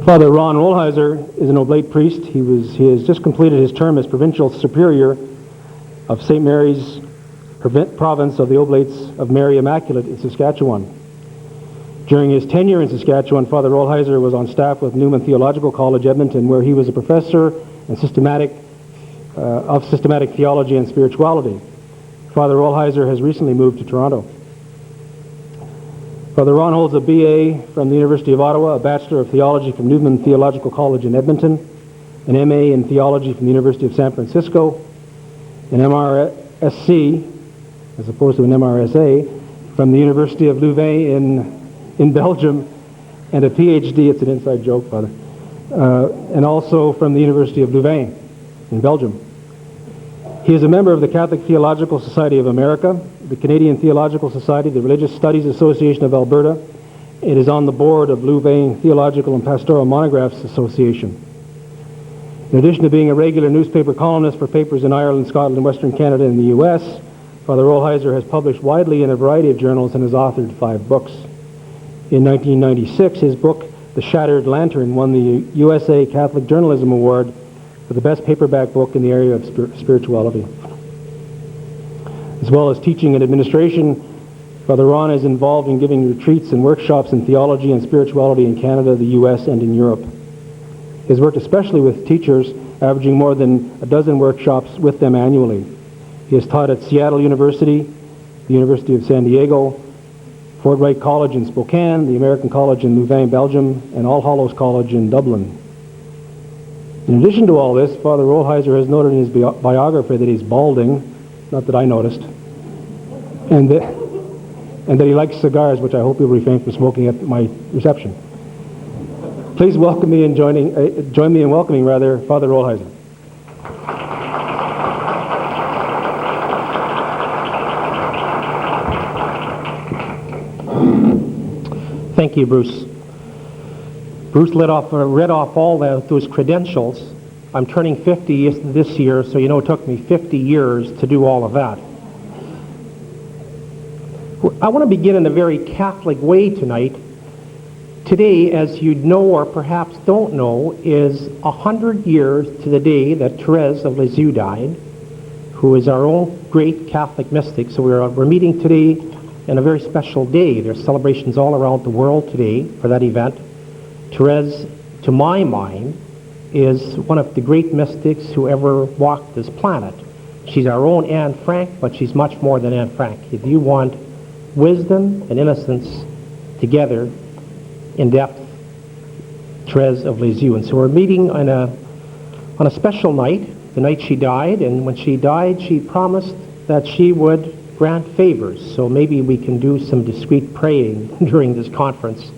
Father Ron Rollheiser is an Oblate priest. He has just completed his term as Provincial Superior of St. Mary's Province of the Oblates of Mary Immaculate in Saskatchewan. During his tenure in Saskatchewan, Father Rollheiser was on staff with Newman Theological College, Edmonton, where he was a professor and systematic theology and spirituality. Father Rollheiser has recently moved to Toronto. Father Ron holds a BA from the University of Ottawa, a Bachelor of Theology from Newman Theological College in Edmonton, an MA in Theology from the University of San Francisco, an MRSC, as opposed to an MRSA, from the University of Louvain in Belgium, and a PhD, it's an inside joke, Father, and also from the University of Louvain in Belgium. He is a member of the Catholic Theological Society of America, the Canadian Theological Society, the Religious Studies Association of Alberta. It is on the board of Louvain Theological and Pastoral Monographs Association. In addition to being a regular newspaper columnist for papers in Ireland, Scotland, Western Canada, and the U.S., Father Rollheiser has published widely in a variety of journals and has authored 5 books. In 1996, his book, The Shattered Lantern, won the USA Catholic Journalism Award for the best paperback book in the area of spirituality. As well as teaching and administration, Father Ron is involved in giving retreats and workshops in theology and spirituality in Canada, the U.S., and in Europe. He has worked especially with teachers, averaging more than a dozen workshops with them annually. He has taught at Seattle University, the University of San Diego, Fort Wright College in Spokane, the American College in Louvain, Belgium, and All Hallows College in Dublin. In addition to all this, Father Rollheiser has noted in his biography that he's balding, not that I noticed, and that he likes cigars, which I hope he'll refrain from smoking at my reception. Please welcome me in join me in welcoming Father Rollheiser. Thank you, Bruce. Bruce read off all those credentials. I'm turning 50 this year, so you know it took me 50 years to do all of that. I want to begin in a very Catholic way tonight. Today, as you know or perhaps don't know, is 100 years to the day that Therese of Lisieux died, who is our own great Catholic mystic. So we're meeting today in a very special day. There's celebrations all around the world today for that event. Therese, to my mind, is one of the great mystics who ever walked this planet. She's our own Anne Frank, but she's much more than Anne Frank. If you want wisdom and innocence together in depth, Therese of Lisieux. And so we're meeting on a special night, the night she died, and when she died, she promised that she would grant favors. So maybe we can do some discreet praying during this conference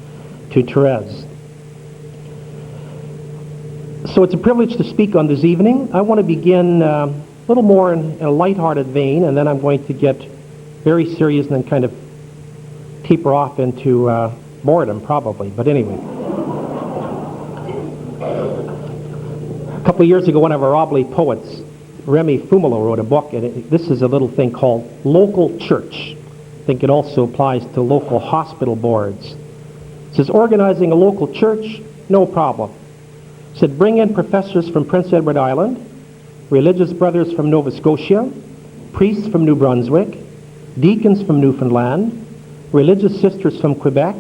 to Therese. So it's a privilege to speak on this evening. I want to begin a little more in a lighthearted vein, and then I'm going to get very serious and then kind of taper off into boredom, probably. But anyway. A couple of years ago, one of our Oblate poets, Remy Fumolo, wrote a book, and this is a little thing called Local Church. I think it also applies to local hospital boards. It says, organizing a local church, no problem. It said, bring in professors from Prince Edward Island, religious brothers from Nova Scotia, priests from New Brunswick, deacons from Newfoundland, religious sisters from Quebec,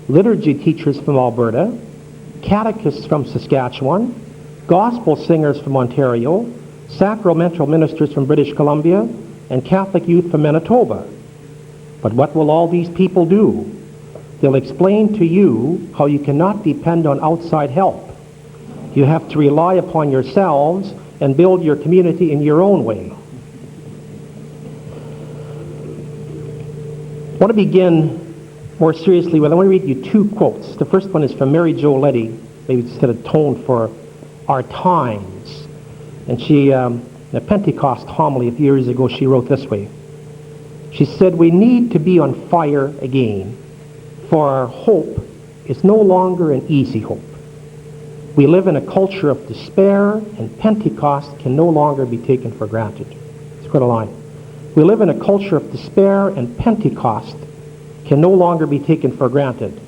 liturgy teachers from Alberta, catechists from Saskatchewan, gospel singers from Ontario, sacramental ministers from British Columbia, and Catholic youth from Manitoba. But what will all these people do? They'll explain to you how you cannot depend on outside help. You have to rely upon yourselves and build your community in your own way. I want to begin more seriously with, I want to read you 2 quotes. The first one is from Mary Jo Leddy, maybe to set a tone for our times. And she, in a Pentecost homily a few years ago, she wrote this way. She said, we need to be on fire again, for our hope is no longer an easy hope. We live in a culture of despair, and Pentecost can no longer be taken for granted. It's quite a line. We live in a culture of despair, and Pentecost can no longer be taken for granted.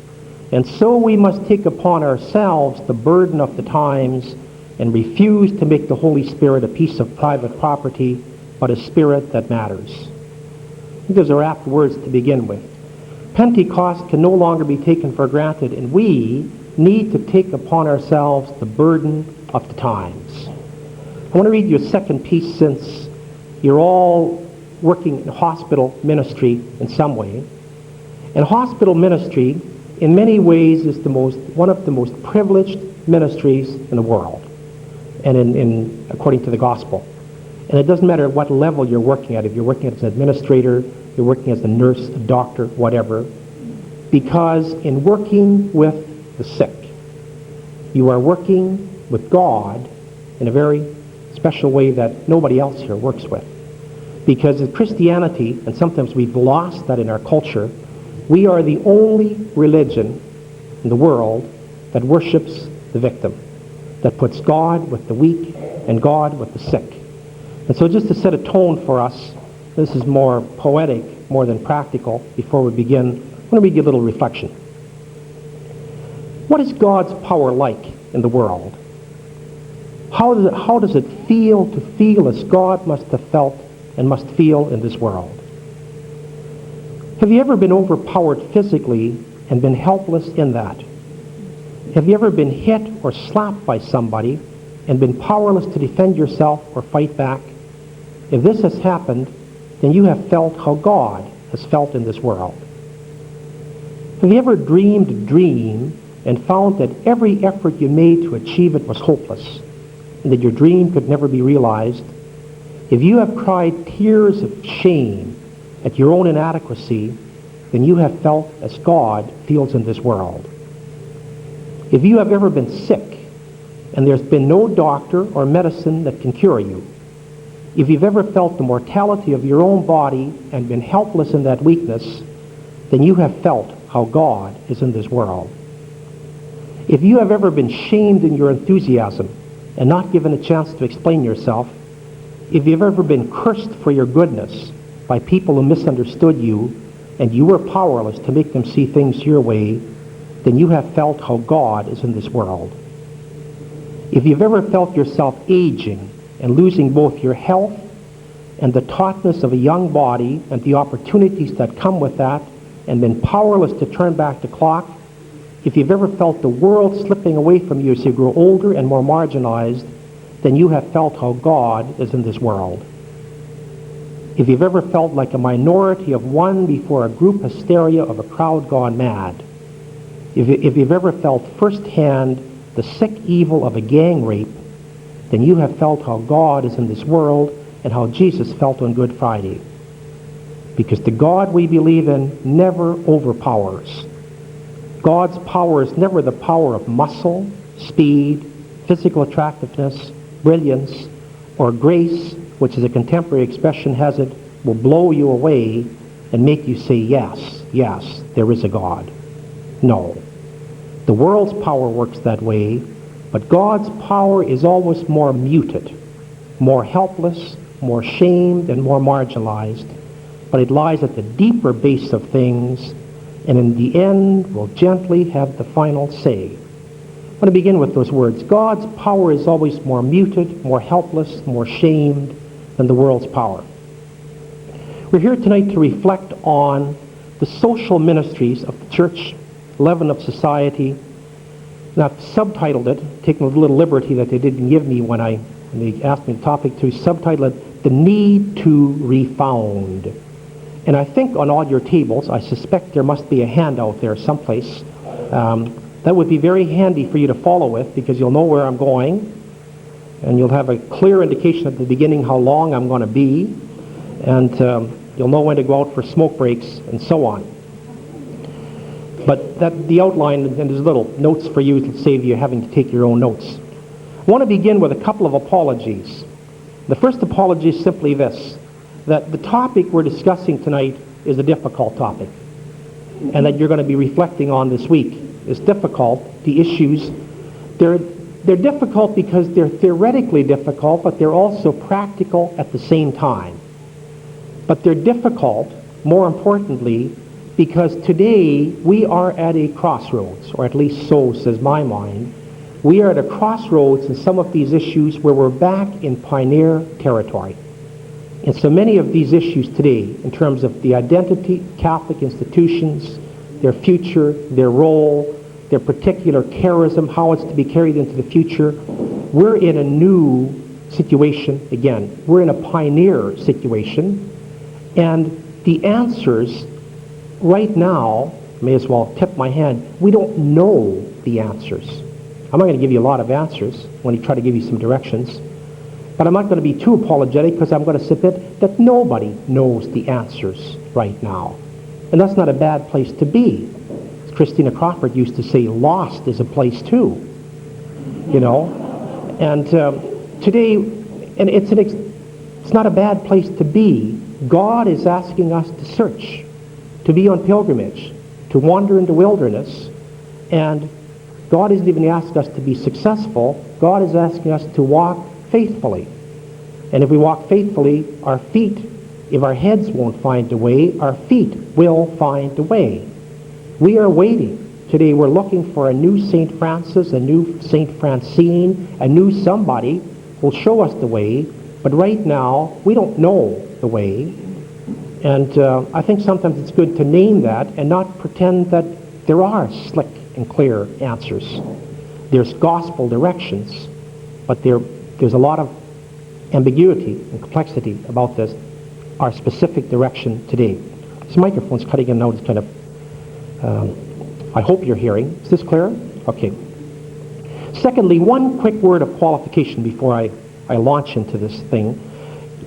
And so we must take upon ourselves the burden of the times and refuse to make the Holy Spirit a piece of private property, but a spirit that matters. I think those are apt words to begin with. Pentecost can no longer be taken for granted, and we need to take upon ourselves the burden of the times. I want to read you a second piece, since you're all working in hospital ministry in some way. And hospital ministry, in many ways, is one of the most privileged ministries in the world, and according to the gospel. And it doesn't matter what level you're working at. If you're working as an administrator, you're working as a nurse, a doctor, whatever. Because in working with the sick, you are working with God in a very special way that nobody else here works with. Because in Christianity, and sometimes we've lost that in our culture, we are the only religion in the world that worships the victim, that puts God with the weak and God with the sick. And so just to set a tone for us, this is more poetic, more than practical. Before we begin, I want to read you a little reflection. What is God's power like in the world? How does it feel to feel as God must have felt and must feel in this world? Have you ever been overpowered physically and been helpless in that? Have you ever been hit or slapped by somebody and been powerless to defend yourself or fight back? If this has happened, then you have felt how God has felt in this world. Have you ever dreamed a dream and found that every effort you made to achieve it was hopeless, and that your dream could never be realized? If you have cried tears of shame at your own inadequacy, then you have felt as God feels in this world. If you have ever been sick and there's been no doctor or medicine that can cure you, if you've ever felt the mortality of your own body and been helpless in that weakness, then you have felt how God is in this world. If you have ever been shamed in your enthusiasm and not given a chance to explain yourself, if you've ever been cursed for your goodness by people who misunderstood you and you were powerless to make them see things your way, then you have felt how God is in this world. If you've ever felt yourself aging and losing both your health and the tautness of a young body and the opportunities that come with that, and been powerless to turn back the clock, if you've ever felt the world slipping away from you as you grow older and more marginalized, then you have felt how God is in this world. If you've ever felt like a minority of one before a group hysteria of a crowd gone mad, if you've ever felt firsthand the sick evil of a gang rape, then you have felt how God is in this world and how Jesus felt on Good Friday. Because the God we believe in never overpowers. God's power is never the power of muscle, speed, physical attractiveness, brilliance, or grace, which as a contemporary expression has it, will blow you away and make you say, yes, yes, there is a God. No. The world's power works that way, but God's power is always more muted, more helpless, more shamed, and more marginalized. But it lies at the deeper base of things, and in the end will gently have the final say. I want to begin with those words. God's power is always more muted, more helpless, more shamed than the world's power. We're here tonight to reflect on the social ministries of the church, leaven of society. And I've subtitled it, taking a little liberty that they didn't give me when they asked me the topic, to subtitle it, The Need to Refound. And I think on all your tables, I suspect there must be a handout there someplace. That would be very handy for you to follow with, because you'll know where I'm going, and you'll have a clear indication at the beginning how long I'm going to be, and you'll know when to go out for smoke breaks and so on. But the outline, and there's little notes for you to save you having to take your own notes. I want to begin with a couple of apologies. The first apology is simply this, that the topic we're discussing tonight is a difficult topic, and that you're going to be reflecting on this week is difficult. The issues, they're difficult because they're theoretically difficult, but they're also practical at the same time. But they're difficult, more importantly, Because today we are at a crossroads, or at least so says my mind. We are at a crossroads in some of these issues where we're back in pioneer territory. And so many of these issues today, in terms of the identity, Catholic institutions, their future, their role, their particular charism, how it's to be carried into the future, we're in a new situation again. We're in a pioneer situation, and the answers right now, may as well tip my hand, we don't know the answers. I'm not going to give you a lot of answers when I try to give you some directions, but I'm not going to be too apologetic because I'm going to submit that nobody knows the answers right now. And that's not a bad place to be. As Christina Crawford used to say, lost is a place too. You know? And today, and it's not a bad place to be. God is asking us to search, to be on pilgrimage, to wander in the wilderness, and God isn't even asking us to be successful. God is asking us to walk faithfully. And if we walk faithfully, our feet, if our heads won't find a way, our feet will find a way. We are waiting. Today we're looking for a new St. Francis, a new St. Francine, a new somebody who will show us the way. But right now, we don't know the way. And I think sometimes it's good to name that and not pretend that there are slick and clear answers. There's gospel directions, but there's a lot of ambiguity and complexity about this, our specific direction today. This microphone's cutting in and out. It's kind of, I hope you're hearing. Is this clear? Okay. Secondly, one quick word of qualification before I launch into this thing.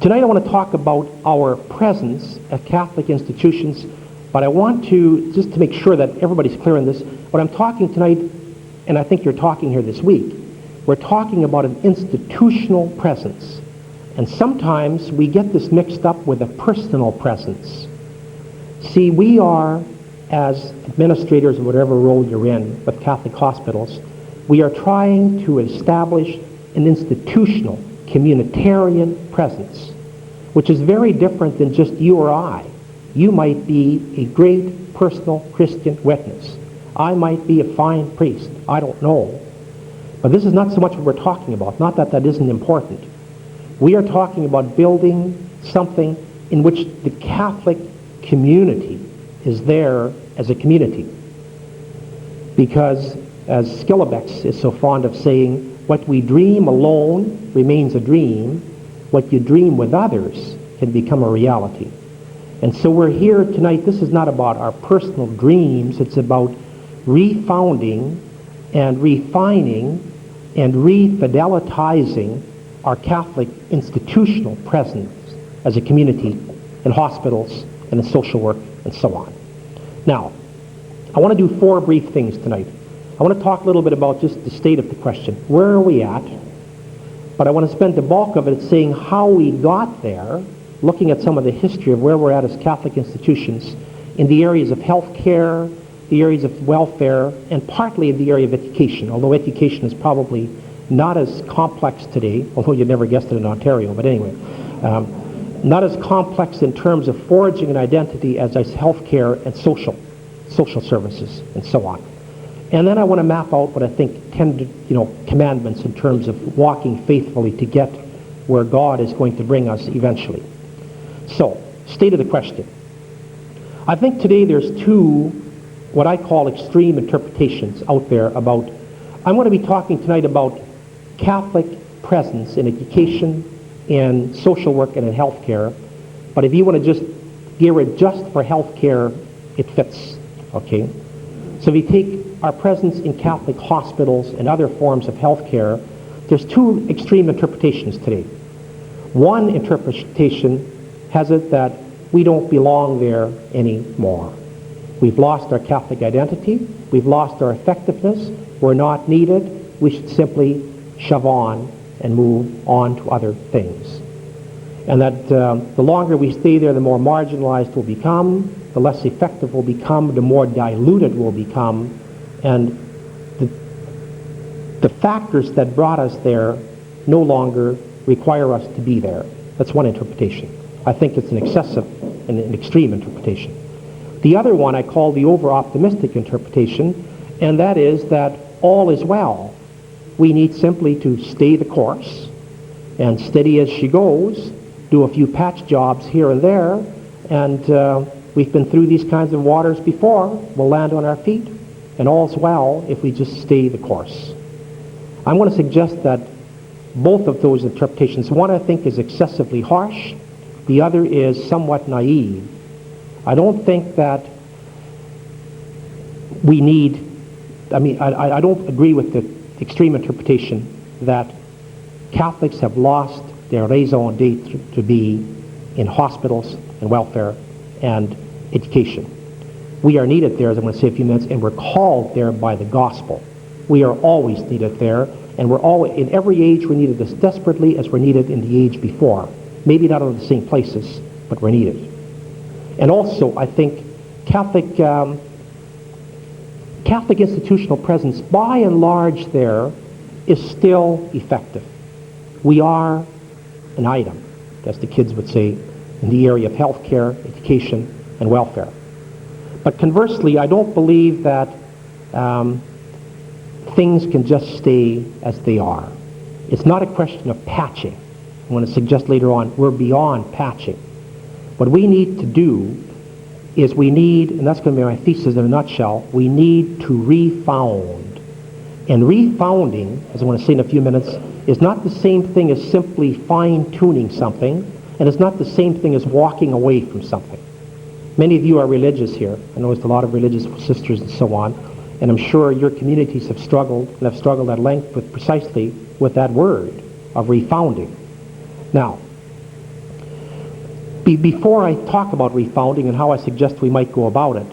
Tonight I want to talk about our presence at Catholic institutions, but I want to, just to make sure that everybody's clear on this, what I'm talking tonight, and I think you're talking here this week, we're talking about an institutional presence. And sometimes we get this mixed up with a personal presence. See, we are, as administrators of whatever role you're in with Catholic hospitals, we are trying to establish an institutional, communitarian presence, which is very different than just you or I. You might be a great personal Christian witness. I might be a fine priest. I don't know. But this is not so much what we're talking about. Not that that isn't important. We are talking about building something in which the Catholic community is there as a community. Because, as Skillebeck is so fond of saying, what we dream alone remains a dream. What you dream with others can become a reality. And so we're here tonight. This is not about our personal dreams. It's about refounding and refining and refidelitizing our Catholic institutional presence as a community in hospitals and in social work and so on. Now, I want to do 4 brief things tonight. I want to talk a little bit about just the state of the question. Where are we at? But I want to spend the bulk of it saying how we got there, looking at some of the history of where we're at as Catholic institutions in the areas of health care, the areas of welfare, and partly in the area of education, although education is probably not as complex today, although you'd never guessed it in Ontario, but anyway, not as complex in terms of forging an identity as health care and social services and so on. And then I want to map out what I think 10 commandments in terms of walking faithfully to get where God is going to bring us eventually. So, state of the question. I think today there's 2 what I call extreme interpretations out there about, I'm going to be talking tonight about Catholic presence in education, in social work, and in health care. But if you want to just gear it just for health care, it fits, okay? So if you take our presence in Catholic hospitals and other forms of health care, there's 2 extreme interpretations today. One interpretation has it that we don't belong there anymore. We've lost our Catholic identity. We've lost our effectiveness. We're not needed. We should simply shove on and move on to other things. And that the longer we stay there, the more marginalized we'll become, the less effective we'll become, the more diluted we'll become, and the factors that brought us there no longer require us to be there. That's one interpretation. I think it's an excessive and an extreme interpretation. The other one I call the over-optimistic interpretation, and that is that all is well. We need simply to stay the course, and steady as she goes, do a few patch jobs here and there, and we've been through these kinds of waters before. We'll land on our feet, and all's well if we just stay the course. I'm going to suggest that both of those interpretations, one I think is excessively harsh, the other is somewhat naive. I don't think that we need, I don't agree with the extreme interpretation that Catholics have lost their raison d'etre to be in hospitals and welfare and education. We are needed there, as I'm going to say in a few minutes, and we're called there by the gospel. We are always needed there, and we're always, in every age, we're needed as desperately as we're needed in the age before. Maybe not in the same places, but we're needed. And also, I think Catholic institutional presence, by and large there, is still effective. We are an item, as the kids would say, in the area of healthcare, education, and welfare. But conversely, I don't believe that things can just stay as they are. It's not a question of patching. I'm going to suggest later on, we're beyond patching. What we need to do is we need, and that's going to be my thesis in a nutshell, we need to refound. And refounding, as I'm going to say in a few minutes, is not the same thing as simply fine-tuning something, and it's not the same thing as walking away from something. Many of you are religious here. I know there's a lot of religious sisters and so on, and I'm sure your communities have struggled, and have struggled at length with precisely with that word of refounding. Now, before I talk about refounding and how I suggest we might go about it,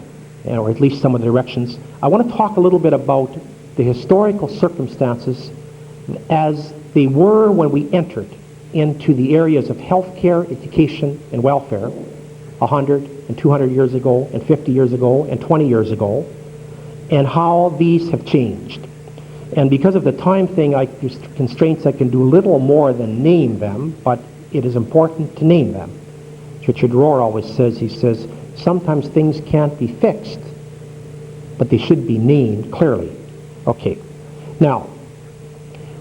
or at least some of the directions, I want to talk a little bit about the historical circumstances as they were when we entered into the areas of healthcare, education, and welfare 100 and 200 years ago, and 50 years ago, and 20 years ago, and how these have changed. And because of the time thing, constraints, I can do little more than name them, but it is important to name them. Richard Rohr always says, he says, sometimes things can't be fixed, but they should be named clearly. Okay. Now,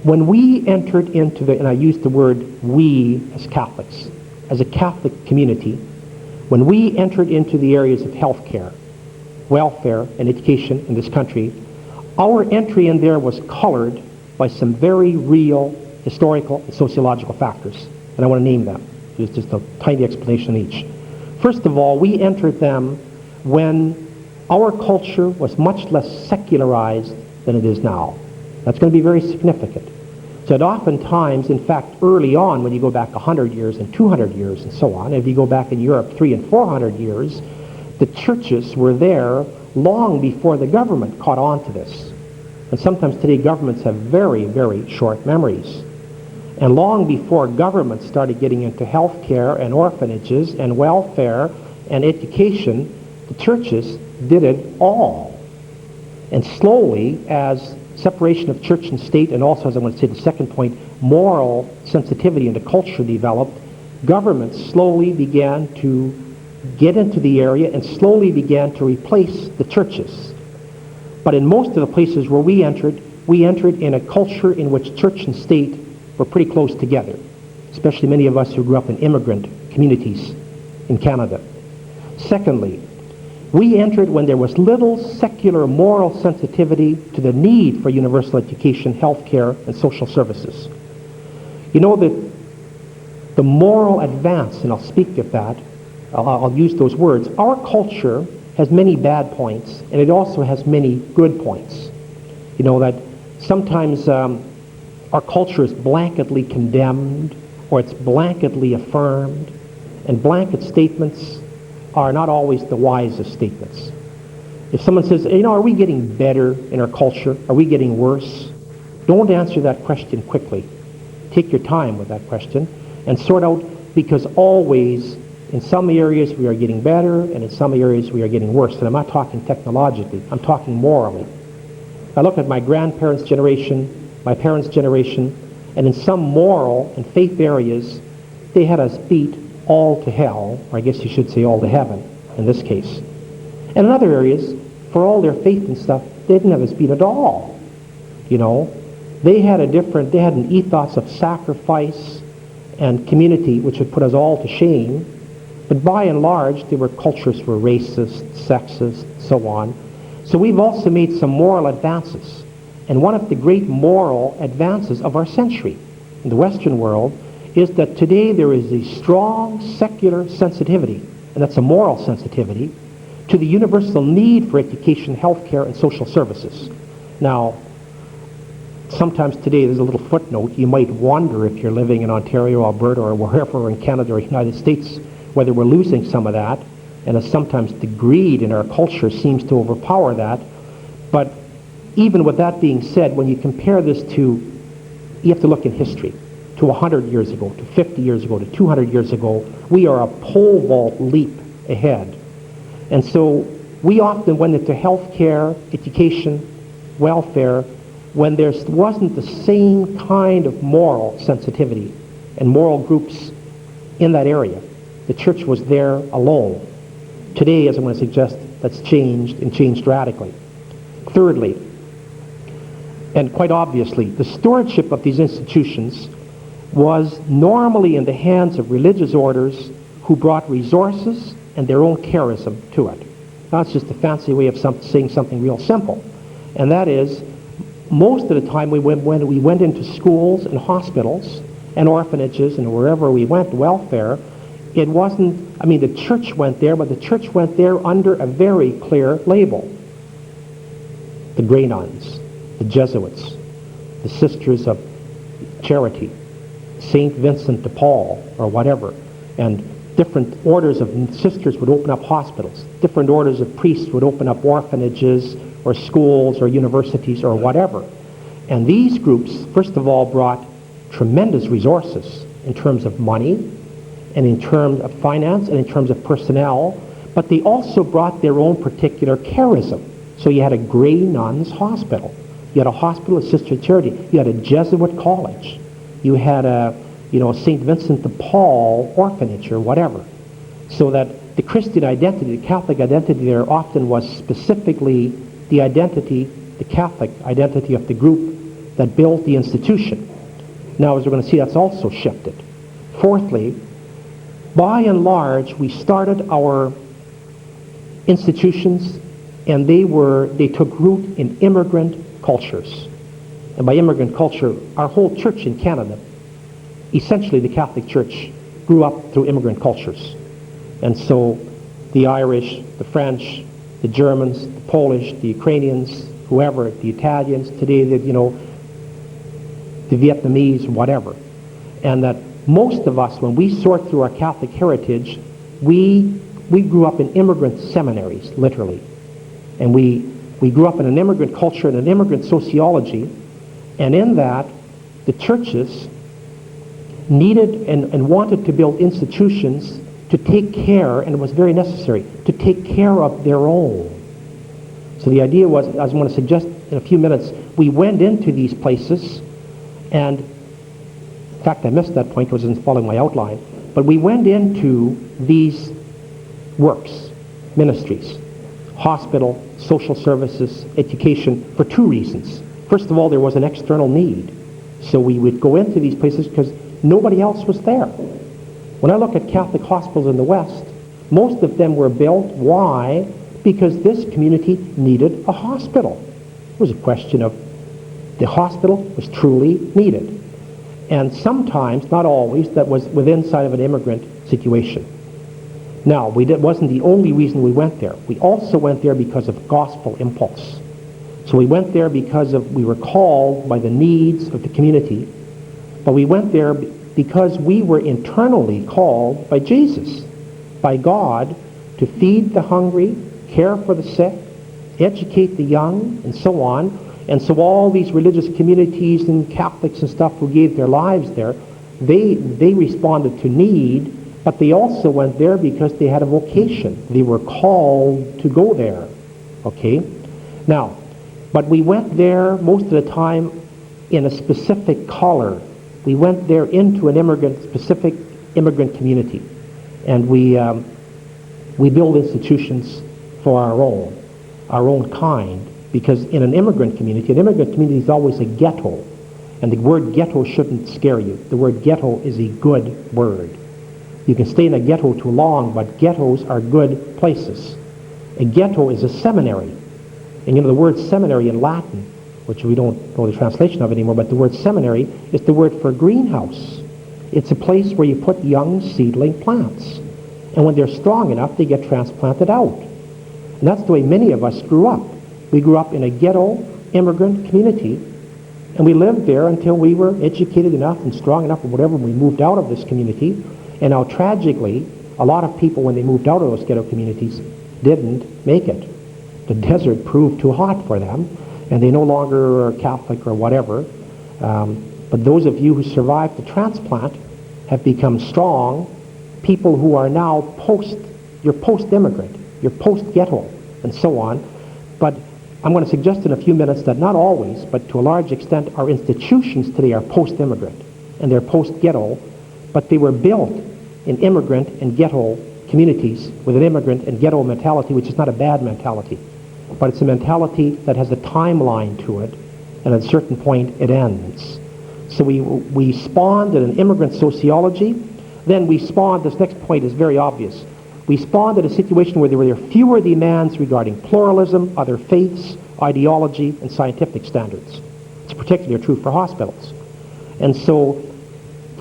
when we entered into the, and I use the word we as Catholics, as a Catholic community, when we entered into the areas of healthcare, welfare, and education in this country, our entry in there was colored by some very real historical and sociological factors, and I want to name them. There's just a tiny explanation each. First of all, we entered them when our culture was much less secularized than it is now. That's going to be very significant. So that oftentimes, in fact, early on, when you go back 100 years and 200 years and so on, if you go back in Europe 300 and 400 years, the churches were there long before the government caught on to this. And sometimes today governments have very, very short memories. And long before governments started getting into health care and orphanages and welfare and education, the churches did it all. And slowly, as separation of church and state, and also, as I want to say the second point, moral sensitivity into culture developed, governments slowly began to get into the area and slowly began to replace the churches. But in most of the places where we entered in a culture in which church and state were pretty close together, especially many of us who grew up in immigrant communities in Canada. Secondly, we entered when there was little secular moral sensitivity to the need for universal education, health care, and social services. You know that the moral advance, and I'll speak of that, I'll use those words, our culture has many bad points, and it also has many good points. You know that sometimes our culture is blanketly condemned, or it's blanketly affirmed, and blanket statements are not always the wisest statements. If someone says, you know, are we getting better in our culture? Are we getting worse? Don't answer that question quickly. Take your time with that question and sort out, because always in some areas we are getting better and in some areas we are getting worse. And I'm not talking technologically, I'm talking morally. I look at my grandparents' generation, my parents' generation, and in some moral and faith areas, they had us beat all to hell, or I guess you should say all to heaven in this case. And in other areas, for all their faith and stuff, they didn't have a speed at all. You know, they had an ethos of sacrifice and community, which would put us all to shame. But by and large, cultures were racist, sexist, so on. So we've also made some moral advances. And one of the great moral advances of our century in the Western world is that today there is a strong secular sensitivity, and that's a moral sensitivity, to the universal need for education, healthcare, and social services. Now, sometimes today there's a little footnote. You might wonder if you're living in Ontario, Alberta, or wherever in Canada or United States, whether we're losing some of that, and as sometimes the greed in our culture seems to overpower that. But even with that being said, when you compare this to, you have to look in history, to 100 years ago, to 50 years ago, to 200 years ago, we are a pole vault leap ahead. And so we often went into healthcare, education, welfare, when there wasn't the same kind of moral sensitivity and moral groups in that area. The church was there alone. Today, as I'm going to suggest, that's changed and changed radically. Thirdly, and quite obviously, the stewardship of these institutions was normally in the hands of religious orders who brought resources and their own charism to it. That's just a fancy way of saying something real simple. And that is, most of the time when we went into schools and hospitals and orphanages and wherever we went, welfare, it wasn't, the church went there, but the church went there under a very clear label. The Grey Nuns, the Jesuits, the Sisters of Charity, St. Vincent de Paul, or whatever. And different orders of sisters would open up hospitals. Different orders of priests would open up orphanages or schools or universities or whatever. And these groups, first of all, brought tremendous resources in terms of money and in terms of finance and in terms of personnel, but they also brought their own particular charism. So you had a Grey Nuns hospital. You had a hospital of Sister Charity. You had a Jesuit college. You had a St. Vincent de Paul orphanage or whatever. So that the Christian identity, the Catholic identity there often was specifically the Catholic identity of the group that built the institution. Now, as we're going to see, that's also shifted. Fourthly, by and large, we started our institutions and they took root in immigrant cultures. And by immigrant culture, our whole church in Canada, essentially the Catholic Church, grew up through immigrant cultures. And so the Irish, the French, the Germans, the Polish, the Ukrainians, whoever, the Italians, today, the Vietnamese, whatever. And that most of us, when we sort through our Catholic heritage, we grew up in immigrant seminaries, literally. And we grew up in an immigrant culture and an immigrant sociology. And in that, the churches needed and wanted to build institutions to take care, and it was very necessary, to take care of their own. So the idea was, as I'm going to suggest in a few minutes, we went into these places, and in fact I missed that point because I wasn't following my outline, but we went into these works, ministries, hospital, social services, education, for two reasons. First of all, there was an external need. So we would go into these places because nobody else was there. When I look at Catholic hospitals in the West, most of them were built. Why? Because this community needed a hospital. It was a question of the hospital was truly needed. And sometimes, not always, that was within inside of an immigrant situation. Now, wasn't the only reason we went there. We also went there because of gospel impulse. So we went there because we were called by the needs of the community, but we went there because we were internally called by Jesus, by God, to feed the hungry, care for the sick, educate the young, and so on. And so all these religious communities and Catholics and stuff who gave their lives there, they responded to need, but they also went there because they had a vocation. They were called to go there. Okay? Now, but we went there most of the time in a specific color. We went there into an specific immigrant community. And we build institutions for our own kind, because in an immigrant community is always a ghetto, and the word ghetto shouldn't scare you. The word ghetto is a good word. You can stay in a ghetto too long, but ghettos are good places. A ghetto is a seminary. And you know the word seminary in Latin, which we don't know the translation of anymore, but the word seminary is the word for greenhouse. It's a place where you put young seedling plants. And when they're strong enough, they get transplanted out. And that's the way many of us grew up. We grew up in a ghetto immigrant community, and we lived there until we were educated enough and strong enough or whatever, we moved out of this community. And now tragically, a lot of people, when they moved out of those ghetto communities, didn't make it. The desert proved too hot for them, and they no longer are Catholic or whatever. But those of you who survived the transplant have become strong people who are now you're post-immigrant, you're post-ghetto, and so on. But I'm going to suggest in a few minutes that not always, but to a large extent, our institutions today are post-immigrant, and they're post-ghetto, but they were built in immigrant and ghetto communities with an immigrant and ghetto mentality, which is not a bad mentality, but it's a mentality that has a timeline to it, and at a certain point it ends. So we spawned in an immigrant sociology. Then we spawned, this next point is very obvious, we spawned in a situation where there were fewer demands regarding pluralism, other faiths, ideology, and scientific standards. It's particularly true for hospitals. And so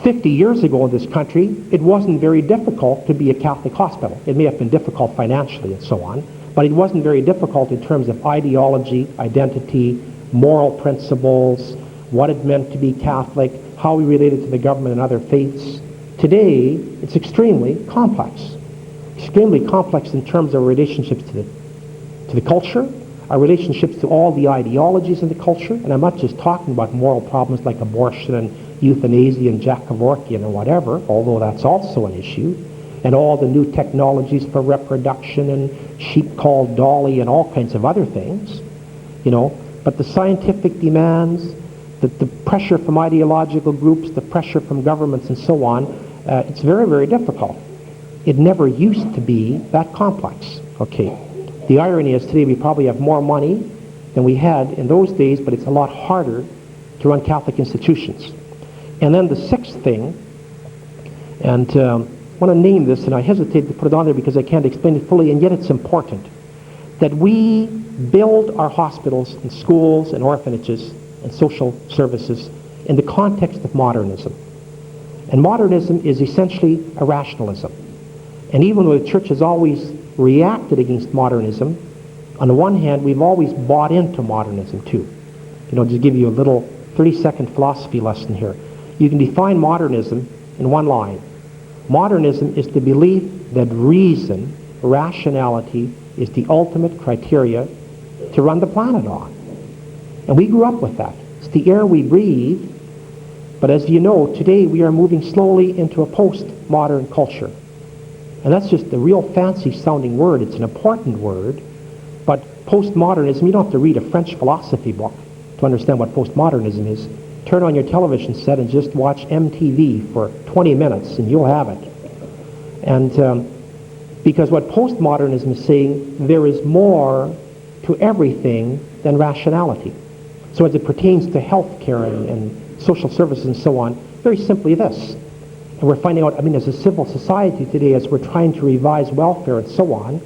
50 years ago in this country, it wasn't very difficult to be a Catholic hospital. It may have been difficult financially and so on, but it wasn't very difficult in terms of ideology, identity, moral principles, what it meant to be Catholic, how we related to the government and other faiths. Today, it's extremely complex in terms of our relationships to the culture, our relationships to all the ideologies in the culture, and I'm not just talking about moral problems like abortion and euthanasia and Jack Kevorkian and whatever, although that's also an issue, and all the new technologies for reproduction and sheep called Dolly and all kinds of other things, but the scientific demands, the pressure from ideological groups, the pressure from governments and so on, it's very, very difficult. It never used to be that complex. Okay. The irony is today we probably have more money than we had in those days, but it's a lot harder to run Catholic institutions. And then the sixth thing, and I want to name this, and I hesitate to put it on there because I can't explain it fully, and yet it's important, that we build our hospitals and schools and orphanages and social services in the context of modernism. And modernism is essentially a rationalism. And even though the church has always reacted against modernism, on the one hand, we've always bought into modernism too. Just give you a little 30-second philosophy lesson here. You can define modernism in one line. Modernism is the belief that reason, rationality, is the ultimate criteria to run the planet on. And we grew up with that. It's the air we breathe. But as you know, today we are moving slowly into a post-modern culture. And that's just a real fancy-sounding word. It's an important word. But postmodernism, you don't have to read a French philosophy book to understand what postmodernism is. Turn on your television set and just watch MTV for 20 minutes and you'll have it. And because what postmodernism is saying, there is more to everything than rationality. So as it pertains to health care and social services and so on, very simply this. And we're finding out, as a civil society today, as we're trying to revise welfare and so on,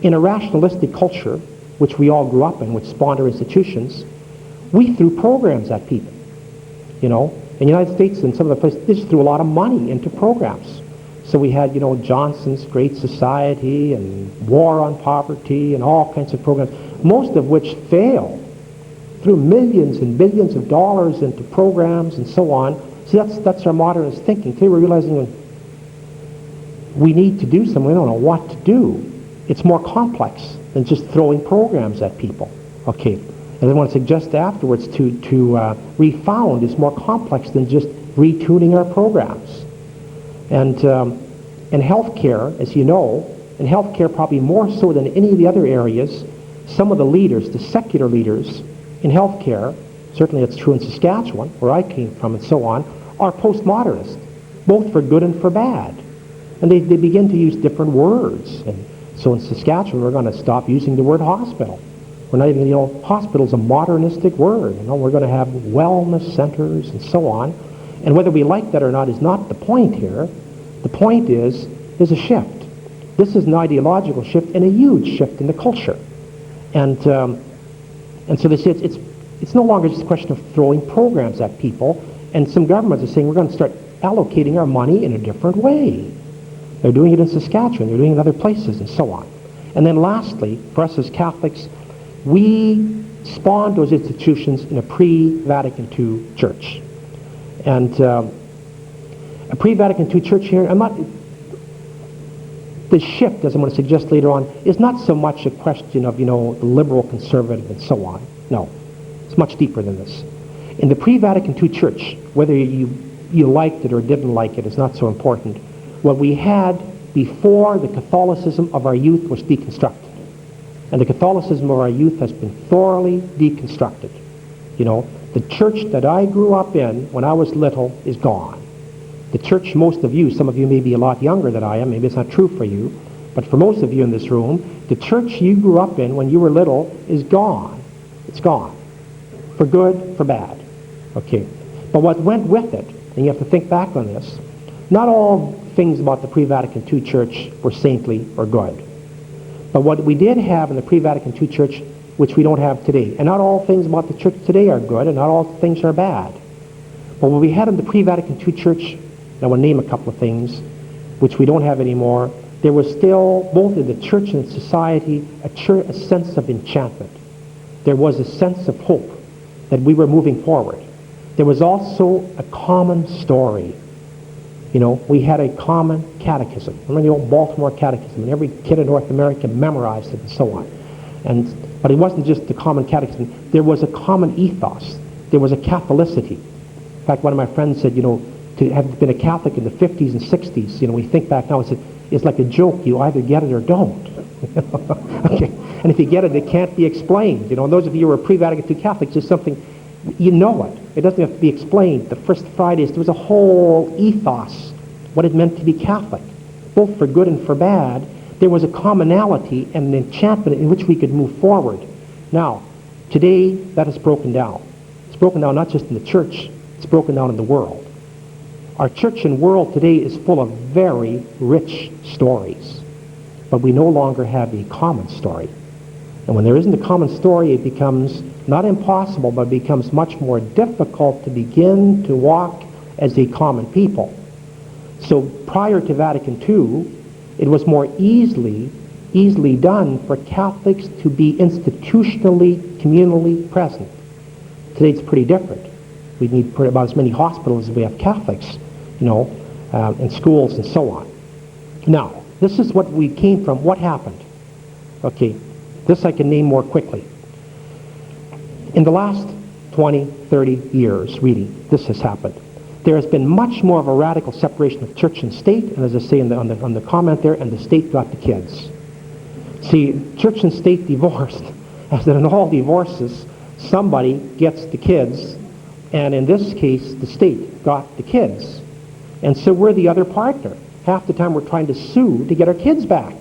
in a rationalistic culture, which we all grew up in, which spawned our institutions, we threw programs at people. In the United States and some of the places, they just threw a lot of money into programs. So we had, Johnson's Great Society and War on Poverty and all kinds of programs, most of which failed. Threw millions and billions of dollars into programs and so on. See, that's our modernist thinking. Today we're realizing we need to do something. We don't know what to do. It's more complex than just throwing programs at people. Okay. And I want to suggest afterwards to refound is more complex than just retuning our programs. And in healthcare, as you know, in healthcare probably more so than any of the other areas, some of the leaders, the secular leaders in healthcare, certainly it's true in Saskatchewan, where I came from and so on, are postmodernist, both for good and for bad. And they begin to use different words and So in Saskatchewan, we're going to stop using the word hospital. We're not even, hospital's a modernistic word. We're going to have wellness centers and so on. And whether we like that or not is not the point here. The point is, there's a shift. This is an ideological shift and a huge shift in the culture. And so they say it's no longer just a question of throwing programs at people. And some governments are saying we're going to start allocating our money in a different way. They're doing it in Saskatchewan. They're doing it in other places and so on. And then lastly, for us as Catholics, we spawned those institutions in a pre-Vatican II church. And a pre-Vatican II church here, the shift, as I'm going to suggest later on, is not so much a question of, the liberal, conservative, and so on. No, it's much deeper than this. In the pre-Vatican II church, whether you liked it or didn't like it is not so important. What we had before the Catholicism of our youth was deconstructed. And the Catholicism of our youth has been thoroughly deconstructed. The church that I grew up in when I was little is gone. The church most of you, some of you may be a lot younger than I am, maybe it's not true for you, but for most of you in this room, the church you grew up in when you were little is gone. It's gone. For good, for bad. Okay. But what went with it, and you have to think back on this, not all things about the pre-Vatican II church were saintly or good. But what we did have in the pre-Vatican II church, which we don't have today, and not all things about the church today are good, and not all things are bad. But what we had in the pre-Vatican II church, and I want to name a couple of things, which we don't have anymore, there was still, both in the church and society, a sense of enchantment. There was a sense of hope that we were moving forward. There was also a common story. We had a common catechism. Remember the old Baltimore Catechism, and every kid in North America memorized it and so on. But it wasn't just the common catechism. There was a common ethos. There was a Catholicity. In fact, one of my friends said, to have been a Catholic in the 50s and 60s, we think back now, it's like a joke. You either get it or don't. Okay. And if you get it, it can't be explained. And those of you who are pre-Vatican II Catholics, there's something, you know it. It doesn't have to be explained. The first Fridays, there was a whole ethos, what it meant to be Catholic, both for good and for bad. There was a commonality and an enchantment in which we could move forward. Now, today, that is broken down. It's broken down not just in the church, it's broken down in the world. Our church and world today is full of very rich stories, but we no longer have a common story. And when there isn't a common story, it becomes not impossible, but it becomes much more difficult to begin to walk as a common people. So prior to Vatican II, it was more easily done for Catholics to be institutionally, communally present. Today it's pretty different. We need about as many hospitals as we have Catholics, and schools and so on. Now, this is what we came from. What happened? Okay, this I can name more quickly. In the last 20, 30 years, really, this has happened. There has been much more of a radical separation of church and state, and as I say on the comment there, and the state got the kids. See, church and state divorced, as in all divorces, somebody gets the kids, and in this case, the state got the kids. And so we're the other partner. Half the time we're trying to sue to get our kids back.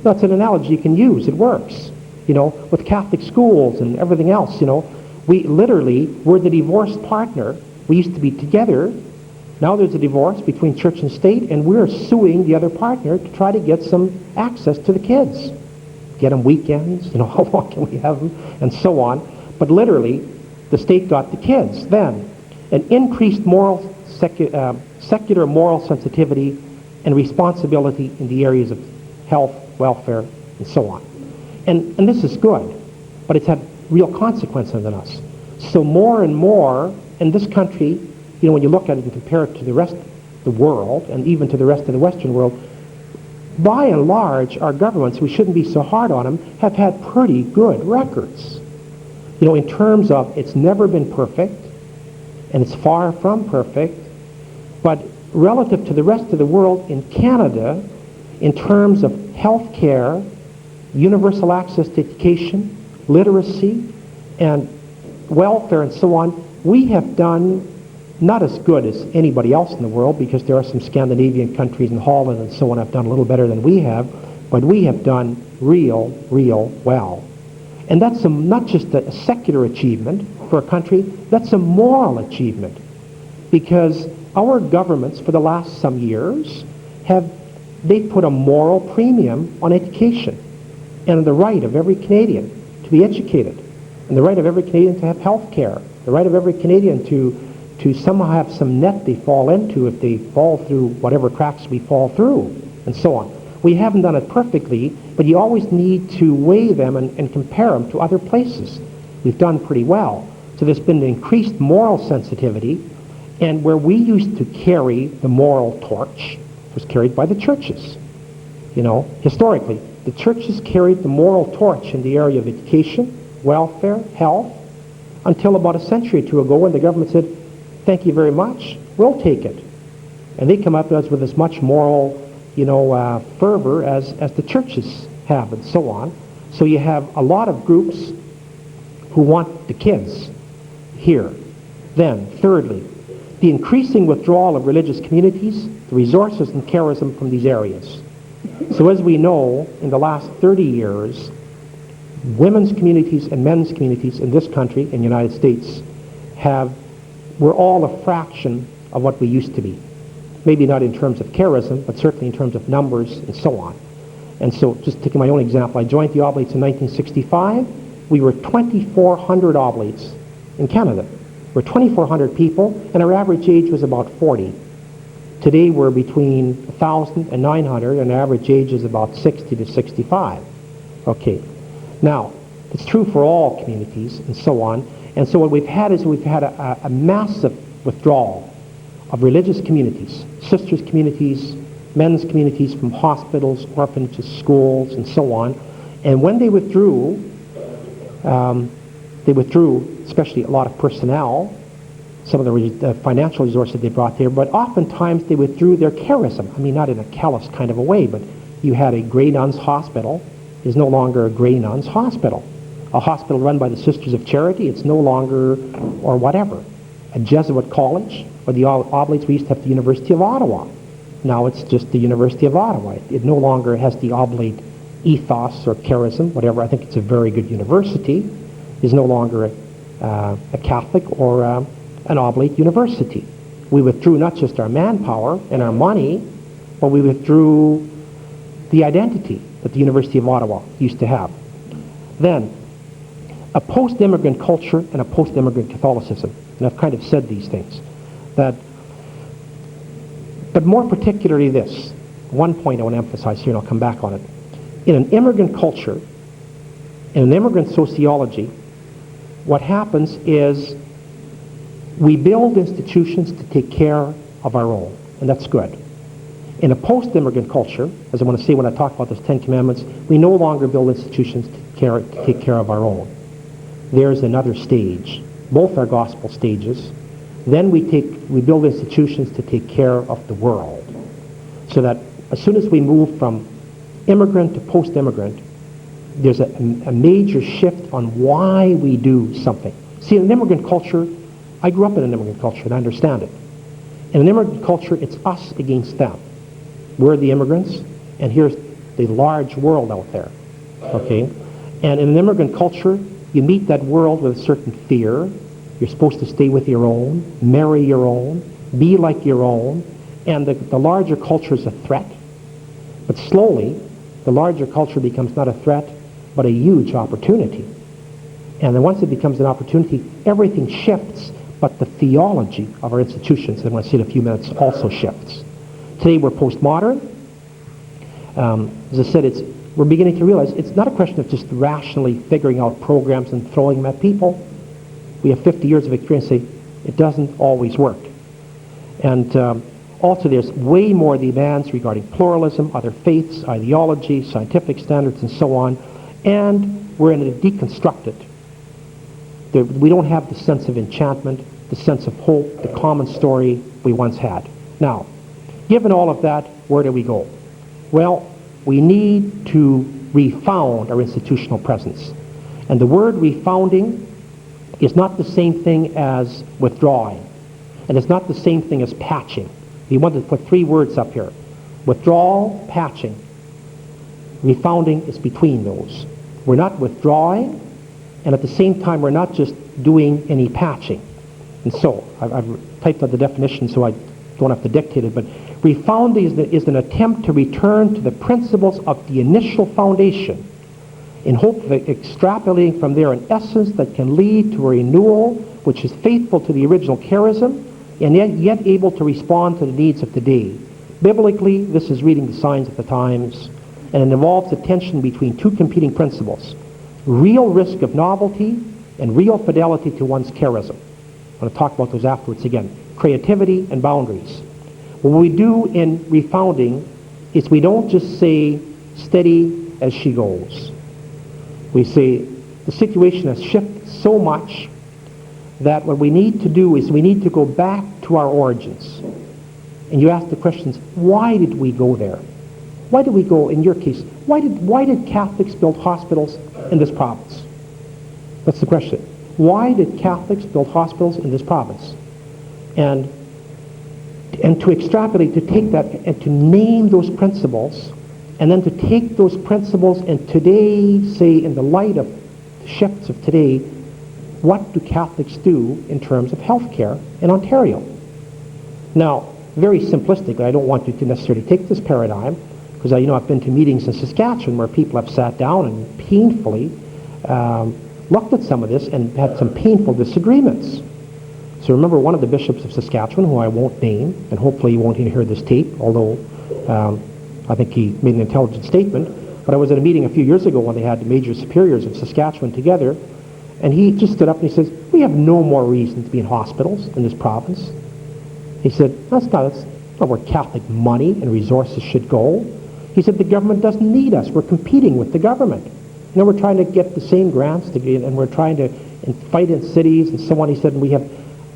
That's an analogy you can use. It works. With Catholic schools and everything else, we literally were the divorced partner. We used to be together. Now there's a divorce between church and state, and we're suing the other partner to try to get some access to the kids. Get them weekends, how long can we have them, and so on. But literally, the state got the kids. Then, an increased secular moral sensitivity and responsibility in the areas of health, welfare, and so on. And this is good, but it's had real consequences on us. So more and more, in this country, when you look at it and compare it to the rest of the world, and even to the rest of the Western world, by and large, our governments, we shouldn't be so hard on them, have had pretty good records. In terms of it's never been perfect, and it's far from perfect, but relative to the rest of the world in Canada, in terms of health care, universal access to education, literacy, and welfare, and so on, we have done not as good as anybody else in the world, because there are some Scandinavian countries and Holland and so on have done a little better than we have, But we have done real well. And that's not just a secular achievement for a country, that's a moral achievement. Because our governments for the last some years they've put a moral premium on education and the right of every Canadian to be educated, and the right of every Canadian to have health care, the right of every Canadian to somehow have some net they fall into if they fall through whatever cracks we fall through, and so on. We haven't done it perfectly, but you always need to weigh them and compare them to other places. We've done pretty well. So there's been an increased moral sensitivity, and where we used to carry the moral torch was carried by the churches. Historically, the churches carried the moral torch in the area of education, welfare, health, until about a century or two ago when the government said, thank you very much, we'll take it. And they come up with as much moral fervor as the churches have, and so on. So you have a lot of groups who want the kids here. Then, thirdly, the increasing withdrawal of religious communities, the resources and charism from these areas. So as we know, in the last 30 years, women's communities and men's communities in this country, in the United States, we're all a fraction of what we used to be. Maybe not in terms of charism, but certainly in terms of numbers and so on. And so, just taking my own example, I joined the Oblates in 1965. We were 2,400 Oblates in Canada. We're 2,400 people, and our average age was about 40. Today we're between 1,000 and 900, and our average age is about 60 to 65. Okay. Now, it's true for all communities and so on. And so what we've had is a massive withdrawal of religious communities, sisters' communities, men's communities from hospitals, orphanages, schools, and so on. And when they withdrew, especially a lot of personnel, some of the financial resources they brought there, but oftentimes they withdrew their charism. I mean, not in a callous kind of a way, but you had a Grey Nuns Hospital is no longer a Grey Nuns Hospital. A hospital run by the Sisters of Charity, it's no longer, or whatever. A Jesuit college, or the Oblates, we used to have the University of Ottawa. Now it's just the University of Ottawa. It no longer has the Oblate ethos or charism, whatever. I think it's a very good university. It's no longer a Catholic or an Oblate university. We withdrew not just our manpower and our money, but we withdrew the identity that the University of Ottawa used to have. Then, a post-immigrant culture and a post-immigrant Catholicism. And I've kind of said these things. But more particularly this, one point I want to emphasize here, and I'll come back on it. In an immigrant culture, in an immigrant sociology, what happens is we build institutions to take care of our own, and that's good. In a post-immigrant culture, as I want to say when I talk about those 10 Commandments, we no longer build institutions to take care of our own. There's another stage. Both are gospel stages. Then we build institutions to take care of the world. So that as soon as we move from immigrant to post-immigrant, there's a major shift on why we do something. See, in an immigrant culture, I grew up in an immigrant culture and I understand it. In an immigrant culture, it's us against them. We're the immigrants, and here's the large world out there. Okay? And in an immigrant culture, you meet that world with a certain fear. You're supposed to stay with your own, marry your own, be like your own, and the larger culture is a threat. But slowly, the larger culture becomes not a threat, but a huge opportunity. And then once it becomes an opportunity, everything shifts, but the theology of our institutions, and I'm going to say in a few minutes, also shifts. Today we're postmodern. As I said, we're beginning to realize it's not a question of just rationally figuring out programs and throwing them at people. We have 50 years of experience saying it doesn't always work. And also there's way more demands regarding pluralism, other faiths, ideology, scientific standards, and so on. And we're in a deconstructed. We don't have the sense of enchantment, the sense of hope, the common story we once had. Now, given all of that, where do we go? Well, we need to refound our institutional presence. And the word refounding is not the same thing as withdrawing. And it's not the same thing as patching. We wanted to put three words up here. Withdrawal, patching. Refounding is between those. We're not withdrawing, and at the same time, we're not just doing any patching. And so, I've typed out the definition so I don't have to dictate it, but refounding is an attempt to return to the principles of the initial foundation in hope of extrapolating from there an essence that can lead to a renewal which is faithful to the original charism and yet able to respond to the needs of today. Biblically, this is reading the signs of the times, and it involves a tension between two competing principles: real risk of novelty and real fidelity to one's charism. I'm going to talk about those afterwards again. Creativity and boundaries. What we do in refounding is we don't just say, steady as she goes. We say, the situation has shifted so much that what we need to do is we need to go back to our origins. And you ask the questions, why did we go there? Why did we go, in your case, why did Catholics build hospitals in this province? That's the question. Why did Catholics build hospitals in this province? And to extrapolate, to take that and to name those principles, and then to take those principles and today, say in the light of the shifts of today, what do Catholics do in terms of health care in Ontario? Now, very simplistically, I don't want you to necessarily take this paradigm, because I've been to meetings in Saskatchewan where people have sat down and painfully looked at some of this and had some painful disagreements. So remember, one of the bishops of Saskatchewan, who I won't name, and hopefully you won't hear this tape, although I think he made an intelligent statement, but I was at a meeting a few years ago when they had the major superiors of Saskatchewan together, and he just stood up and he says, we have no more reason to be in hospitals in this province. He said, that's not where Catholic money and resources should go. He said, the government doesn't need us. We're competing with the government. We're trying to get the same grants, and we're trying to fight in cities and so on. He said, we have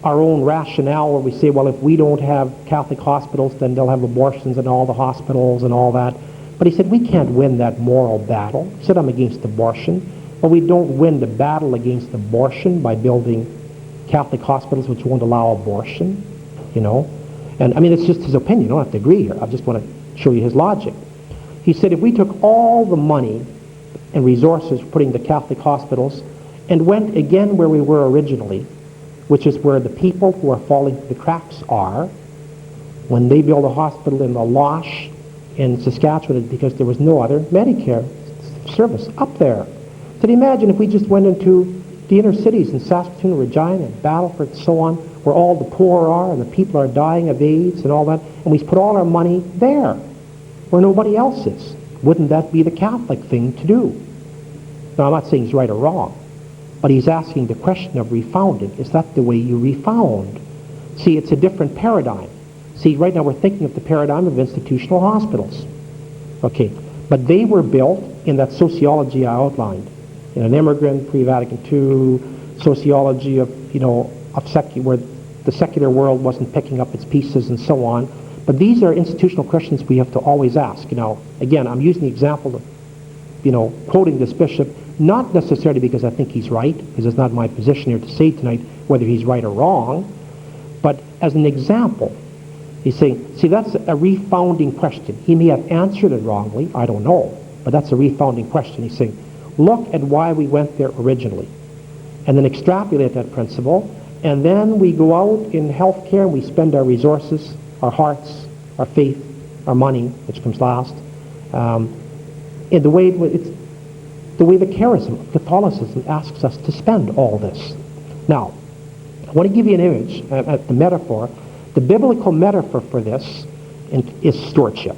our own rationale where we say, well, if we don't have Catholic hospitals, then they'll have abortions in all the hospitals and all that. But he said, we can't win that moral battle. He said, I'm against abortion. But we don't win the battle against abortion by building Catholic hospitals which won't allow abortion, And it's just his opinion. You don't have to agree here. I just want to show you his logic. He said, if we took all the money and resources putting the Catholic hospitals and went again where we were originally, which is where the people who are falling through the cracks are, when they build a hospital in the Losh in Saskatchewan, because there was no other Medicare service up there. So imagine if we just went into the inner cities in Saskatoon, Regina, Battleford, and so on, where all the poor are and the people are dying of AIDS and all that, and we put all our money there, where nobody else is. Wouldn't that be the Catholic thing to do? Now, I'm not saying he's right or wrong, but he's asking the question of refounding. Is that the way you refound? See, it's a different paradigm. See, right now we're thinking of the paradigm of institutional hospitals. Okay, but they were built in that sociology I outlined, in an immigrant, pre-Vatican II, sociology of, where the secular world wasn't picking up its pieces and so on. But these are institutional questions we have to always ask. Again, I'm using the example of, quoting this bishop, not necessarily because I think he's right, because it's not my position here to say tonight whether he's right or wrong, but as an example. He's saying, see, that's a refounding question. He may have answered it wrongly, I don't know, but that's a refounding question. He's saying, look at why we went there originally, and then extrapolate that principle, and then we go out in healthcare and we spend our resources, our hearts, our faith, our money, which comes last, in the way the charism of Catholicism asks us to spend all this. Now, I want to give you an image, the metaphor. The biblical metaphor for this is stewardship.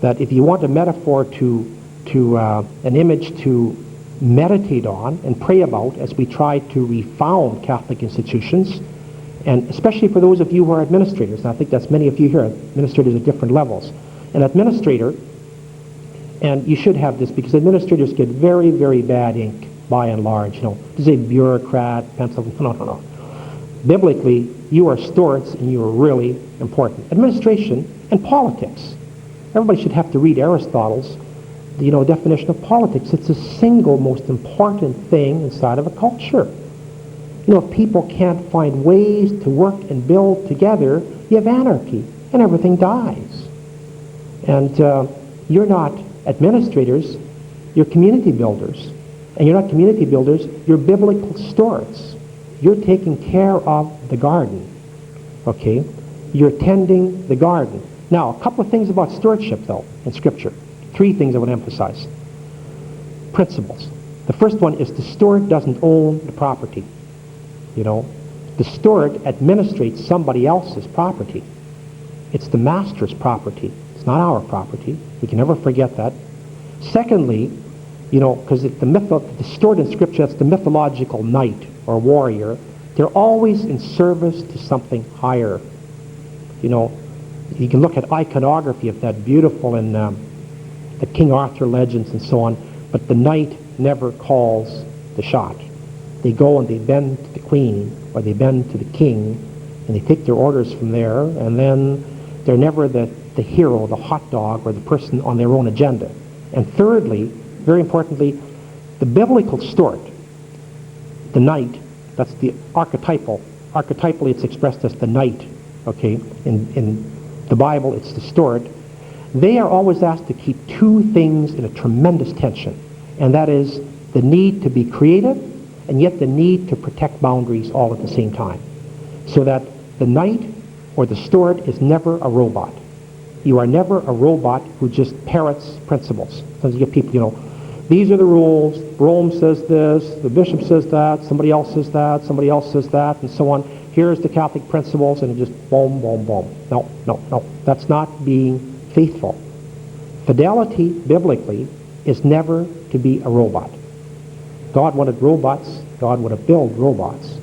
That if you want a metaphor an image to meditate on and pray about as we try to refound Catholic institutions, and especially for those of you who are administrators, and I think that's many of you here, administrators at different levels. An administrator, and you should have this because administrators get very, very bad ink by and large. This is a bureaucrat, pencil. No. Biblically, you are stewards and you are really important. Administration and politics. Everybody should have to read Aristotle's definition of politics. It's the single most important thing inside of a culture. If people can't find ways to work and build together, you have anarchy and everything dies. And you're not Administrators, you're community builders. And you're not community builders, you're biblical stewards. You're taking care of the garden. Okay? You're tending the garden. Now, a couple of things about stewardship, though, in Scripture. 3 things I would emphasize. Principles. The first one is the steward doesn't own the property. You know, the steward administrates somebody else's property. It's the master's property. It's not our property. We can never forget that. Secondly, you know, because the steward in Scripture, that's the mythological knight or warrior. They're always in service to something higher. You know, you can look at iconography of that, beautiful in the King Arthur legends and so on, but the knight never calls the shot. They go and they bend to the queen or they bend to the king and they take their orders from there, and then they're never the hero, the hot dog, or the person on their own agenda. And thirdly, very importantly, the biblical steward, the knight, that's the archetypal. Archetypally, it's expressed as the knight, okay? In the Bible, it's the steward. They are always asked to keep 2 things in a tremendous tension, and that is the need to be creative and yet the need to protect boundaries all at the same time. So that the knight or the steward is never a robot. You are never a robot who just parrots principles. Sometimes you get people, you know, these are the rules, Rome says this, the bishop says that, somebody else says that, somebody else says that, and so on. Here's the Catholic principles, and it just boom, boom, boom. No. That's not being faithful. Fidelity, biblically, is never to be a robot. God wanted robots. God would have built robots.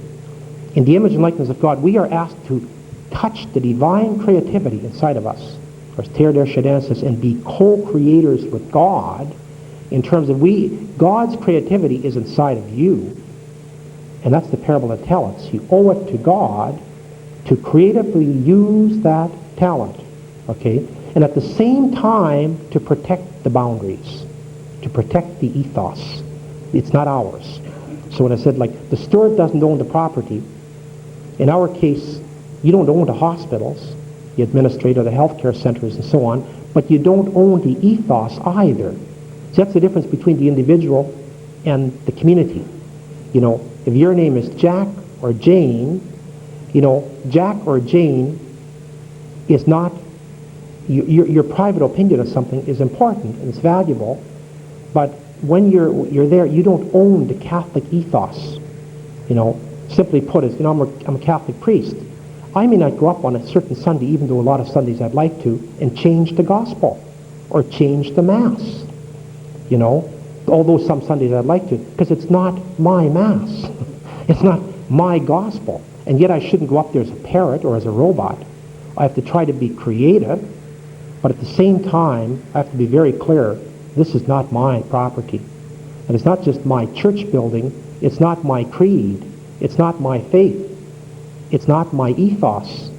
In the image and likeness of God, we are asked to touch the divine creativity inside of us. As Teilhard de Chardin says, and be co-creators with God, in terms of God's creativity is inside of you. And that's the parable of talents. You owe it to God to creatively use that talent. Okay? And at the same time, to protect the boundaries, to protect the ethos. It's not ours. So when I said, like, the steward doesn't own the property, in our case, you don't own the hospitals, the administrator, the healthcare centers, and so on, but you don't own the ethos either. So that's the difference between the individual and the community. You know, if your name is Jack or Jane, you know, Jack or Jane is not, your private opinion of something is important and it's valuable, but when you're there, you don't own the Catholic ethos. You know, simply put, as you know, I'm a Catholic priest. I may not go up on a certain Sunday, even though a lot of Sundays I'd like to, and change the gospel or change the Mass. You know, although some Sundays I'd like to, because it's not my Mass. It's not my gospel. And yet I shouldn't go up there as a parrot or as a robot. I have to try to be creative, but at the same time, I have to be very clear, this is not my property. And it's not just my church building, it's not my creed, it's not my faith, it's not my ethos.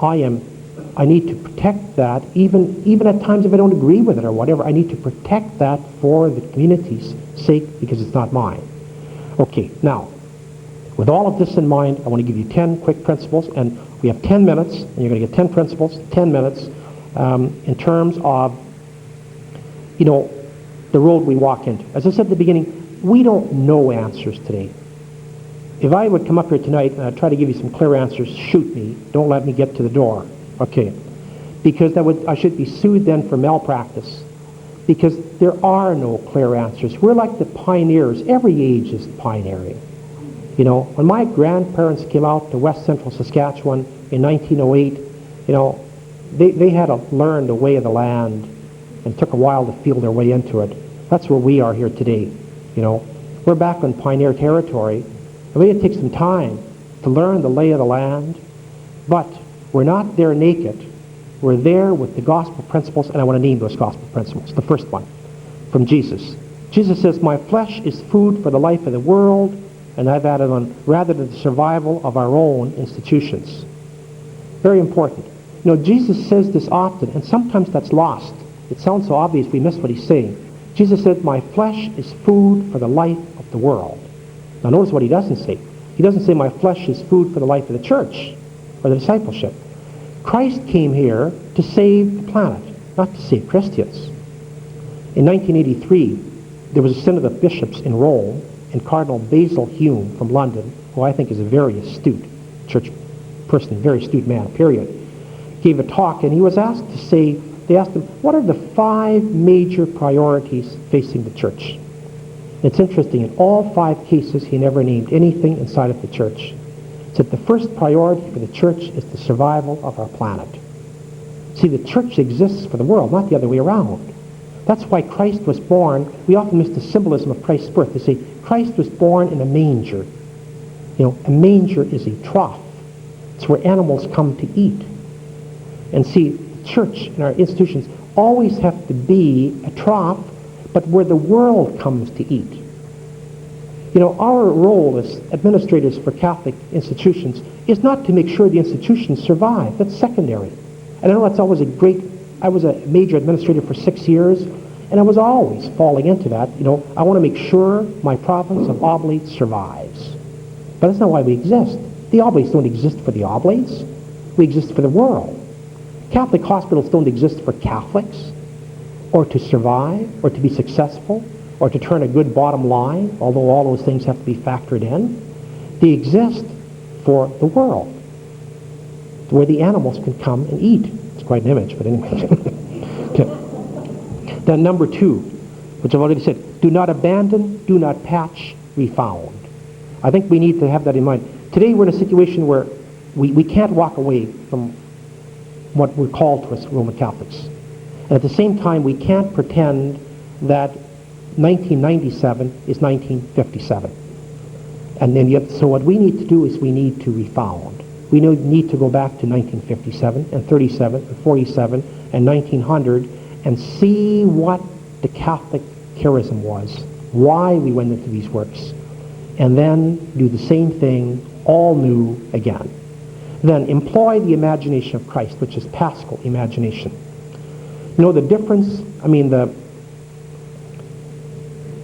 I need to protect that, even at times if I don't agree with it or whatever, I need to protect that for the community's sake because it's not mine. Okay, now, with all of this in mind, I want to give you 10 quick principles, and we have 10 minutes, and you're going to get 10 principles, 10 minutes, in terms of, you know, the road we walk into. As I said at the beginning, we don't know answers today. If I would come up here tonight and I'd try to give you some clear answers, shoot me. Don't let me get to the door. Okay. Because I should be sued then for malpractice. Because there are no clear answers. We're like the pioneers. Every age is pioneering. You know, when my grandparents came out to West Central Saskatchewan in 1908, you know, they had to learn the way of the land, and it took a while to feel their way into it. That's where we are here today. You know, we're back on pioneer territory. I mean, it takes some time to learn the lay of the land, but we're not there naked. We're there with the gospel principles, and I want to name those gospel principles. The first one, from Jesus. Jesus says, my flesh is food for the life of the world, and I've added on, rather than the survival of our own institutions. Very important. You know, Jesus says this often, and sometimes that's lost. It sounds so obvious we miss what he's saying. Jesus said, my flesh is food for the life of the world. Now notice what he doesn't say. He doesn't say my flesh is food for the life of the church or the discipleship. Christ came here to save the planet, not to save Christians. In 1983, there was a Synod of Bishops in Rome, and Cardinal Basil Hume from London, who I think is a very astute church person, very astute man, period, gave a talk, and he was asked to say, they asked him, what are the 5 major priorities facing the church? It's interesting, in all 5 cases, he never named anything inside of the church. He said the first priority for the church is the survival of our planet. See, the church exists for the world, not the other way around. That's why Christ was born. We often miss the symbolism of Christ's birth. They say Christ was born in a manger. You know, a manger is a trough. It's where animals come to eat. And see, the church and our institutions always have to be a trough, but where the world comes to eat. You know, our role as administrators for Catholic institutions is not to make sure the institutions survive. That's secondary. And I know that's always I was a major administrator for 6 years, and I was always falling into that. You know, I want to make sure my province of Oblates survives. But that's not why we exist. The Oblates don't exist for the Oblates. We exist for the world. Catholic hospitals don't exist for Catholics, or to survive, or to be successful, or to turn a good bottom line, although all those things have to be factored in. They exist for the world, where the animals can come and eat. It's quite an image, but anyway. Okay. Then number 2, which I've already said, do not abandon, do not patch, refound. I think we need to have that in mind. Today we're in a situation where we can't walk away from what we're called to as Roman Catholics. And at the same time, we can't pretend that 1997 is 1957. And then yet, so what we need to do is we need to refound. We need to go back to 1957 and 37 and 47 and 1900 and see what the Catholic charism was, why we went into these works, and then do the same thing all new again. Then employ the imagination of Christ, which is Paschal imagination. You know the difference? I mean,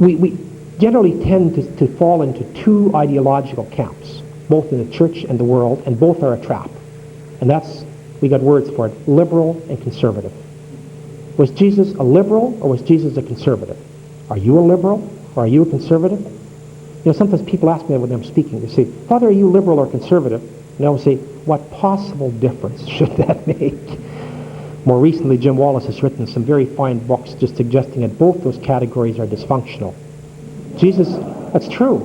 we generally tend to fall into 2 ideological camps, both in the church and the world, and both are a trap. And we got words for it, liberal and conservative. Was Jesus a liberal or was Jesus a conservative? Are you a liberal or are you a conservative? You know, sometimes people ask me when I'm speaking, they say, Father, are you liberal or conservative? And I will say, what possible difference should that make? More recently, Jim Wallace has written some very fine books just suggesting that both those categories are dysfunctional. Jesus, that's true.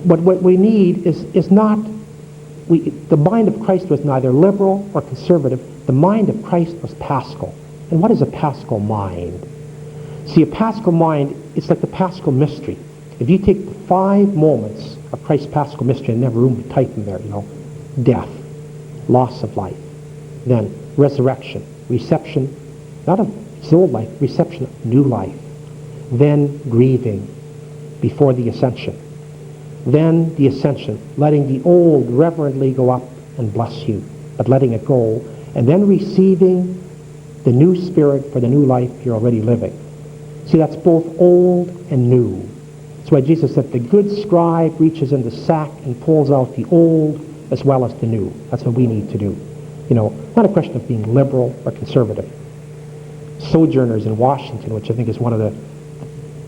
But what we need is not, the mind of Christ was neither liberal or conservative. The mind of Christ was Paschal. And what is a Paschal mind? See, a Paschal mind, it's like the Paschal mystery. If you take the 5 moments of Christ's Paschal mystery, and never room to type them there, you know, death, loss of life, then resurrection, reception, not of his old life, reception of new life, then grieving before the ascension, then the ascension, letting the old reverently go up and bless you, but letting it go, and then receiving the new spirit for the new life you're already living. See, that's both old and new. That's why Jesus said the good scribe reaches in the sack and pulls out the old as well as the new. That's what we need to do. You know, not a question of being liberal or conservative. Sojourners in Washington, which I think is one of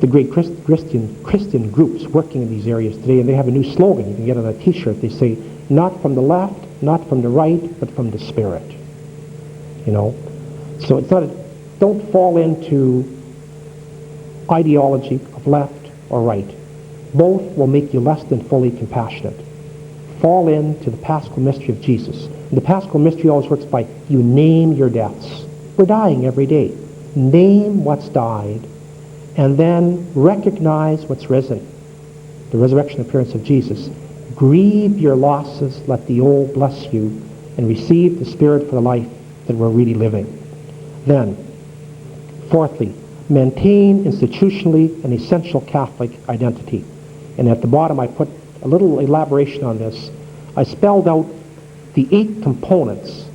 the great Christian groups working in these areas today, and they have a new slogan you can get on a t-shirt. They say, not from the left, not from the right, but from the Spirit. You know? So it's not don't fall into ideology of left or right. Both will make you less than fully compassionate. Fall into the Paschal mystery of Jesus. And the Paschal mystery always works by you name your deaths. We're dying every day. Name what's died, and then recognize what's risen. The resurrection appearance of Jesus. Grieve your losses, let the old bless you, and receive the Spirit for the life that we're really living. Then, fourthly, maintain institutionally an essential Catholic identity. And at the bottom I put a little elaboration on this. I spelled out the 8 components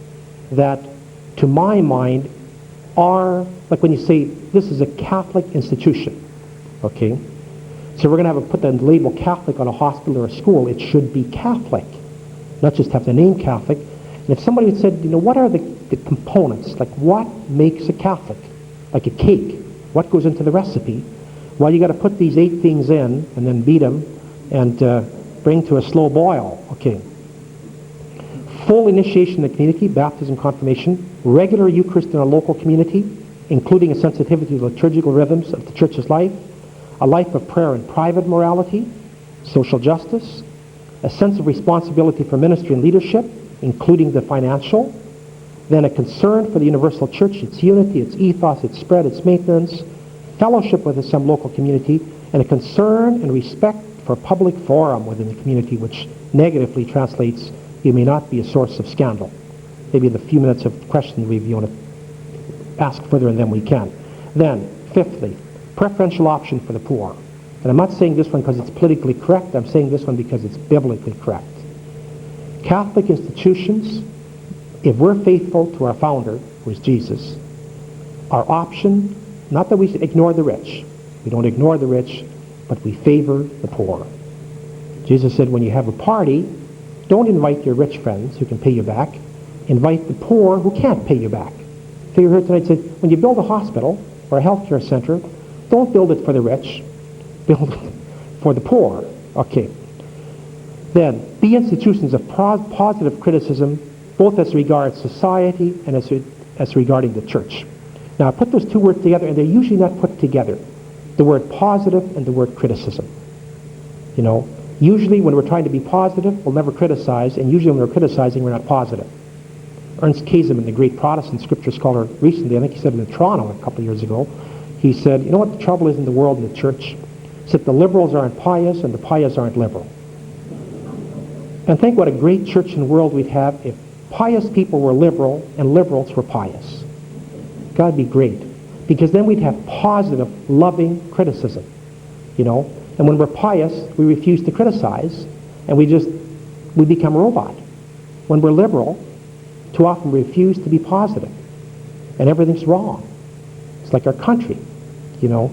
that, to my mind, are, like when you say, this is a Catholic institution, okay? So we're going to put the label Catholic on a hospital or a school. It should be Catholic, not just have the name Catholic. And if somebody had said, you know, what are the components, like what makes a Catholic? like a cake. What goes into the recipe? Well, you got to put these 8 things in and then beat them and bring to a slow boil. Okay. Full initiation in the community, baptism, confirmation, regular Eucharist in our local community, including a sensitivity to liturgical rhythms of the church's life, a life of prayer and private morality, social justice, a sense of responsibility for ministry and leadership, including the financial, then a concern for the universal church, its unity, its ethos, its spread, its maintenance, fellowship with some local community, and a concern and respect for public forum within the community, which negatively translates, you may not be a source of scandal. Maybe in the few minutes of questions if you want to ask further, and then we can. Then, fifthly, preferential option for the poor. And I'm not saying this one because it's politically correct. I'm saying this one because it's biblically correct. Catholic institutions, if we're faithful to our founder, who is Jesus, our option, not that we ignore the rich. We don't ignore the rich, but we favor the poor. Jesus said, when you have a party, don't invite your rich friends who can pay you back. Invite the poor who can't pay you back. So you heard tonight said, when you build a hospital or a healthcare center, don't build it for the rich. Build it for the poor. Okay. Then, be institutions of positive criticism, both as regards society and as regarding the church. Now, I put those two words together, and they're usually not put together. The word positive and the word criticism. You know, usually when we're trying to be positive, we'll never criticize, and usually when we're criticizing, we're not positive. Ernst Käsemann, the great Protestant scripture scholar, recently, I think he said in Toronto a couple of years ago, he said, you know what the trouble is in the world and the church? It's that the liberals aren't pious and the pious aren't liberal. And think what a great church and world we'd have if pious people were liberal and liberals were pious. God be great. Because then we'd have positive, loving criticism. You know? And when we're pious, we refuse to criticize, and we become a robot. When we're liberal, too often we refuse to be positive, and everything's wrong. It's like our country, you know.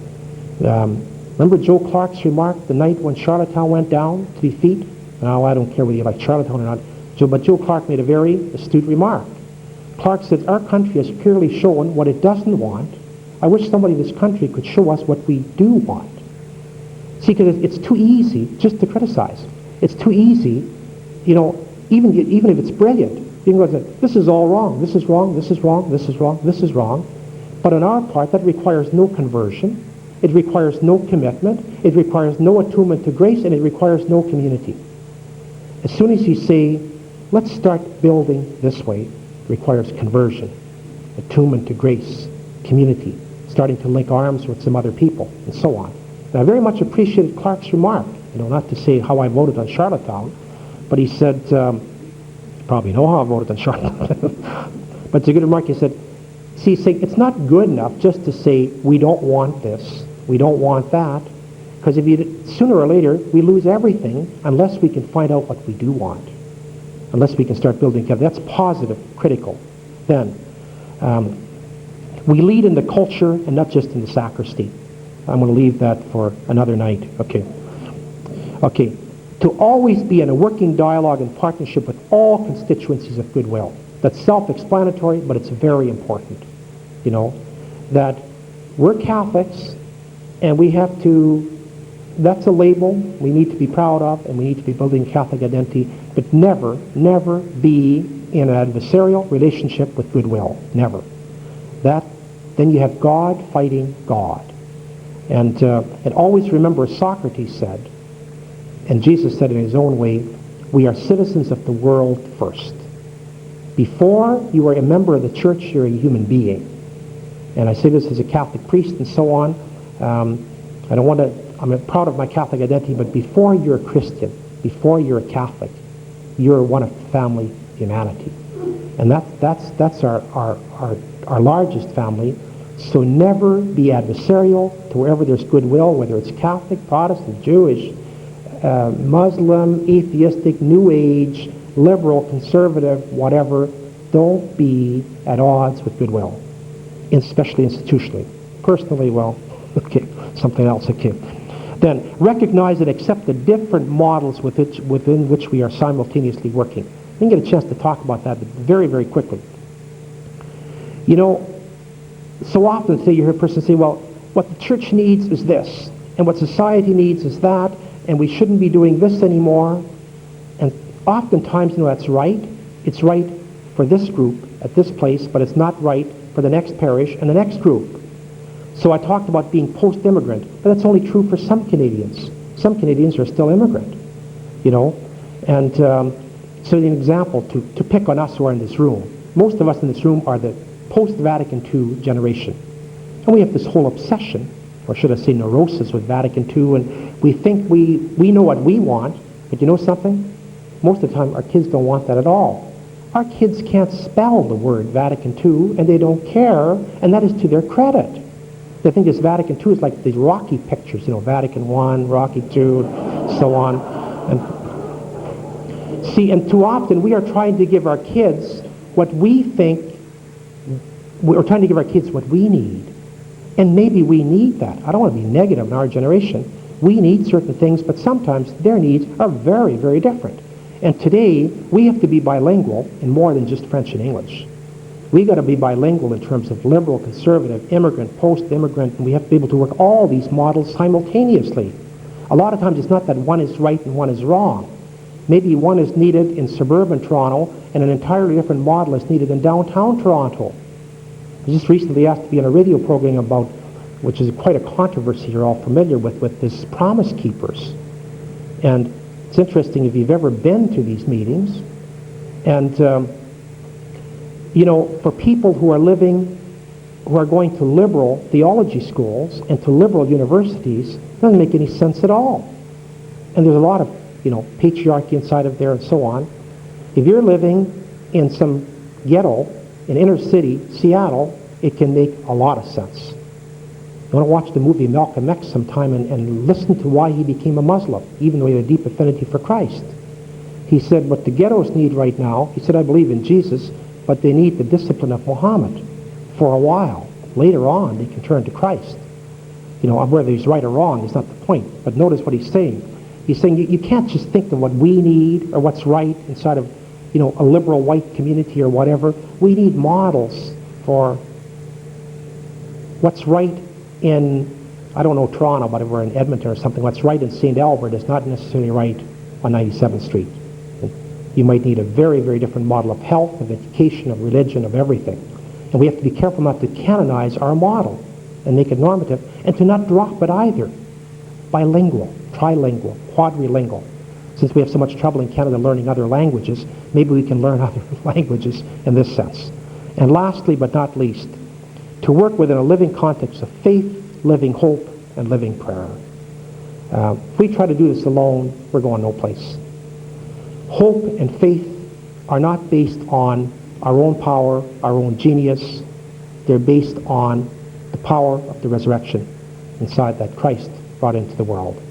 Remember Joe Clark's remark the night when Charlottetown went down to defeat? Now, I don't care whether you like Charlottetown or not, but Joe Clark made a very astute remark. Clark said, our country has clearly shown what it doesn't want. I wish somebody in this country could show us what we do want. See, because it's too easy just to criticize. It's too easy, you know, even if it's brilliant. You can go and say, this is all wrong, this is wrong, this is wrong, this is wrong, this is wrong. But on our part, that requires no conversion. It requires no commitment. It requires no attunement to grace, and it requires no community. As soon as you say, let's start building this way, it requires conversion, attunement to grace, community, starting to link arms with some other people, and so on. And I very much appreciated Clark's remark, you know, not to say how I voted on Charlottetown, but he said, you probably know how I voted on Charlottetown, but it's a good remark. He said, see, it's not good enough just to say, we don't want this, we don't want that, because sooner or later, we lose everything unless we can find out what we do want, unless we can start building together. That's positive, critical. Then, we lead in the culture and not just in the sacristy. I'm going to leave that for another night. Okay. To always be in a working dialogue and partnership with all constituencies of goodwill. That's self-explanatory, but it's very important. You know, that we're Catholics, and we have to, that's a label we need to be proud of, and we need to be building Catholic identity, but never, never be in an adversarial relationship with goodwill. Never. Then you have God fighting God. And always remember, Socrates said, and Jesus said in his own way, we are citizens of the world first. Before you are a member of the church, you're a human being. And I say this as a Catholic priest and so on. I'm proud of my Catholic identity, but before you're a Christian, before you're a Catholic, you're one of family humanity. And that's our largest family. So never be adversarial to wherever there's goodwill, whether it's Catholic, Protestant, Jewish, Muslim, atheistic, New Age, liberal, conservative, whatever. Don't be at odds with goodwill, especially institutionally. Personally, well, okay, something else, okay. Then recognize and accept the different models within which we are simultaneously working. I didn't get a chance to talk about that very, very quickly. You know, So often you hear a person say, well, what the church needs is this, and what society needs is that, and we shouldn't be doing this anymore. And oftentimes, that's right. It's right for this group at this place, but it's not right for the next parish and the next group. So I talked about being post-immigrant, but that's only true for some Canadians. Some Canadians are still immigrant, And so an example, to pick on us who are in this room, most of us in this room are the post-Vatican II generation. And we have this whole obsession, or should I say neurosis, with Vatican II, and we think we know what we want, but you know something? Most of the time our kids don't want that at all. Our kids can't spell the word Vatican II, and they don't care, and that is to their credit. They think this Vatican II is like these Rocky pictures, Vatican I, Rocky II, so on. And too often we are trying to give our kids what we think, we're trying to give our kids what we need. And maybe we need that. I don't want to be negative in our generation. We need certain things, but sometimes their needs are very, very different. And today, we have to be bilingual in more than just French and English. We got to be bilingual in terms of liberal, conservative, immigrant, post-immigrant, and we have to be able to work all these models simultaneously. A lot of times it's not that one is right and one is wrong. Maybe one is needed in suburban Toronto and an entirely different model is needed in downtown Toronto. I was just recently asked to be on a radio program about, which is quite a controversy you're all familiar with this Promise Keepers. And it's interesting if you've ever been to these meetings. And, for people who are going to liberal theology schools and to liberal universities, it doesn't make any sense at all. And there's a lot of, patriarchy inside of there and so on. If you're living in some ghetto in inner city, Seattle, it can make a lot of sense. You want to watch the movie Malcolm X sometime and listen to why he became a Muslim, even though he had a deep affinity for Christ. He said, what the ghettos need right now, he said, I believe in Jesus, but they need the discipline of Muhammad for a while. Later on, they can turn to Christ. Whether he's right or wrong is not the point, but notice what he's saying. He's saying you can't just think of what we need or what's right inside of, a liberal white community or whatever. We need models for what's right in, I don't know, Toronto, but if we're in Edmonton or something, what's right in St. Albert is not necessarily right on 97th Street. You might need a very, very different model of health, of education, of religion, of everything. And we have to be careful not to canonize our model and make it normative, and to not drop it either. Bilingual, trilingual, quadrilingual. Since we have so much trouble in Canada learning other languages, maybe we can learn other languages in this sense. And lastly, but not least, to work within a living context of faith, living hope, and living prayer. If we try to do this alone, we're going no place. Hope and faith are not based on our own power, our own genius. They're based on the power of the resurrection inside that Christ brought into the world.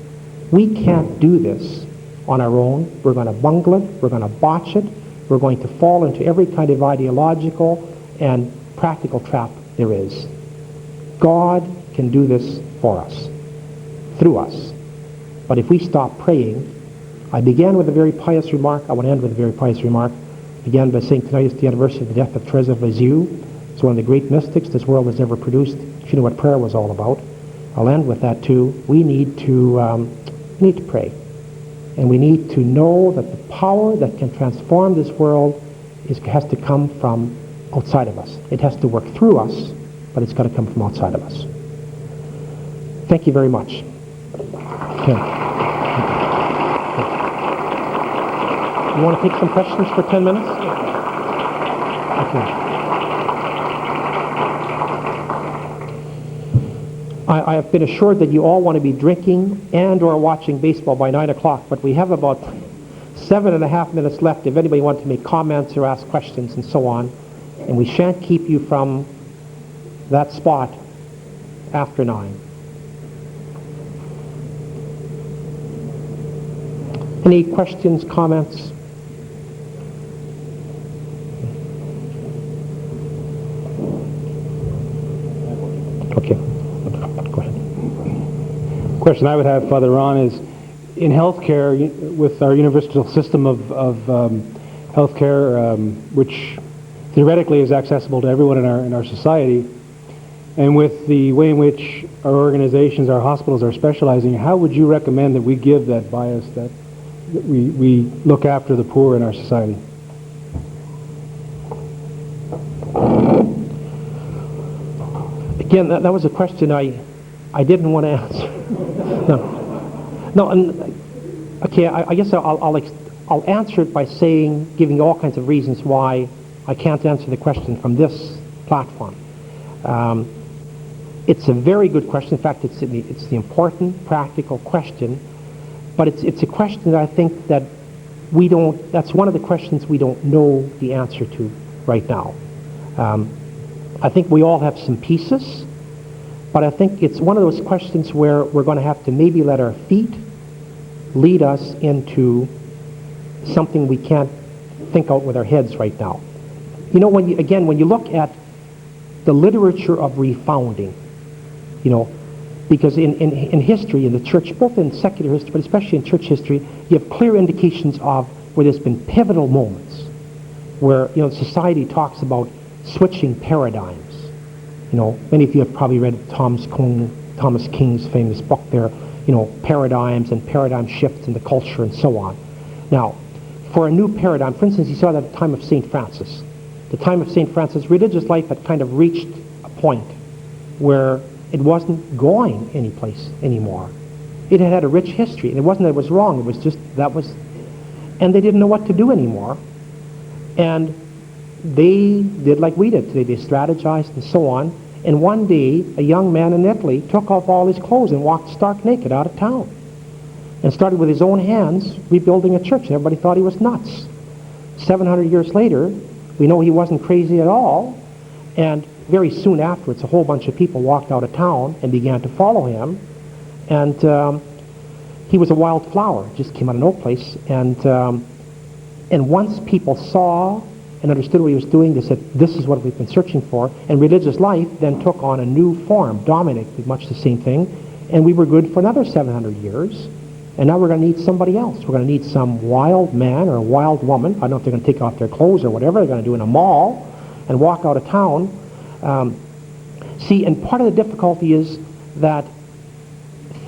We can't do this on our own. We're going to bungle it. We're going to botch it. We're going to fall into every kind of ideological and practical trap there is. God can do this for us, through us. But if we stop praying, I began with a very pious remark. I want to end with a very pious remark. I began by saying tonight is the anniversary of the death of Teresa of Lisieux. It's one of the great mystics this world has ever produced. She knew what prayer was all about. I'll end with that too. We need to pray. And we need to know that the power that can transform this world has to come from outside of us. It has to work through us, but it's got to come from outside of us. Thank you very much. Okay. You want to take some questions for 10 minutes? Okay. I have been assured that you all want to be drinking and or watching baseball by 9 o'clock, but we have about 7.5 minutes left if anybody wants to make comments or ask questions and so on. And we shan't keep you from that spot after 9. Any questions, comments? Okay. Go ahead. Question I would have, Father Ron, is in healthcare, with our universal system of healthcare, which theoretically is accessible to everyone in our society, And with the way in which our organizations, our hospitals are specializing, how would you recommend that we give that bias, that we look after the poor in our society? Again, that was a question I didn't want to answer. No, and okay, I guess I'll answer it by saying, giving you all kinds of reasons why I can't answer the question from this platform. It's a very good question. In fact, it's the important, practical question. But it's a question that I think that that's one of the questions we don't know the answer to right now. I think we all have some pieces, but I think it's one of those questions where we're going to have to maybe let our feet lead us into something we can't think out with our heads right now. You know, when you look at the literature of refounding, you know, because in history, in the church, both in secular history, but especially in church history, you have clear indications of where there's been pivotal moments where, you know, society talks about switching paradigms. You know, many of you have probably read Thomas King's famous book there, you know, paradigms and paradigm shifts in the culture and so on. Now, for a new paradigm, for instance, you saw that at the time of St. Francis. The time of St. Francis, religious life had kind of reached a point where it wasn't going anyplace anymore. It had had a rich history, and it wasn't that it was wrong, it was just and they didn't know what to do anymore. And they did like we did today. They strategized and so on. And one day, a young man in Italy took off all his clothes and walked stark naked out of town and started with his own hands rebuilding a church. And everybody thought he was nuts. 700 years later, we know he wasn't crazy at all. And very soon afterwards, a whole bunch of people walked out of town and began to follow him. And he was a wild flower, just came out of no place. And once people saw and understood what he was doing, they said, this is what we've been searching for. And religious life then took on a new form. Dominic did much the same thing. And we were good for another 700 years. And now we're going to need somebody else. We're going to need some wild man or a wild woman. I don't know if they're going to take off their clothes or whatever they're going to do in a mall and walk out of town. See, and part of the difficulty is that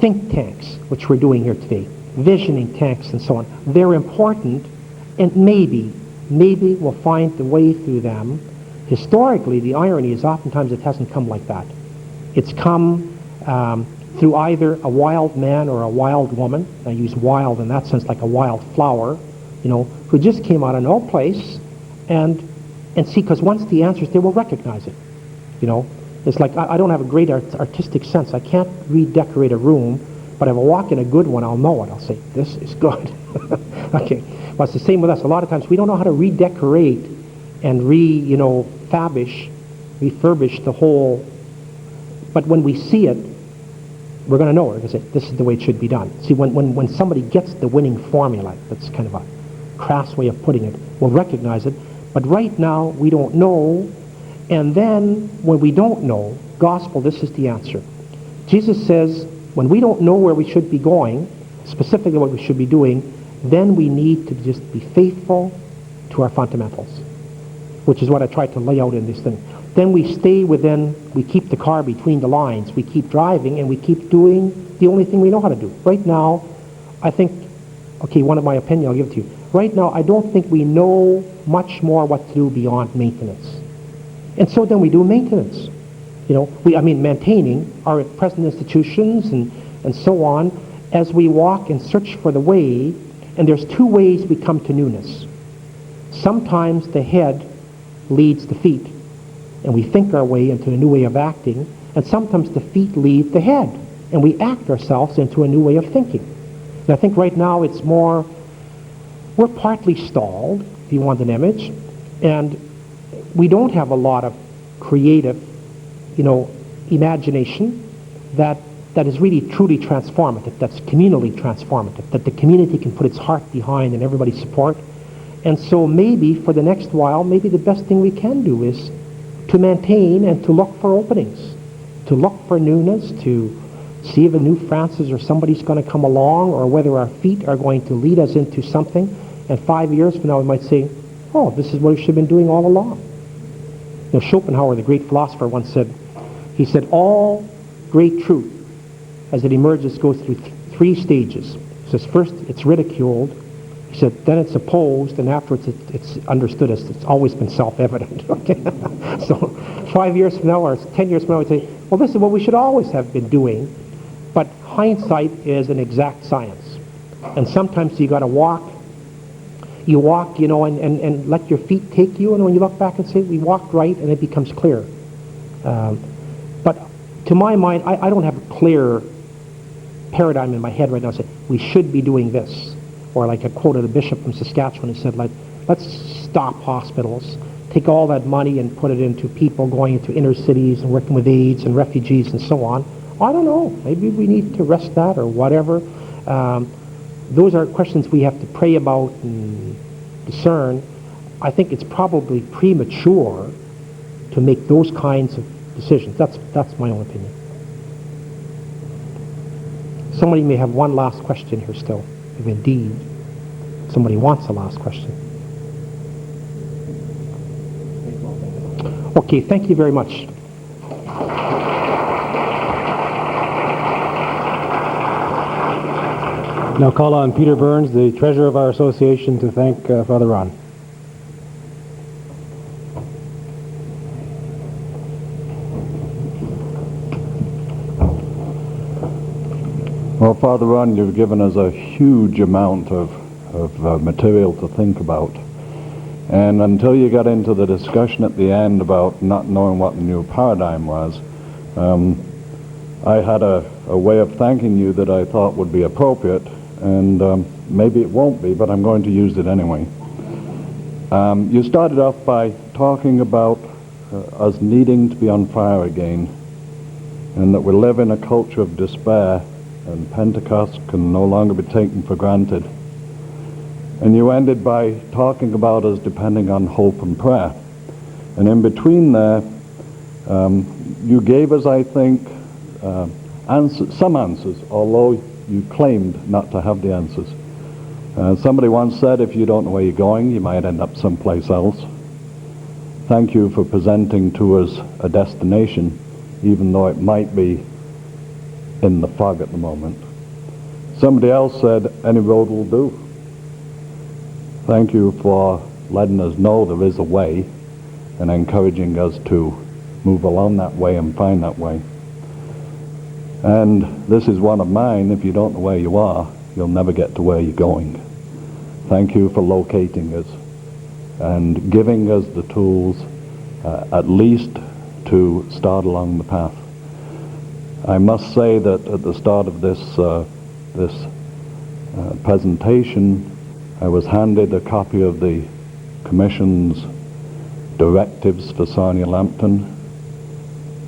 think tanks, which we're doing here today, visioning tanks and so on, they're important, and maybe we'll find the way through them. Historically, the irony is oftentimes it hasn't come like that. It's come through either a wild man or a wild woman. I use wild in that sense like a wild flower, you know, who just came out of no place and see, because once the answer's there, we'll recognize it. You know, it's like I don't have a great artistic sense. I can't redecorate a room, but if I walk in a good one, I'll know it. I'll say, this is good. Okay. Well, it's the same with us. A lot of times we don't know how to redecorate and refurbish the whole. But when we see it, we're going to know it. We're going to say, this is the way it should be done. See, when somebody gets the winning formula, that's kind of a crass way of putting it, we'll recognize it. But right now, we don't know. And then, when we don't know, gospel, this is the answer. Jesus says, when we don't know where we should be going, specifically what we should be doing, then we need to just be faithful to our fundamentals, which is what I tried to lay out in this thing. Then we keep the car between the lines, we keep driving, and we keep doing the only thing we know how to do. Right now, I think, one of my opinion, I'll give it to you. Right now, I don't think we know much more what to do beyond maintenance. And so then we do maintenance. You know, maintaining our present institutions and so on as we walk and search for the way. And there's two ways we come to newness. Sometimes the head leads the feet, and we think our way into a new way of acting. And sometimes the feet lead the head, and we act ourselves into a new way of thinking. And I think right now it's more, we're partly stalled, if you want an image, and we don't have a lot of creative, imagination that is really truly transformative, that's communally transformative, that the community can put its heart behind and everybody support. And so maybe for the next while, maybe the best thing we can do is to maintain and to look for openings, to look for newness, to see if a new Francis or somebody's going to come along, or whether our feet are going to lead us into something. And 5 years from now, we might say, oh, this is what we should have been doing all along. Schopenhauer, the great philosopher, once said, He said all great truth, as it emerges, goes through three stages. He says first it's ridiculed. He said then it's opposed, and afterwards it's understood as it's always been self-evident. Okay? So 5 years from now or 10 years from now, we'd say, well, this is what we should always have been doing. But hindsight is an exact science. And sometimes you got to walk, and let your feet take you. And when you look back and say, we walked right, and it becomes clear. But to my mind, I don't have a clear paradigm in my head right now. Say, we should be doing this. Or like I quoted a bishop from Saskatchewan who said, like, let's stop hospitals, take all that money and put it into people going into inner cities and working with AIDS and refugees and so on. I don't know. Maybe we need to rest that or whatever. Those are questions we have to pray about and discern. I think it's probably premature to make those kinds of decisions. That's my own opinion. Somebody may have one last question here still, if indeed somebody wants a last question. Okay, thank you very much. Now call on Peter Burns, the treasurer of our association, to thank Father Ron. Well, Father Ron, you've given us a huge amount of material to think about. And until you got into the discussion at the end about not knowing what the new paradigm was, I had a way of thanking you that I thought would be appropriate, and maybe it won't be, but I'm going to use it anyway. You started off by talking about us needing to be on fire again, and that we live in a culture of despair, and Pentecost can no longer be taken for granted. And you ended by talking about us depending on hope and prayer. And in between there, you gave us, I think, some answers, although you claimed not to have the answers. Somebody once said, if you don't know where you're going, you might end up someplace else. Thank you for presenting to us a destination, even though it might be in the fog at the moment. Somebody else said, any road will do. Thank you for letting us know there is a way and encouraging us to move along that way and find that way. And this is one of mine. If you don't know where you are, you'll never get to where you're going. Thank you for locating us and giving us the tools, at least to start along the path. I must say that at the start of this presentation, I was handed a copy of the Commission's directives for Sarnia Lambton,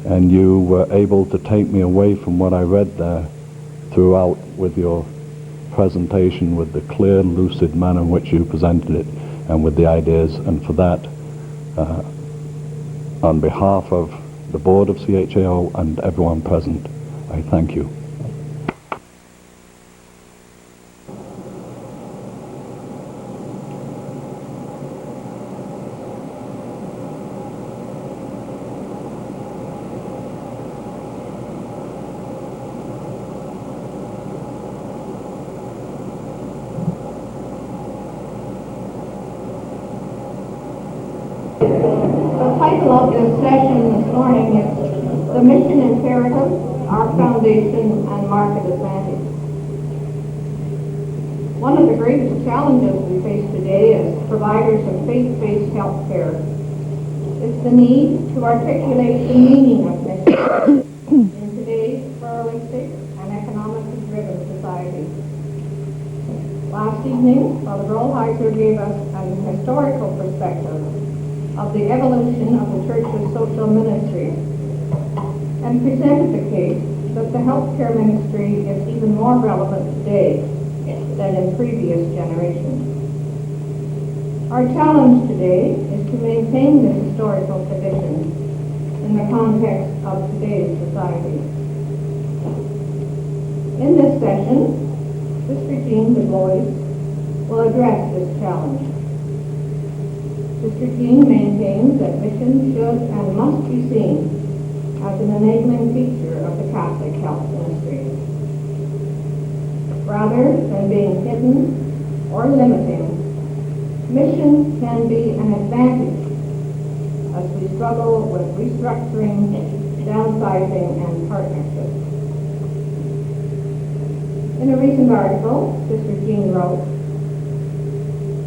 and you were able to take me away from what I read there throughout with your presentation, with the clear, lucid manner in which you presented it, and with the ideas. And for that, on behalf of the board of CHAO and everyone present, I thank you. The title of this session this morning is The Mission Imperative, Our Foundation and Market Advantage. One of the greatest challenges we face today as providers of faith-based health care is the need to articulate the meaning of mission in today's pluralistic and economically driven society. Last evening, Father Rolheiser gave us an historical perspective of the evolution of the Church's social ministry, and presented the case that the healthcare ministry is even more relevant today than in previous generations. Our challenge today is to maintain this historical tradition in the context of today's society. In this session, Sister Jean Du Bois will address this challenge. Sister Jean maintains that mission should and must be seen as an enabling feature of the Catholic health ministry. Rather than being hidden or limiting, mission can be an advantage as we struggle with restructuring, downsizing, and partnerships. In a recent article, Sister Jean wrote,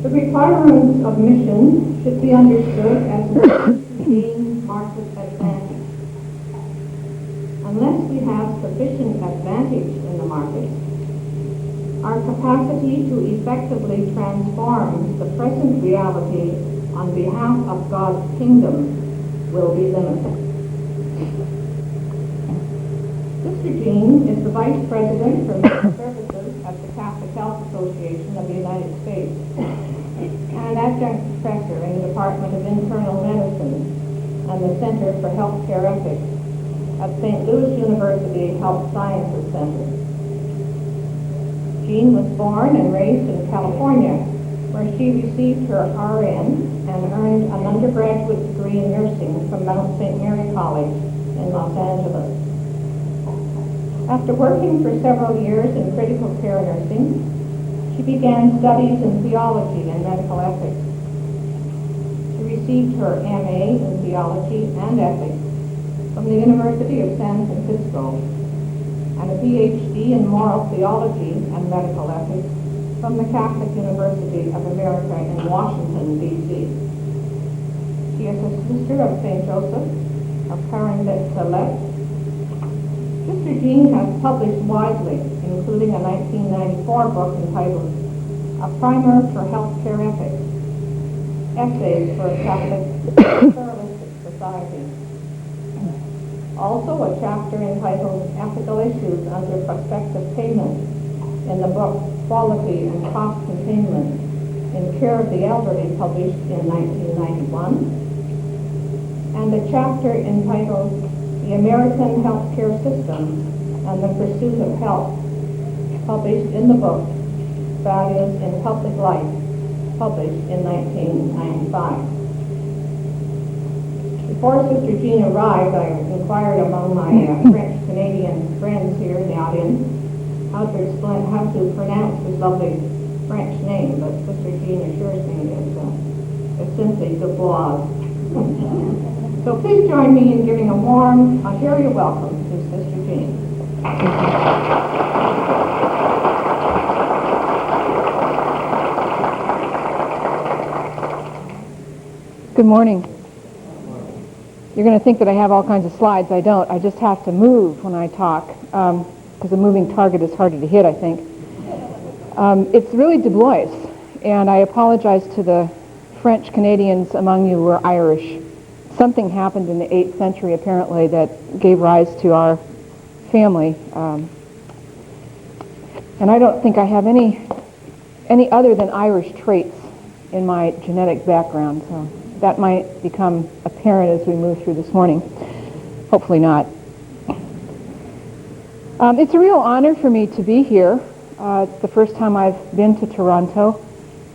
"The requirements of mission should be understood as ways to gain market advantage. Unless we have sufficient advantage in the market, our capacity to effectively transform the present reality on behalf of God's kingdom will be limited." Sister Jean is the Vice President for Medical Services at the Catholic Health Association of the United States and an adjunct professor in the Department of Internal Medicine and the Center for Healthcare Ethics at St. Louis University Health Sciences Center. Jean was born and raised in California, where she received her RN and earned an undergraduate degree in nursing from Mount St. Mary College in Los Angeles. After working for several years in critical care nursing, she began studies in theology and medical ethics. She received her MA in theology and ethics from the University of San Francisco and a PhD in moral theology and medical ethics from the Catholic University of America in Washington, D.C. She is a sister of St. Joseph of Carondelet. Sister Jean has published widely, including a 1994 book entitled A Primer for Healthcare Ethics, Essays for a Catholic Pluralistic Society. Also a chapter entitled Ethical Issues Under Prospective Payment in the book Quality and Cost Containment in Care of the Elderly, published in 1991, and a chapter entitled The American Healthcare System and the Pursuit of Health, published in the book Values in Public Life, published in 1995. Before Sister Jean arrived, I inquired among my French-Canadian friends here in the audience how to pronounce this lovely French name, but Sister Jean assures me it's simply Dubois. So please join me in giving a warm Ontario welcome to Sister Jean. Good morning. You're going to think that I have all kinds of slides. I don't. I just have to move when I talk, because a moving target is harder to hit, I think. It's really Du Bois, and I apologize to the French Canadians among you who are Irish. Something happened in the 8th century, apparently, that gave rise to our family. And I don't think I have any other than Irish traits in my genetic background, so that might become apparent as we move through this morning. Hopefully not. It's a real honor for me to be here. It's the first time I've been to Toronto.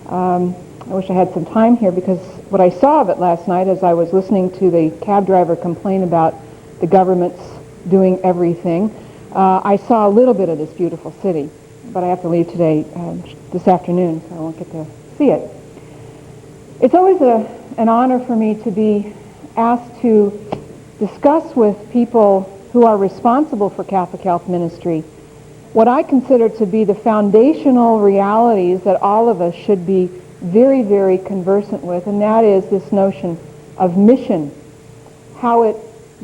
I wish I had some time here, because what I saw of it last night as I was listening to the cab driver complain about the government's doing everything, I saw a little bit of this beautiful city, but I have to leave today, this afternoon, so I won't get to see it. It's always an honor for me to be asked to discuss with people who are responsible for Catholic Health Ministry what I consider to be the foundational realities that all of us should be very, very conversant with, and that is this notion of mission, how it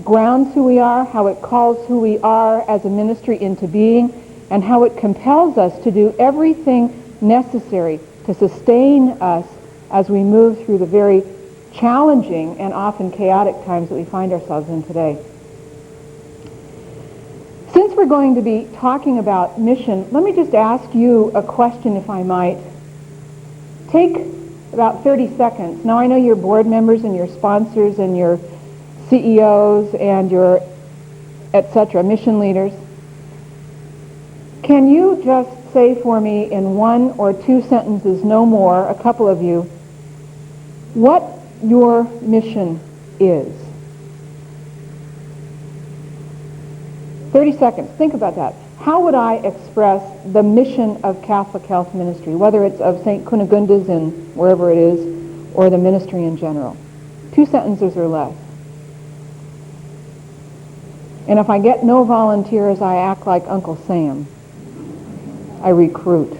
grounds who we are, how it calls who we are as a ministry into being, and how it compels us to do everything necessary to sustain us as we move through the very challenging and often chaotic times that we find ourselves in today. Since we're going to be talking about mission, let me just ask you a question, if I might. Take about 30 seconds. Now, I know your board members and your sponsors and your CEOs and your etc., mission leaders. Can you just say for me in 1 or 2 sentences, no more, a couple of you, what your mission is? 30 seconds. Think about that. How would I express the mission of Catholic Health Ministry, whether it's of St. Cunegunda's in wherever it is, or the ministry in general? 2 sentences or less. And if I get no volunteers, I act like Uncle Sam. I recruit.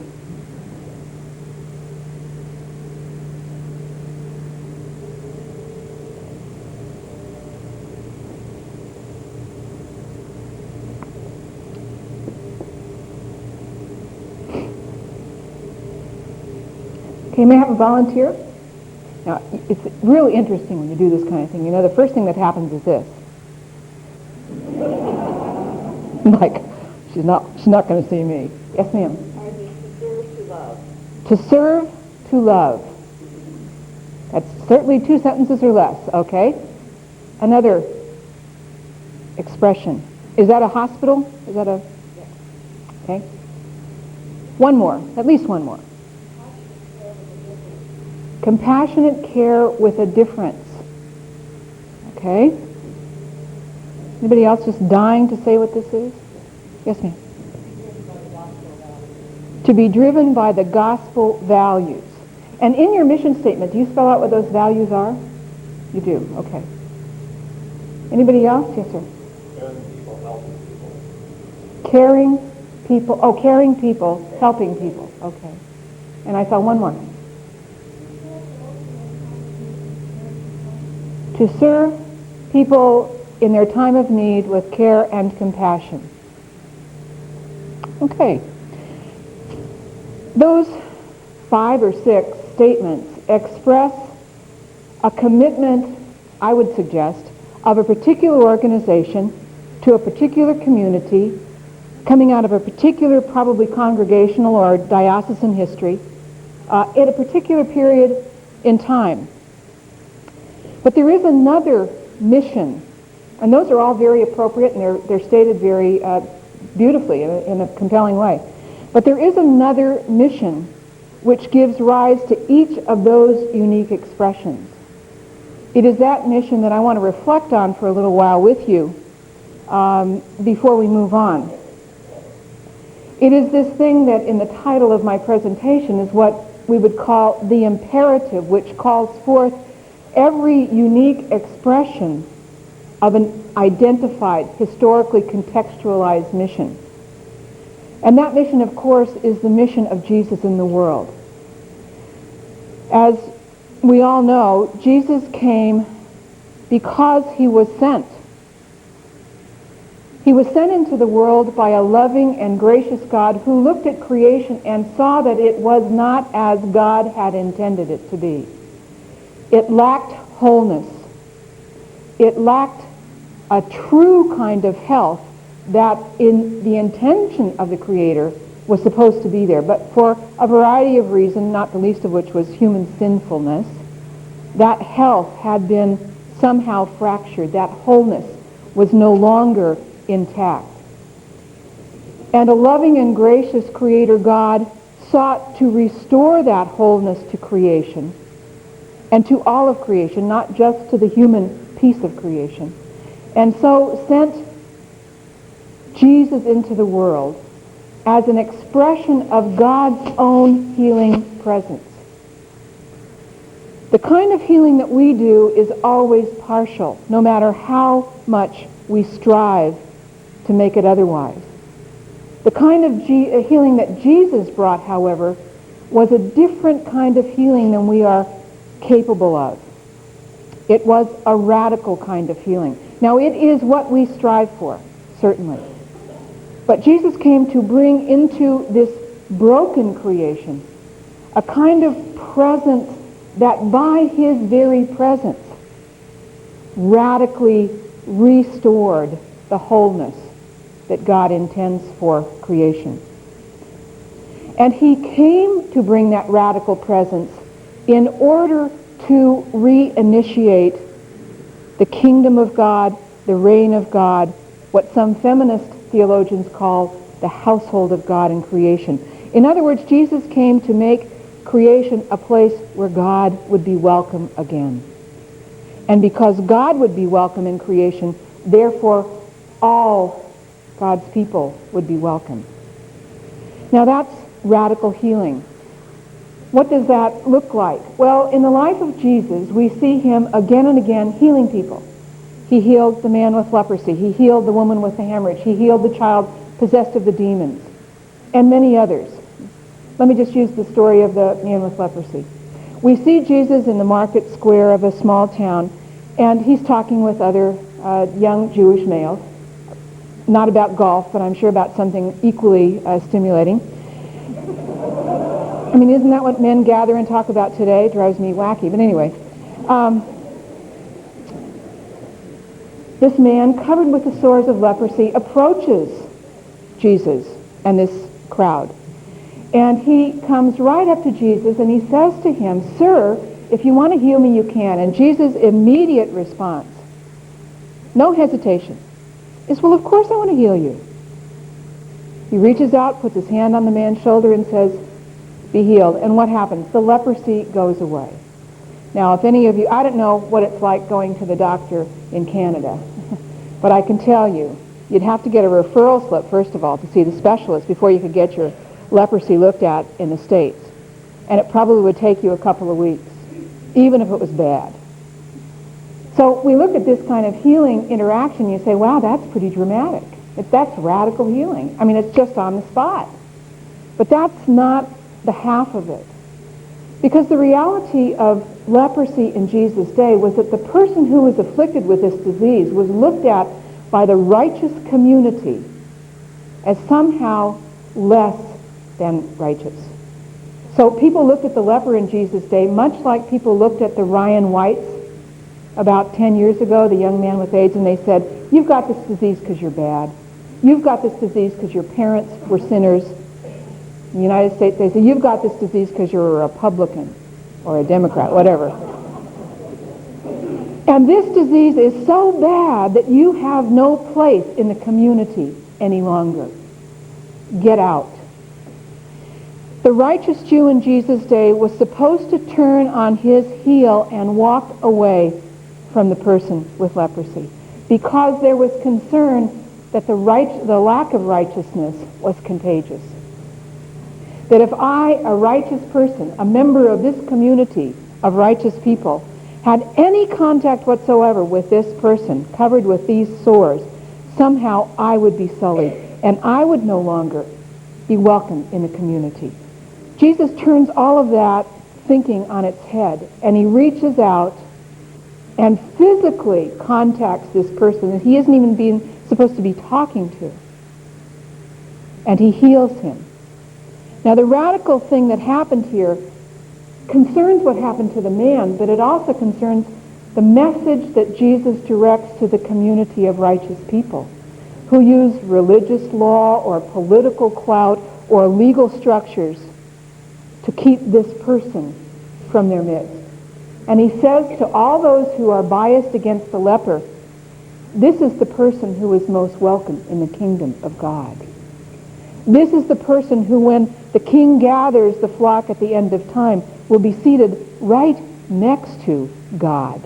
Okay, may I have a volunteer? Now, it's really interesting when you do this kind of thing. You know, the first thing that happens is this. Like, she's not going to see me. Yes, ma'am. To serve, to love. To serve, to love. That's certainly 2 sentences or less, okay? Another expression. Is that a hospital? Is that a... Okay. One more. At least one more. Compassionate care with a difference. Okay? Anybody else just dying to say what this is? Yes, ma'am. To be driven by the gospel values. And in your mission statement, do you spell out what those values are? You do, okay. Anybody else? Yes, sir. Caring people, caring people, helping people, okay. And I saw one more. To serve people in their time of need with care and compassion. Okay. Those 5 or 6 statements express a commitment, I would suggest, of a particular organization to a particular community, coming out of a particular, probably congregational or diocesan history, at a particular period in time. But there is another mission, and those are all very appropriate, and they're stated very beautifully in a compelling way. But there is another mission which gives rise to each of those unique expressions. It is that mission that I want to reflect on for a little while with you before we move on. It is this thing that in the title of my presentation is what we would call the imperative, which calls forth every unique expression of an identified, historically contextualized mission. And that mission, of course, is the mission of Jesus in the world. As we all know, Jesus came because he was sent. He was sent into the world by a loving and gracious God who looked at creation and saw that it was not as God had intended it to be. It lacked wholeness. It lacked a true kind of health that in the intention of the Creator was supposed to be there. But for a variety of reasons, not the least of which was human sinfulness, that health had been somehow fractured. That wholeness was no longer intact. And a loving and gracious Creator God sought to restore that wholeness to creation, and to all of creation, not just to the human piece of creation. And so sent Jesus into the world as an expression of God's own healing presence. The kind of healing that we do is always partial, no matter how much we strive to make it otherwise. The kind of healing that Jesus brought, however, was a different kind of healing than we are capable of. It was a radical kind of healing. Now, it is what we strive for, certainly. But Jesus came to bring into this broken creation a kind of presence that by his very presence radically restored the wholeness that God intends for creation. And he came to bring that radical presence in order to reinitiate the kingdom of God, the reign of God, what some feminist theologians call the household of God in creation. In other words, Jesus came to make creation a place where God would be welcome again. And because God would be welcome in creation, therefore all God's people would be welcome. Now that's radical healing. What does that look like? Well, in the life of Jesus, we see him again and again healing people. He healed the man with leprosy. He healed the woman with the hemorrhage. He healed the child possessed of the demons, and many others. Let me just use the story of the man with leprosy. We see Jesus in the market square of a small town, and he's talking with other young Jewish males, not about golf, but I'm sure about something equally stimulating. I mean, isn't that what men gather and talk about today? It drives me wacky. But anyway, this man, covered with the sores of leprosy, approaches Jesus and this crowd. And he comes right up to Jesus and he says to him, "Sir, if you want to heal me, you can." And Jesus' immediate response, no hesitation, is, "Well, of course I want to heal you." He reaches out, puts his hand on the man's shoulder and says, "Be healed." And what happens? The leprosy goes away. Now, if any of you, I don't know what it's like going to the doctor in Canada, but I can tell you, you'd have to get a referral slip, first of all, to see the specialist before you could get your leprosy looked at in the States. And it probably would take you a couple of weeks, even if it was bad. So we look at this kind of healing interaction, and you say, wow, that's pretty dramatic. That's radical healing. I mean, it's just on the spot. But that's not the half of it. Because the reality of leprosy in Jesus' day was that the person who was afflicted with this disease was looked at by the righteous community as somehow less than righteous. So people looked at the leper in Jesus' day much like people looked at the Ryan Whites about 10 years ago, the young man with AIDS, and they said, "You've got this disease because you're bad. You've got this disease because your parents were sinners." In the United States, they say, "You've got this disease because you're a Republican or a Democrat," whatever. And this disease is so bad that you have no place in the community any longer. Get out. The righteous Jew in Jesus' day was supposed to turn on his heel and walk away from the person with leprosy because there was concern that the lack of righteousness was contagious. That if I, a righteous person, a member of this community of righteous people, had any contact whatsoever with this person covered with these sores, somehow I would be sullied and I would no longer be welcome in the community. Jesus turns all of that thinking on its head, and he reaches out and physically contacts this person that he isn't even supposed to be talking to. And he heals him. Now the radical thing that happened here concerns what happened to the man, but it also concerns the message that Jesus directs to the community of righteous people who use religious law or political clout or legal structures to keep this person from their midst. And he says to all those who are biased against the leper, this is the person who is most welcome in the kingdom of God. This is the person who, when the king gathers the flock at the end of time, will be seated right next to God.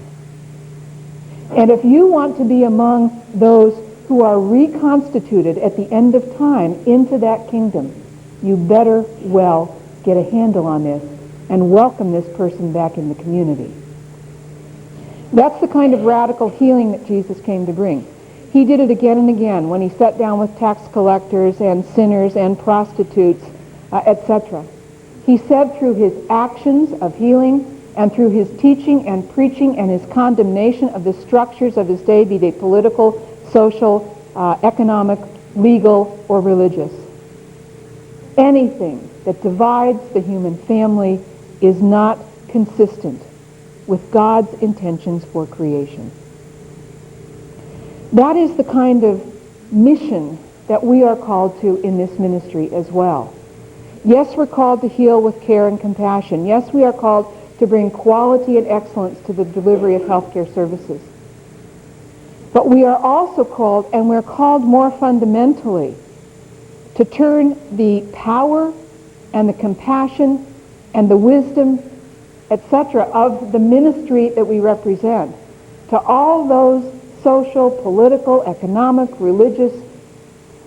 And if you want to be among those who are reconstituted at the end of time into that kingdom, you better well get a handle on this and welcome this person back in the community. That's the kind of radical healing that Jesus came to bring. He did it again and again when he sat down with tax collectors and sinners and prostitutes, etc. He said through his actions of healing and through his teaching and preaching and his condemnation of the structures of his day, be they political, social, economic, legal, or religious. Anything that divides the human family is not consistent with God's intentions for creation. That is the kind of mission that we are called to in this ministry as well. Yes, we're called to heal with care and compassion. Yes, we are called to bring quality and excellence to the delivery of healthcare services. But we are also called, and we're called more fundamentally, to turn the power and the compassion and the wisdom, etc., of the ministry that we represent to all those social, political, economic, religious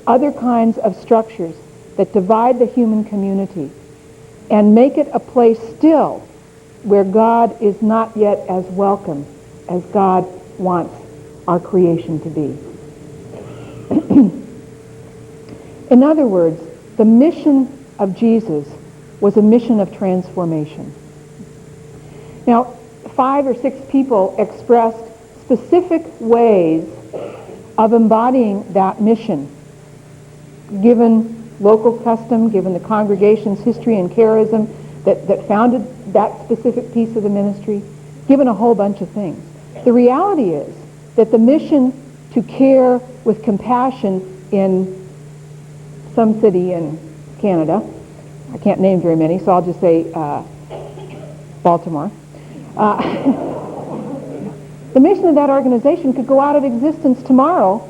other kinds of structures that divide the human community and make it a place still where God is not yet as welcome as God wants our creation to be. In other words, the mission of Jesus was a mission of transformation. Now, 5 or 6 people expressed specific ways of embodying that mission, given local custom, given the congregation's history and charism that founded that specific piece of the ministry, given a whole bunch of things. The reality is that the mission to care with compassion in some city in Canada, I can't name very many, so I'll just say Baltimore. The mission of that organization could go out of existence tomorrow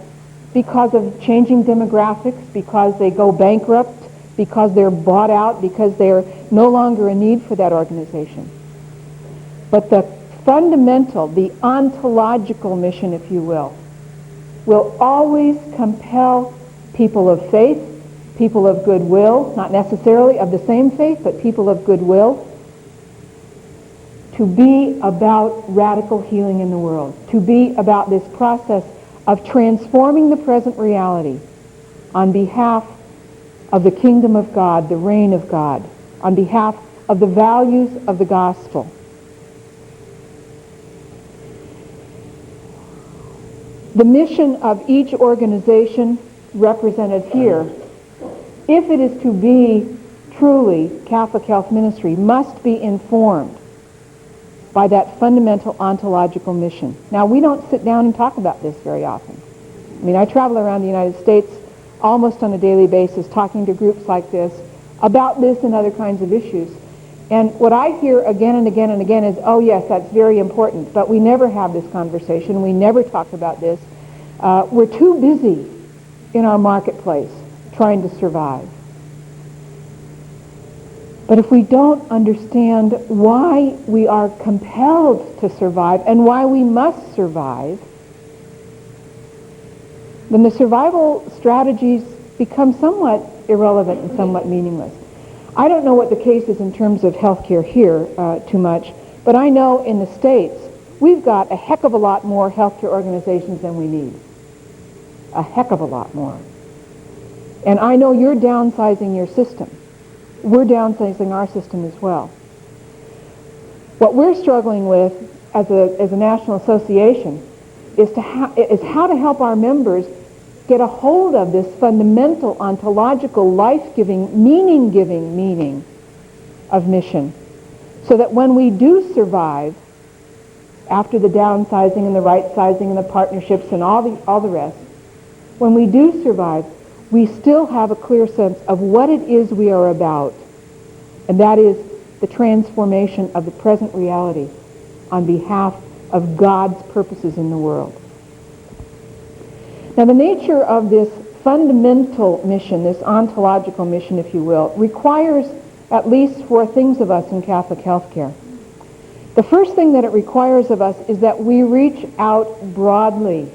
because of changing demographics, because they go bankrupt, because they're bought out, because they're no longer a need for that organization. But the fundamental, the ontological mission, if you will always compel people of faith, people of goodwill, not necessarily of the same faith, but people of goodwill, to be about radical healing in the world, to be about this process of transforming the present reality on behalf of the kingdom of God, the reign of God, on behalf of the values of the gospel. The mission of each organization represented here, if it is to be truly Catholic Health Ministry, must be informed by that fundamental ontological mission. Now, we don't sit down and talk about this very often. I mean, I travel around the United States almost on a daily basis talking to groups like this about this and other kinds of issues. And what I hear again and again and again is, oh yes, that's very important, but we never have this conversation. We never talk about this. We're too busy in our marketplace trying to survive. But if we don't understand why we are compelled to survive and why we must survive, then the survival strategies become somewhat irrelevant and somewhat meaningless. I don't know what the case is in terms of healthcare here too much, but I know in the States we've got a heck of a lot more healthcare organizations than we need. A heck of a lot more. And I know you're downsizing your system. We're downsizing our system as well. What we're struggling with as a national association is how to help our members get a hold of this fundamental, ontological, life-giving, meaning-giving meaning of mission, so that when we do survive, after the downsizing and the right-sizing and the partnerships and all the rest, when we do survive, we still have a clear sense of what it is we are about, and that is the transformation of the present reality on behalf of God's purposes in the world. Now, the nature of this fundamental mission, this ontological mission, if you will, requires at least 4 things of us in Catholic healthcare. The first thing that it requires of us is that we reach out broadly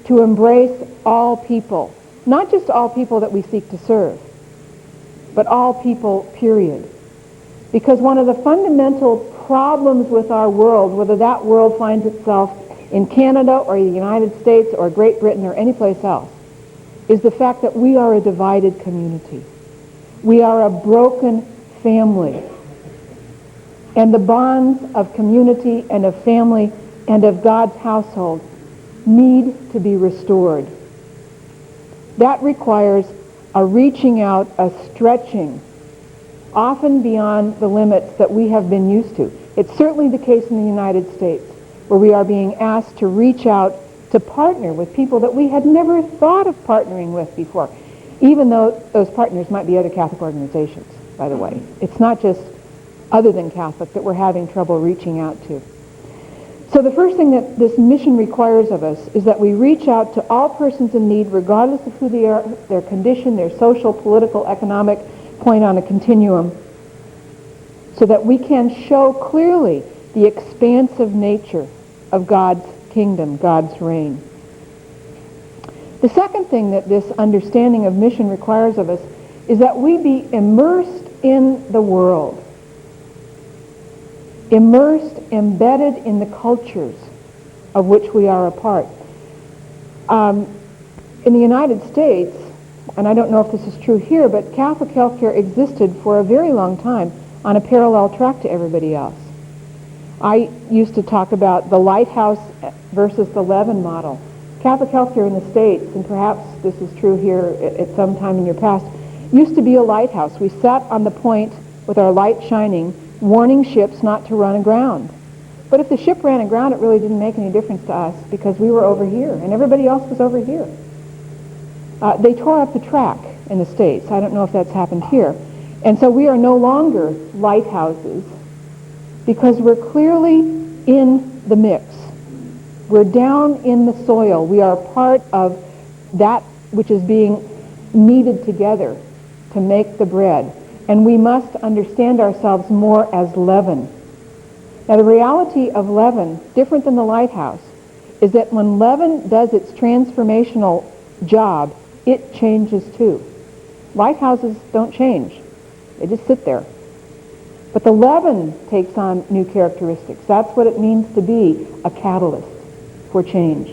to embrace all people, not just all people that we seek to serve, but all people, period. Because one of the fundamental problems with our world, whether that world finds itself in Canada or the United States or Great Britain or anyplace else, is the fact that we are a divided community. We are a broken family. And the bonds of community and of family and of God's household need to be restored. That requires a reaching out, a stretching, often beyond the limits that we have been used to. It's certainly the case in the United States, where we are being asked to reach out to partner with people that we had never thought of partnering with before, even though those partners might be other Catholic organizations, by the way. It's not just other than Catholic that we're having trouble reaching out to. So the first thing that this mission requires of us is that we reach out to all persons in need, regardless of who they are, their condition, their social, political, economic point on a continuum, so that we can show clearly the expansive nature of God's kingdom, God's reign. The second thing that this understanding of mission requires of us is that we be immersed in the world, immersed, embedded in the cultures of which we are a part. In the United States, and I don't know if this is true here, but Catholic healthcare existed for a very long time on a parallel track to everybody else. I used to talk about the lighthouse versus the Levin model. Catholic healthcare in the States, and perhaps this is true here at some time in your past, used to be a lighthouse. We sat on the point with our light shining, warning ships not to run aground. But if the ship ran aground, it really didn't make any difference to us because we were over here and everybody else was over here. They tore up the track in the States. I don't know if that's happened here. And so we are no longer lighthouses because we're clearly in the mix. We're down in the soil. We are part of that which is being kneaded together to make the bread. And we must understand ourselves more as leaven. Now the reality of leaven, different than the lighthouse, is that when leaven does its transformational job, it changes too. Lighthouses don't change. They just sit there. But the leaven takes on new characteristics. That's what it means to be a catalyst for change.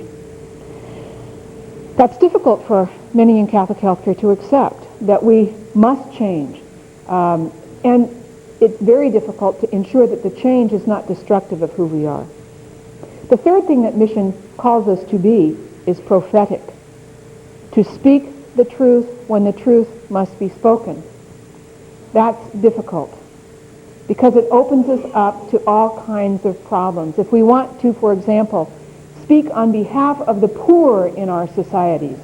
That's difficult for many in Catholic healthcare to accept, that we must change. And it's very difficult to ensure that the change is not destructive of who we are. The third thing that mission calls us to be is prophetic. To speak the truth when the truth must be spoken. That's difficult because it opens us up to all kinds of problems. If we want to, for example, speak on behalf of the poor in our societies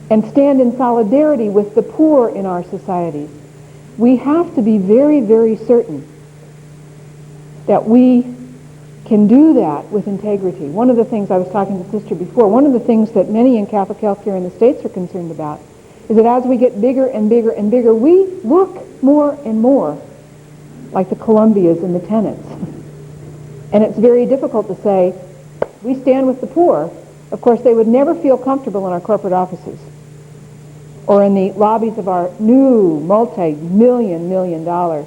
and stand in solidarity with the poor in our societies, we have to be very, very certain that we can do that with integrity. One of the things I was talking to Sister before, one of the things that many in Catholic healthcare in the States are concerned about is that as we get bigger and bigger and bigger, we look more and more like the Columbias and the Tennants. And it's very difficult to say, we stand with the poor. Of course, they would never feel comfortable in our corporate or in the lobbies of our new multi-million dollar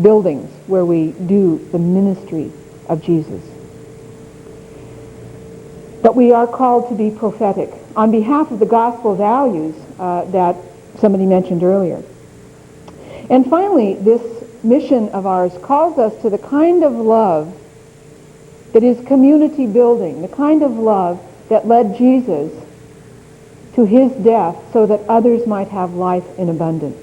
buildings where we do the ministry of Jesus. But we are called to be prophetic on behalf of the gospel values that somebody mentioned earlier. And finally, this mission of ours calls us to the kind of love that is community building, the kind of love that led Jesus to his death so that others might have life in abundance.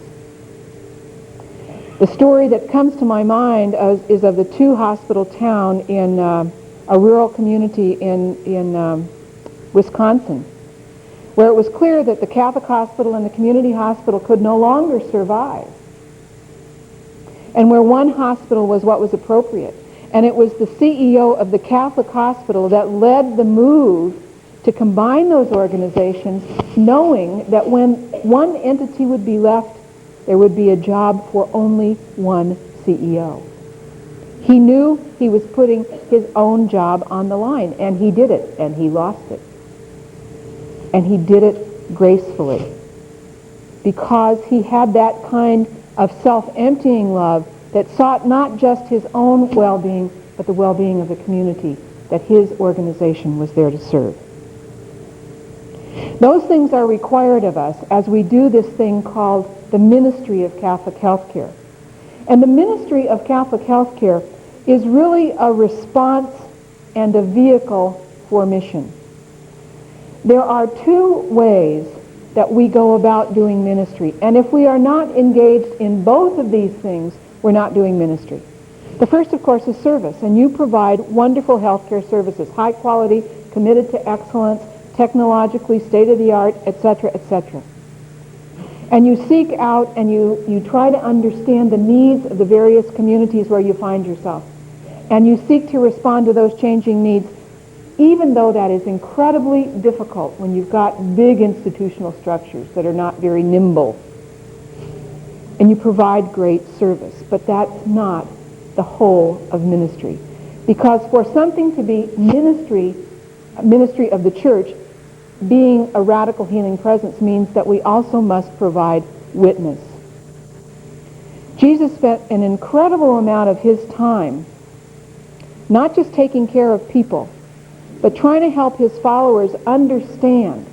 The story that comes to my mind is of the two-hospital town in a rural community in Wisconsin, where it was clear that the Catholic hospital and the community hospital could no longer survive, and where one hospital was what was appropriate. And it was the CEO of the Catholic hospital that led the move to combine those organizations, knowing that when one entity would be left, there would be a job for only one CEO. He knew he was putting his own job on the line, and he did it, and he lost it. And he did it gracefully because he had that kind of self-emptying love that sought not just his own well-being, but the well-being of the community that his organization was there to serve. Those things are required of us as we do this thing called the ministry of Catholic healthcare. And the ministry of Catholic healthcare is really a response and a vehicle for mission. There are two ways that we go about doing ministry, and if we are not engaged in both of these things, we're not doing ministry. The first, of course, is service, and you provide wonderful healthcare services, high quality, committed to excellence, technologically state-of-the-art, etc., etc. And you seek out and you try to understand the needs of the various communities where you find yourself. And you seek to respond to those changing needs, even though that is incredibly difficult when you've got big institutional structures that are not very nimble. And you provide great service. But that's not the whole of ministry. Because for something to be ministry ministry of the church, being a radical healing presence means that we also must provide witness. Jesus spent an incredible amount of his time not just taking care of people, but trying to help his followers understand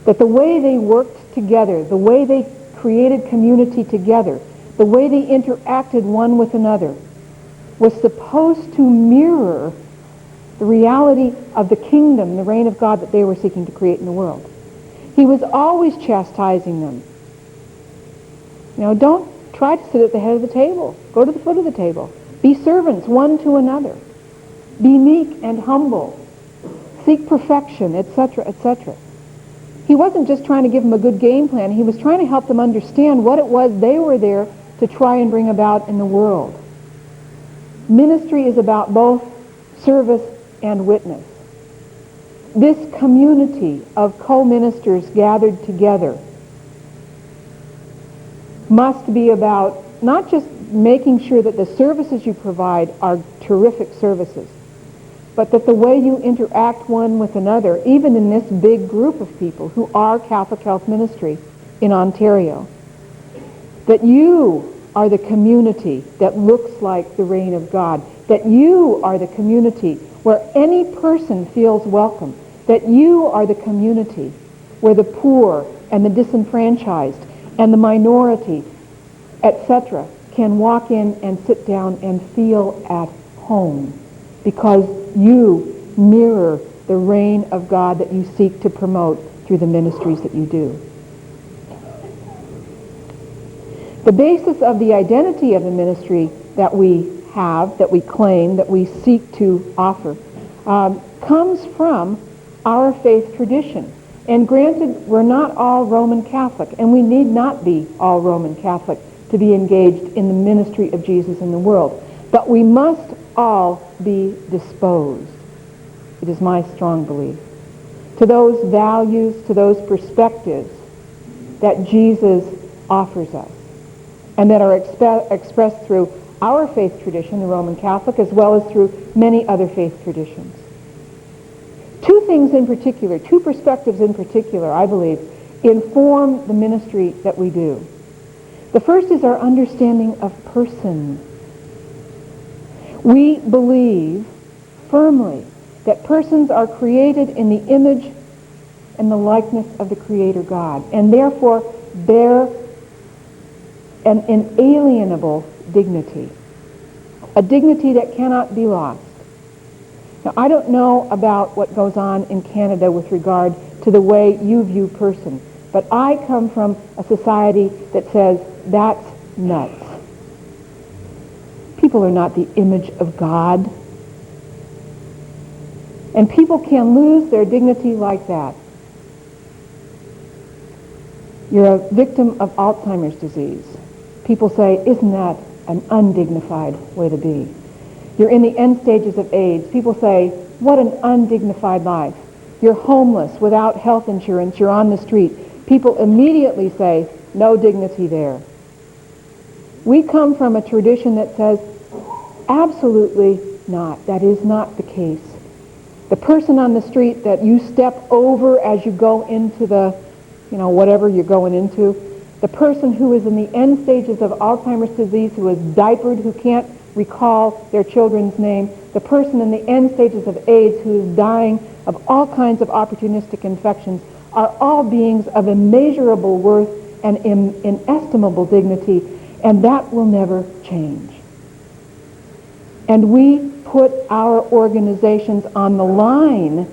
that the way they worked together, the way they created community together, the way they interacted one with another, was supposed to mirror the reality of the kingdom, the reign of God that they were seeking to create in the world. He was always chastising them. Don't try to sit at the head of the table. Go to the foot of the table. Be servants one to another. Be meek and humble. Seek perfection, etc., etc. He wasn't just trying to give them a good game plan. He was trying to help them understand what it was they were there to try and bring about in the world. Ministry is about both service and witness. This community of co-ministers gathered together must be about not just making sure that the services you provide are terrific services, but that the way you interact one with another, even in this big group of people who are Catholic Health Ministry in Ontario, that you are the community that looks like the reign of God, that you are the community where any person feels welcome, that you are the community where the poor and the disenfranchised and the minority, etc., can walk in and sit down and feel at home because you mirror the reign of God that you seek to promote through the ministries that you do. The basis of the identity of the ministry that we have, that we claim, that we seek to offer, comes from our faith tradition. And granted, we're not all Roman Catholic, and we need not be all Roman Catholic to be engaged in the ministry of Jesus in the world. But we must all be disposed, it is my strong belief, to those values, to those perspectives that Jesus offers us, and that are expressed through our faith tradition, the Roman Catholic, as well as through many other faith traditions. Two things in particular, two perspectives in particular, I believe, inform the ministry that we do. The first is our understanding of person. We believe firmly that persons are created in the image and the likeness of the Creator God, and therefore bear an inalienable dignity, a dignity that cannot be lost. Now, I don't know about what goes on in Canada with regard to the way you view person, but I come from a society that says that's nuts. People are not the image of God. And people can lose their dignity like that. You're a victim of Alzheimer's disease. People say, isn't that an undignified way to be? You're in the end stages of AIDS. People say, what an undignified life. You're homeless, without health insurance, you're on the street. People immediately say, no dignity there. We come from a tradition that says, absolutely not. That is not the case. The person on the street that you step over as you go into the, whatever you're going into, the person who is in the end stages of Alzheimer's disease, who is diapered, who can't recall their children's name, the person in the end stages of AIDS who is dying of all kinds of opportunistic infections, are all beings of immeasurable worth and inestimable dignity, and that will never change. And we put our organizations on the line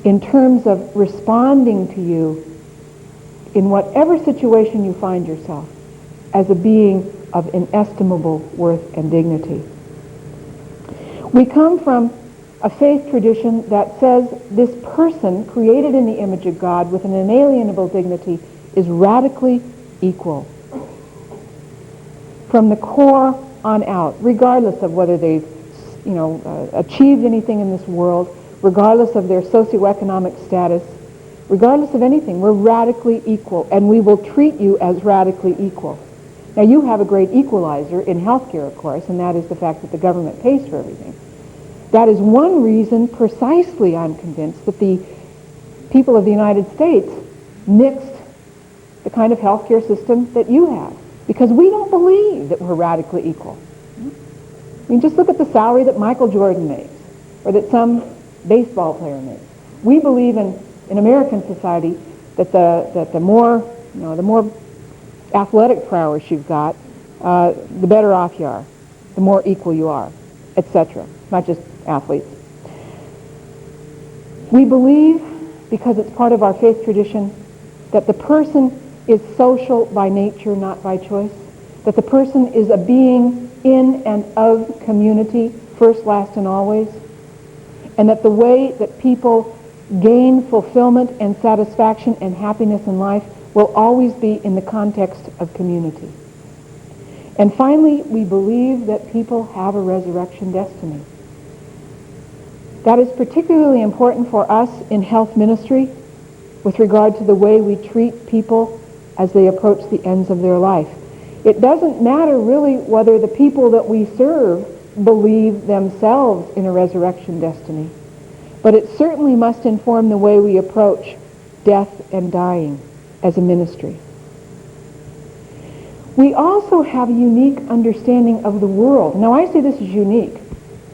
in terms of responding to you in whatever situation you find yourself as a being of inestimable worth and dignity. We come from a faith tradition that says this person created in the image of God with an inalienable dignity is radically equal. From the core on out, regardless of whether they've achieved anything in this world, regardless of their socioeconomic status, regardless of anything, we're radically equal, and we will treat you as radically equal. Now, you have a great equalizer in healthcare, of course, and that is the fact that the government pays for everything. That is one reason, precisely, I'm convinced, that the people of the United States nixed the kind of healthcare system that you have. Because we don't believe that we're radically equal. I mean, just look at the salary that Michael Jordan makes, or that some baseball player makes. We believe in American society that the more athletic prowess you've got, the better off you are, the more equal you are, etc. Not just athletes. We believe, because it's part of our faith tradition, that the person is social by nature, not by choice. That the person is a being in and of community, first, last, and always. And that the way that people gain fulfillment and satisfaction and happiness in life will always be in the context of community. And finally, we believe that people have a resurrection destiny. That is particularly important for us in health ministry with regard to the way we treat people as they approach the ends of their life. It doesn't matter really whether the people that we serve believe themselves in a resurrection destiny, but it certainly must inform the way we approach death and dying as a ministry. We also have a unique understanding of the world. Now, I say this is unique.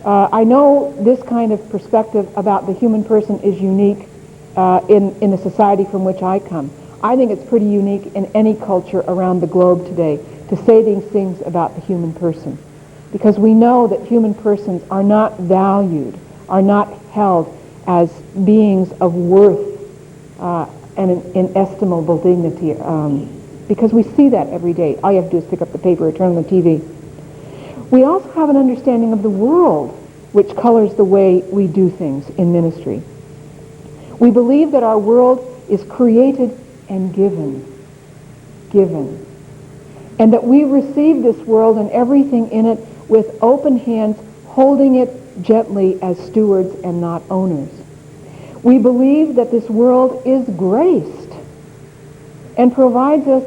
I know this kind of perspective about the human person is unique in the society from which I come. I think it's pretty unique in any culture around the globe today to say these things about the human person, because we know that human persons are not valued, are not held as beings of worth and an inestimable dignity, because we see that every day. All you have to do is pick up the paper or turn on the TV. We also have an understanding of the world which colors the way we do things in ministry. We believe that our world is created and given, and that we receive this world and everything in it with open hands, holding it gently as stewards and not owners. We believe that this world is graced and provides us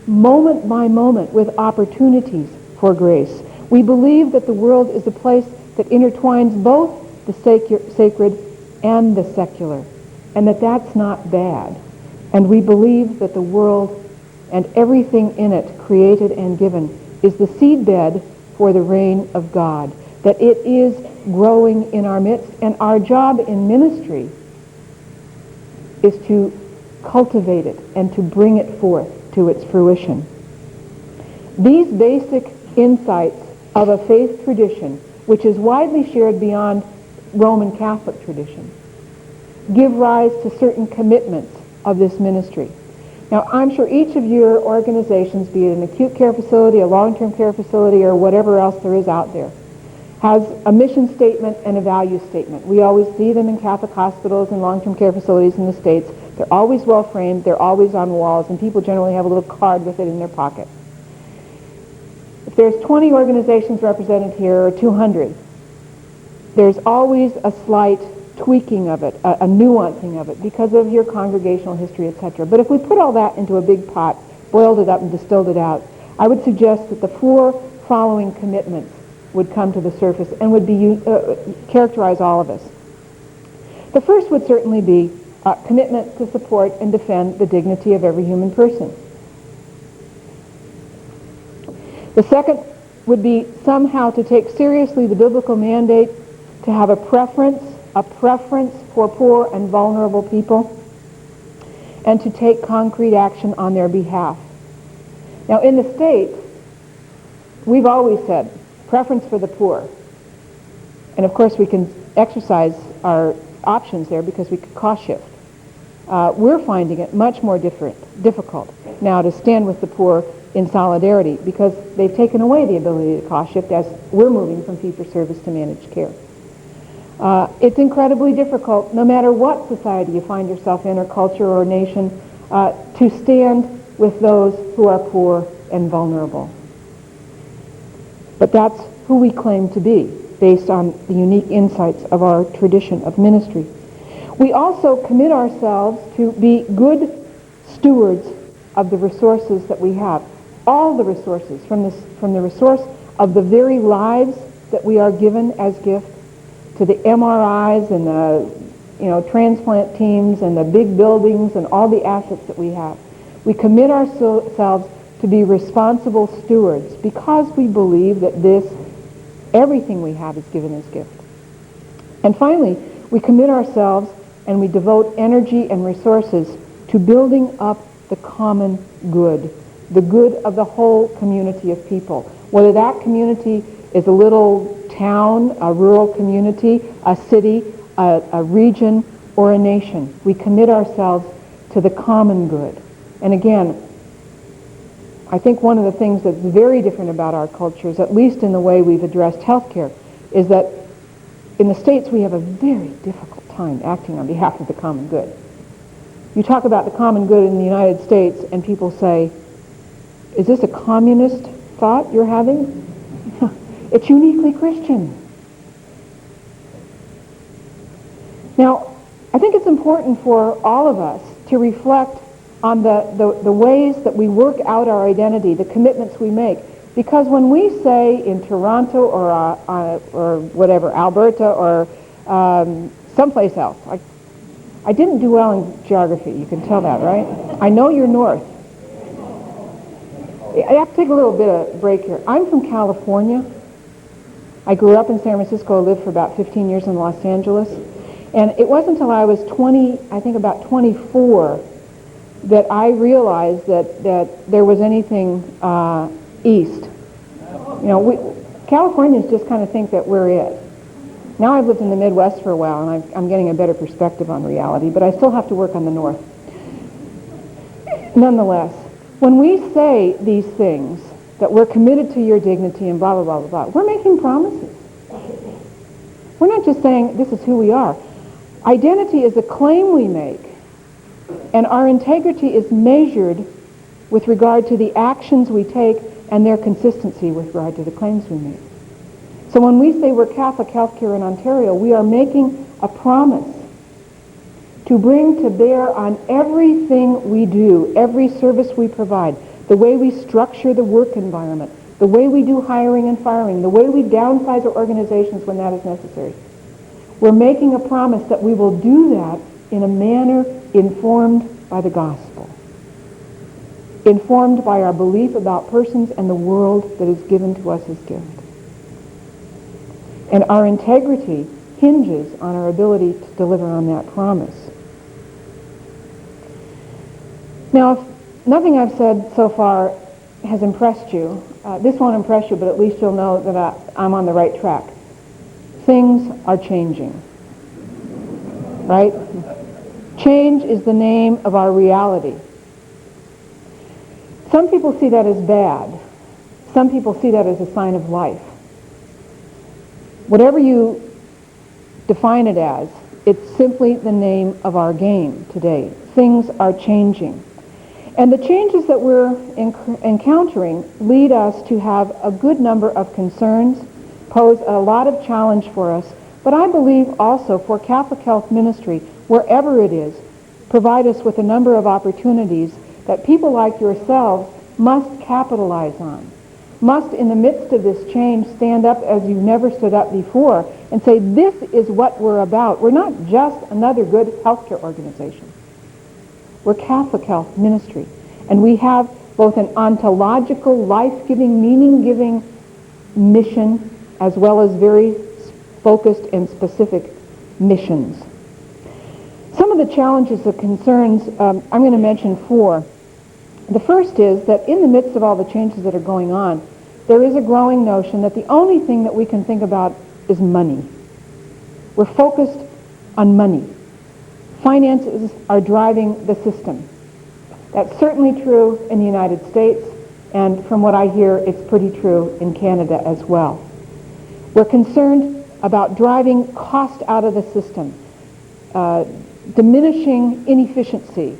moment by moment with opportunities for grace. We believe that the world is a place that intertwines both the sacred and the secular, and that that's not bad. And we believe that the world and everything in it, created and given, is the seedbed for the reign of God, that it is growing in our midst, and our job in ministry is to cultivate it and to bring it forth to its fruition. These basic insights of a faith tradition, which is widely shared beyond Roman Catholic tradition, give rise to certain commitments of this ministry. Now, I'm sure each of your organizations, be it an acute care facility, a long-term care facility, or whatever else there is out there, has a mission statement and a value statement. We always see them in Catholic hospitals and long-term care facilities in the States. They're always well framed, they're always on walls, and people generally have a little card with it in their pocket. If there's 20 organizations represented here, or 200, there's always a slight tweaking of it, a nuancing of it, because of your congregational history, etc. But if we put all that into a big pot, boiled it up and distilled it out, I would suggest that the four following commitments would come to the surface and would be characterize all of us. The first would certainly be a commitment to support and defend the dignity of every human person. The second would be somehow to take seriously the biblical mandate to have a preference for poor and vulnerable people, and to take concrete action on their behalf. Now, in the States, we've always said preference for the poor. And of course, we can exercise our options there because we could cost shift. We're finding it much more difficult now to stand with the poor in solidarity because they've taken away the ability to cost shift as we're moving from fee-for-service to managed care. It's incredibly difficult, no matter what society you find yourself in, or culture or nation, to stand with those who are poor and vulnerable. But that's who we claim to be, based on the unique insights of our tradition of ministry. We also commit ourselves to be good stewards of the resources that we have. All the resources, from the resource of the very lives that we are given as gifts, to the MRIs and the transplant teams and the big buildings and all the assets that we have. We commit ourselves to be responsible stewards because we believe that everything we have is given as gift. And finally, we commit ourselves and we devote energy and resources to building up the common good, the good of the whole community of people. Whether that community is a little town, a rural community, a city, a region, or a nation, we commit ourselves to the common good. And again, I think one of the things that's very different about our cultures, at least in the way we've addressed healthcare, is that in the States we have a very difficult time acting on behalf of the common good. You talk about the common good in the United States and people say, is this a communist thought you're having? It's uniquely Christian. Now, I think it's important for all of us to reflect on the ways that we work out our identity, the commitments we make. Because when we say in Toronto or whatever, Alberta or someplace else, I didn't do well in geography, you can tell that, right? I know you're north. I have to take a little bit of break here. I'm from California. I grew up in San Francisco, lived for about 15 years in Los Angeles. And it wasn't until I was 24, that I realized that there was anything east. Californians just kind of think that we're it. Now I've lived in the Midwest for a while, and I'm getting a better perspective on reality, but I still have to work on the North. Nonetheless, when we say these things, that we're committed to your dignity and blah, blah, blah, blah, blah, we're making promises. We're not just saying this is who we are. Identity is a claim we make, and our integrity is measured with regard to the actions we take and their consistency with regard to the claims we make. So when we say we're Catholic Healthcare in Ontario, we are making a promise to bring to bear on everything we do, every service we provide, the way we structure the work environment, the way we do hiring and firing, the way we downsize our organizations when that is necessary. We're making a promise that we will do that in a manner informed by the gospel, informed by our belief about persons and the world that is given to us as gift. And our integrity hinges on our ability to deliver on that promise. Now, if nothing I've said so far has impressed you, this won't impress you, but at least you'll know that I'm on the right track. Things are changing, right? Change is the name of our reality. Some people see that as bad. Some people see that as a sign of life. Whatever you define it as, it's simply the name of our game today. Things are changing. And the changes that we're encountering lead us to have a good number of concerns, pose a lot of challenge for us, but I believe also for Catholic Health Ministry, wherever it is, provide us with a number of opportunities that people like yourselves must capitalize on, must in the midst of this change stand up as you've never stood up before and say, this is what we're about. We're not just another good healthcare organization. We're Catholic Health Ministry, and we have both an ontological, life-giving, meaning-giving mission as well as very focused and specific missions. Some of the challenges and concerns, I'm going to mention 4. The first is that in the midst of all the changes that are going on, there is a growing notion that the only thing that we can think about is money. We're focused on money. Finances are driving the system. That's certainly true in the United States, and from what I hear, it's pretty true in Canada as well. We're concerned about driving cost out of the system, diminishing inefficiency,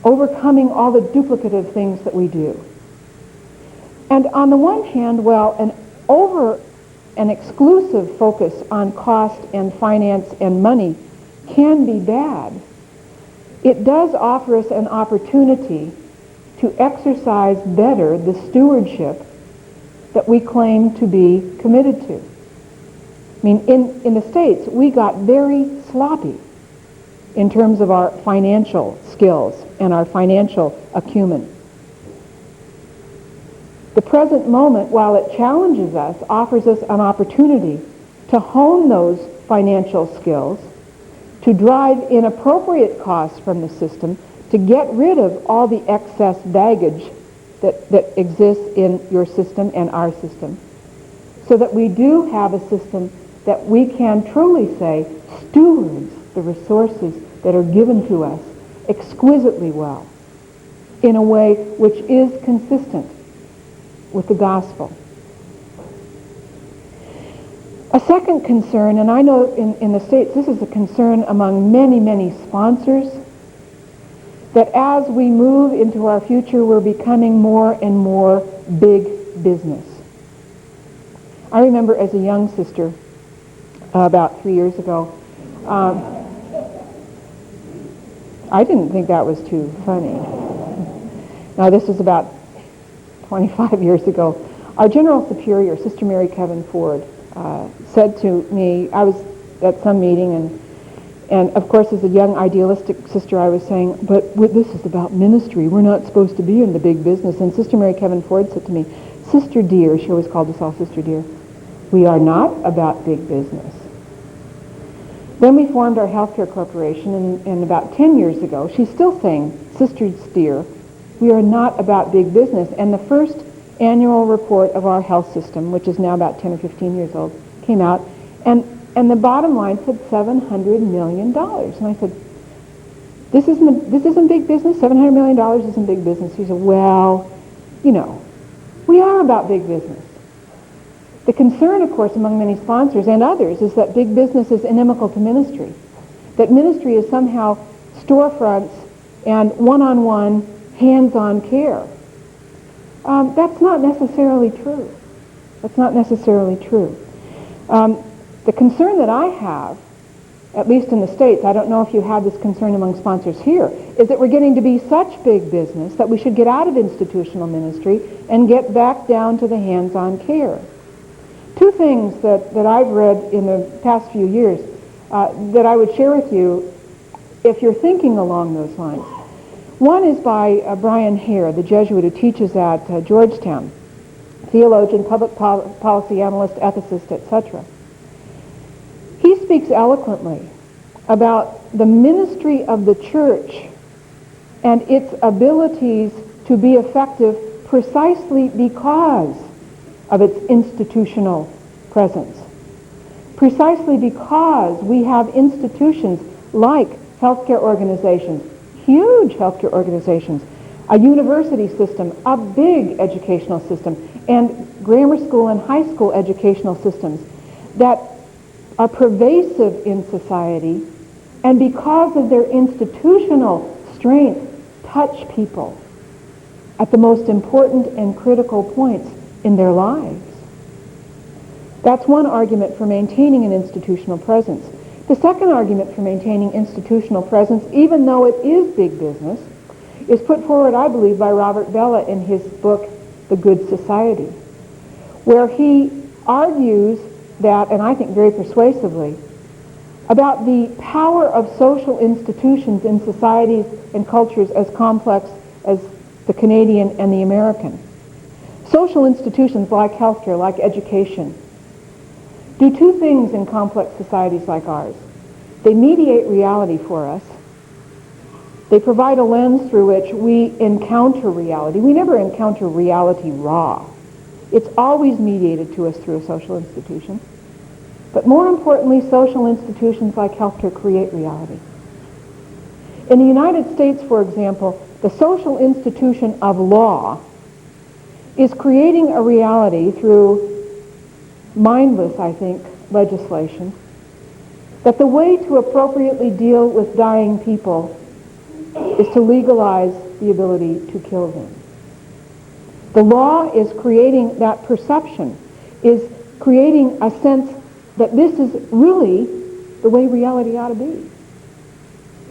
overcoming all the duplicative things that we do. And on the one hand, an exclusive focus on cost and finance and money can be bad. It does offer us an opportunity to exercise better the stewardship that we claim to be committed to. I mean, in the States, we got very sloppy in terms of our financial skills and our financial acumen. The present moment, while it challenges us, offers us an opportunity to hone those financial skills, to drive inappropriate costs from the system, to get rid of all the excess baggage that exists in your system and our system, so that we do have a system that we can truly say stewards the resources that are given to us exquisitely well, in a way which is consistent with the gospel. A second concern, and I know in the States this is a concern among many, many sponsors, that as we move into our future, we're becoming more and more big business. I remember as a young sister, about 3 years ago, I didn't think that was too funny. Now this is about 25 years ago. Our General Superior, Sister Mary Kevin Ford, said to me, I was at some meeting, and of course as a young idealistic sister I was saying, but this is about ministry. We're not supposed to be in the big business. And Sister Mary Kevin Ford said to me, Sister dear, she always called us all Sister dear, we are not about big business. Then we formed our healthcare corporation, and about 10 years ago, she's still saying, Sister dear, we are not about big business. And the first annual report of our health system, which is now about 10 or 15 years old, came out, and the bottom line said $700 million. And I said, this isn't big business? $700 million isn't big business. She said, well, you know, we are about big business. The concern, of course, among many sponsors and others is that big business is inimical to ministry, that ministry is somehow storefronts and one-on-one, hands-on care. That's not necessarily true. That's not necessarily true. The concern that I have, at least in the States, I don't know if you have this concern among sponsors here, is that we're getting to be such big business that we should get out of institutional ministry and get back down to the hands-on care. Two things that I've read in the past few years that I would share with you if you're thinking along those lines. One is by Brian Hare, the Jesuit who teaches at Georgetown, theologian, public policy analyst, ethicist, etc. He speaks eloquently about the ministry of the church and its abilities to be effective precisely because of its institutional presence. Precisely because we have institutions like healthcare organizations, huge healthcare organizations, a university system, a big educational system, and grammar school and high school educational systems that are pervasive in society, and because of their institutional strength, touch people at the most important and critical points in their lives. That's one argument for maintaining an institutional presence. The second argument for maintaining institutional presence, even though it is big business, is put forward, I believe, by Robert Bellah in his book, The Good Society, where he argues that, and I think very persuasively, about the power of social institutions in societies and cultures as complex as the Canadian and the American. Social institutions like healthcare, like education, do two things in complex societies like ours. They mediate reality for us. They provide a lens through which we encounter reality. We never encounter reality raw. It's always mediated to us through a social institution. But more importantly, social institutions like healthcare create reality. In the United States, for example, the social institution of law is creating a reality through mindless, I think, legislation, that the way to appropriately deal with dying people is to legalize the ability to kill them. The law is creating that perception, is creating a sense that this is really the way reality ought to be.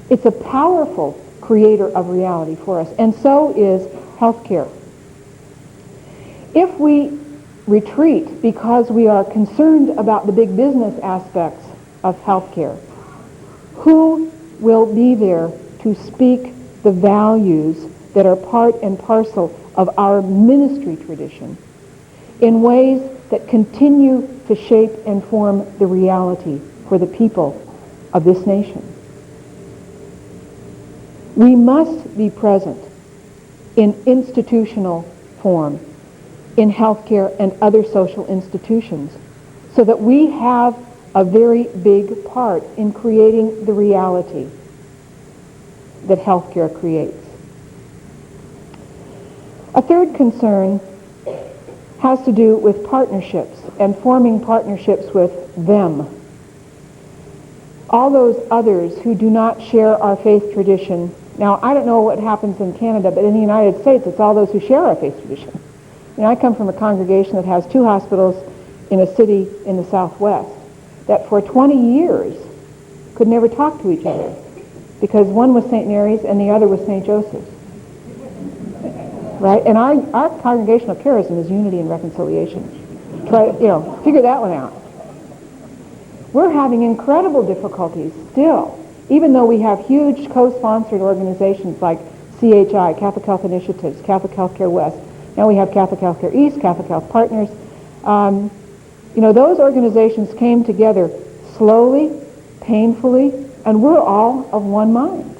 It's a powerful creator of reality for us, and so is healthcare. If we retreat because we are concerned about the big business aspects of healthcare. Who will be there to speak the values that are part and parcel of our ministry tradition in ways that continue to shape and form the reality for the people of this nation? We must be present in institutional form in healthcare and other social institutions so that we have a very big part in creating the reality that healthcare creates. A third concern has to do with partnerships and forming partnerships with them. All those others who do not share our faith tradition. Now, I don't know what happens in Canada, but in the United States, it's all those who share our faith tradition. I come from a congregation that has 2 hospitals in a city in the Southwest that for 20 years could never talk to each other because one was St. Mary's and the other was St. Joseph's. Right? And our congregational charism is unity and reconciliation. Try, figure that one out. We're having incredible difficulties still, even though we have huge co-sponsored organizations like CHI, Catholic Health Initiatives, Catholic Healthcare West. Now we have Catholic Healthcare East, Catholic Health Partners. Those organizations came together slowly, painfully, and we're all of one mind.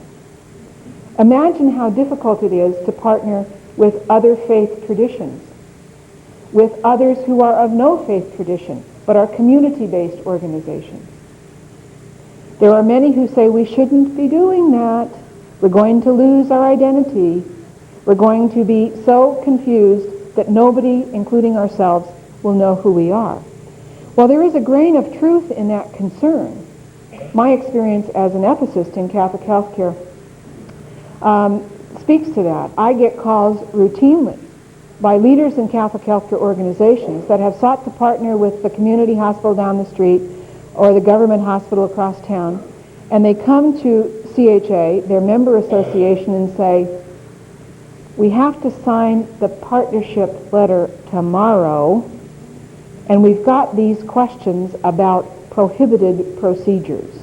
Imagine how difficult it is to partner with other faith traditions, with others who are of no faith tradition, but are community-based organizations. There are many who say we shouldn't be doing that. We're going to lose our identity. We're going to be so confused that nobody, including ourselves, will know who we are. Well, there is a grain of truth in that concern. My experience as an ethicist in Catholic healthcare speaks to that. I get calls routinely by leaders in Catholic healthcare organizations that have sought to partner with the community hospital down the street or the government hospital across town, and they come to CHA, their member association, and say, we have to sign the partnership letter tomorrow, and we've got these questions about prohibited procedures.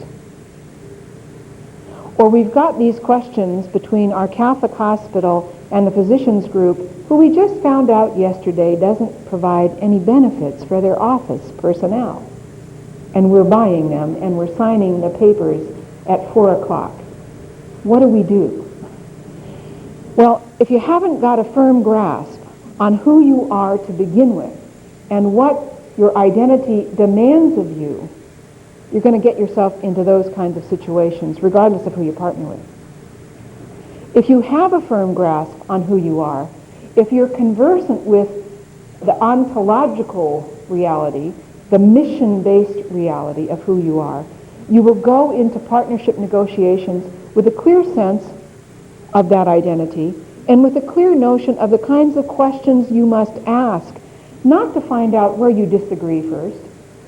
Or we've got these questions between our Catholic hospital and the physicians group, who we just found out yesterday doesn't provide any benefits for their office personnel. And we're buying them, and we're signing the papers at 4 o'clock. What do we do? Well, if you haven't got a firm grasp on who you are to begin with and what your identity demands of you, you're going to get yourself into those kinds of situations, regardless of who you partner with. If you have a firm grasp on who you are, if you're conversant with the ontological reality, the mission-based reality of who you are, you will go into partnership negotiations with a clear sense of that identity and with a clear notion of the kinds of questions you must ask, not to find out where you disagree first,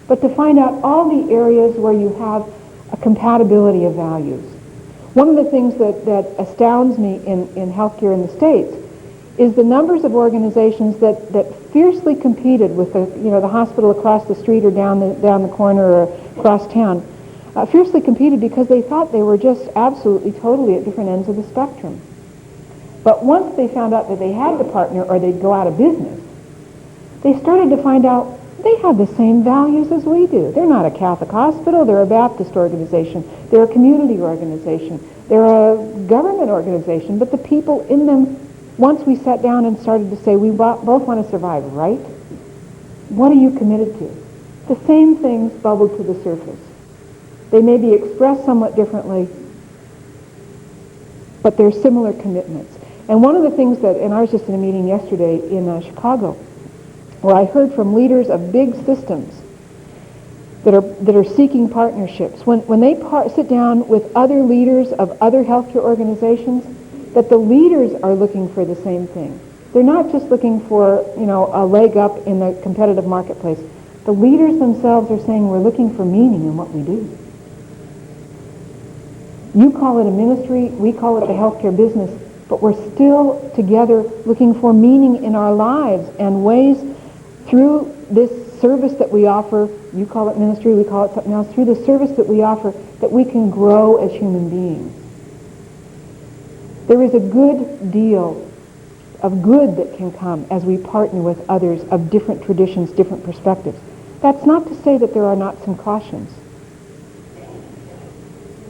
but to find out all the areas where you have a compatibility of values. One of the things that astounds me in healthcare in the States is the numbers of organizations that fiercely competed with the hospital across the street or down the corner or across town, fiercely competed because they thought they were just absolutely, totally at different ends of the spectrum. But once they found out that they had to partner or they'd go out of business, they started to find out they have the same values as we do. They're not a Catholic hospital, they're a Baptist organization, they're a community organization, they're a government organization, but the people in them, once we sat down and started to say, we both want to survive, right? What are you committed to? The same things bubbled to the surface. They may be expressed somewhat differently, but they're similar commitments. And one of the things and I was just in a meeting yesterday in Chicago, where I heard from leaders of big systems that are seeking partnerships. When they sit down with other leaders of other healthcare organizations, that the leaders are looking for the same thing. They're not just looking for, a leg up in the competitive marketplace. The leaders themselves are saying we're looking for meaning in what we do. You call it a ministry, we call it the healthcare business, but we're still together looking for meaning in our lives and ways through this service that we offer, you call it ministry, we call it something else, through the service that we offer, that we can grow as human beings. There is a good deal of good that can come as we partner with others of different traditions, different perspectives. That's not to say that there are not some cautions.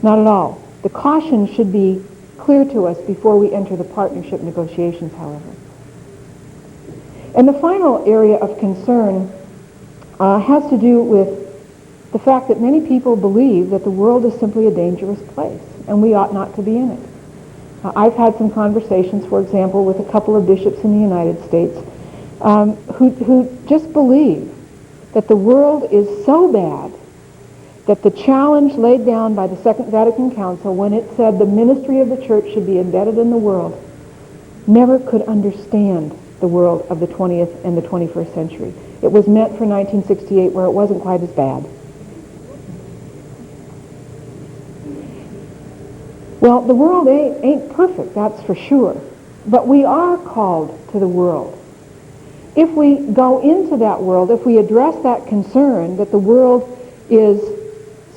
Not at all. The caution should be clear to us before we enter the partnership negotiations, however. And the final area of concern has to do with the fact that many people believe that the world is simply a dangerous place and we ought not to be in it. I've had some conversations, for example, with a couple of bishops in the United States who just believe that the world is so bad that the challenge laid down by the Second Vatican Council when it said the ministry of the church should be embedded in the world never could understand the world of the 20th and the 21st century. It was meant for 1968 where it wasn't quite as bad. Well, the world ain't perfect, that's for sure. But we are called to the world. If we go into that world, if we address that concern that the world is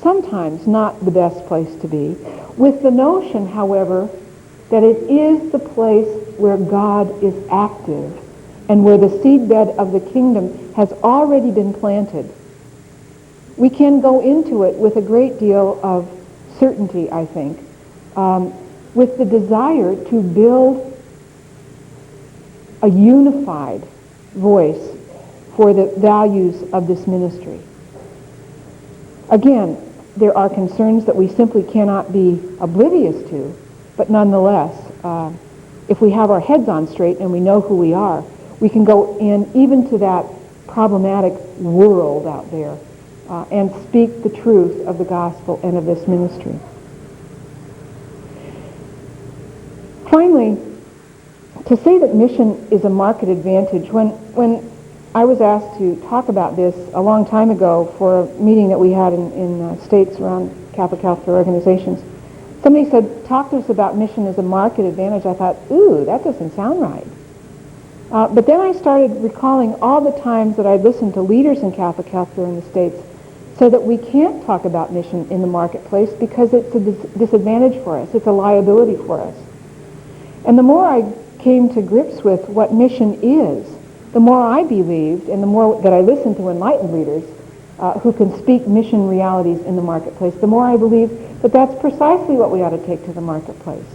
sometimes not the best place to be, with the notion, however, that it is the place where God is active and where the seedbed of the kingdom has already been planted, we can go into it with a great deal of certainty, I think, with the desire to build a unified voice for the values of this ministry. Again, there are concerns that we simply cannot be oblivious to, but nonetheless, if we have our heads on straight and we know who we are, we can go in even to that problematic world out there and speak the truth of the gospel and of this ministry. Finally, to say that mission is a market advantage, when I was asked to talk about this a long time ago for a meeting that we had in states around Catholic healthcare organizations, somebody said, talk to us about mission as a market advantage. I thought, ooh, that doesn't sound right. But then I started recalling all the times that I'd listened to leaders in Catholic healthcare in the states say that we can't talk about mission in the marketplace because it's a disadvantage for us. It's a liability for us. And the more I came to grips with what mission is, the more I believed, and the more that I listened to enlightened leaders who can speak mission realities in the marketplace, the more I believe that that's precisely what we ought to take to the marketplace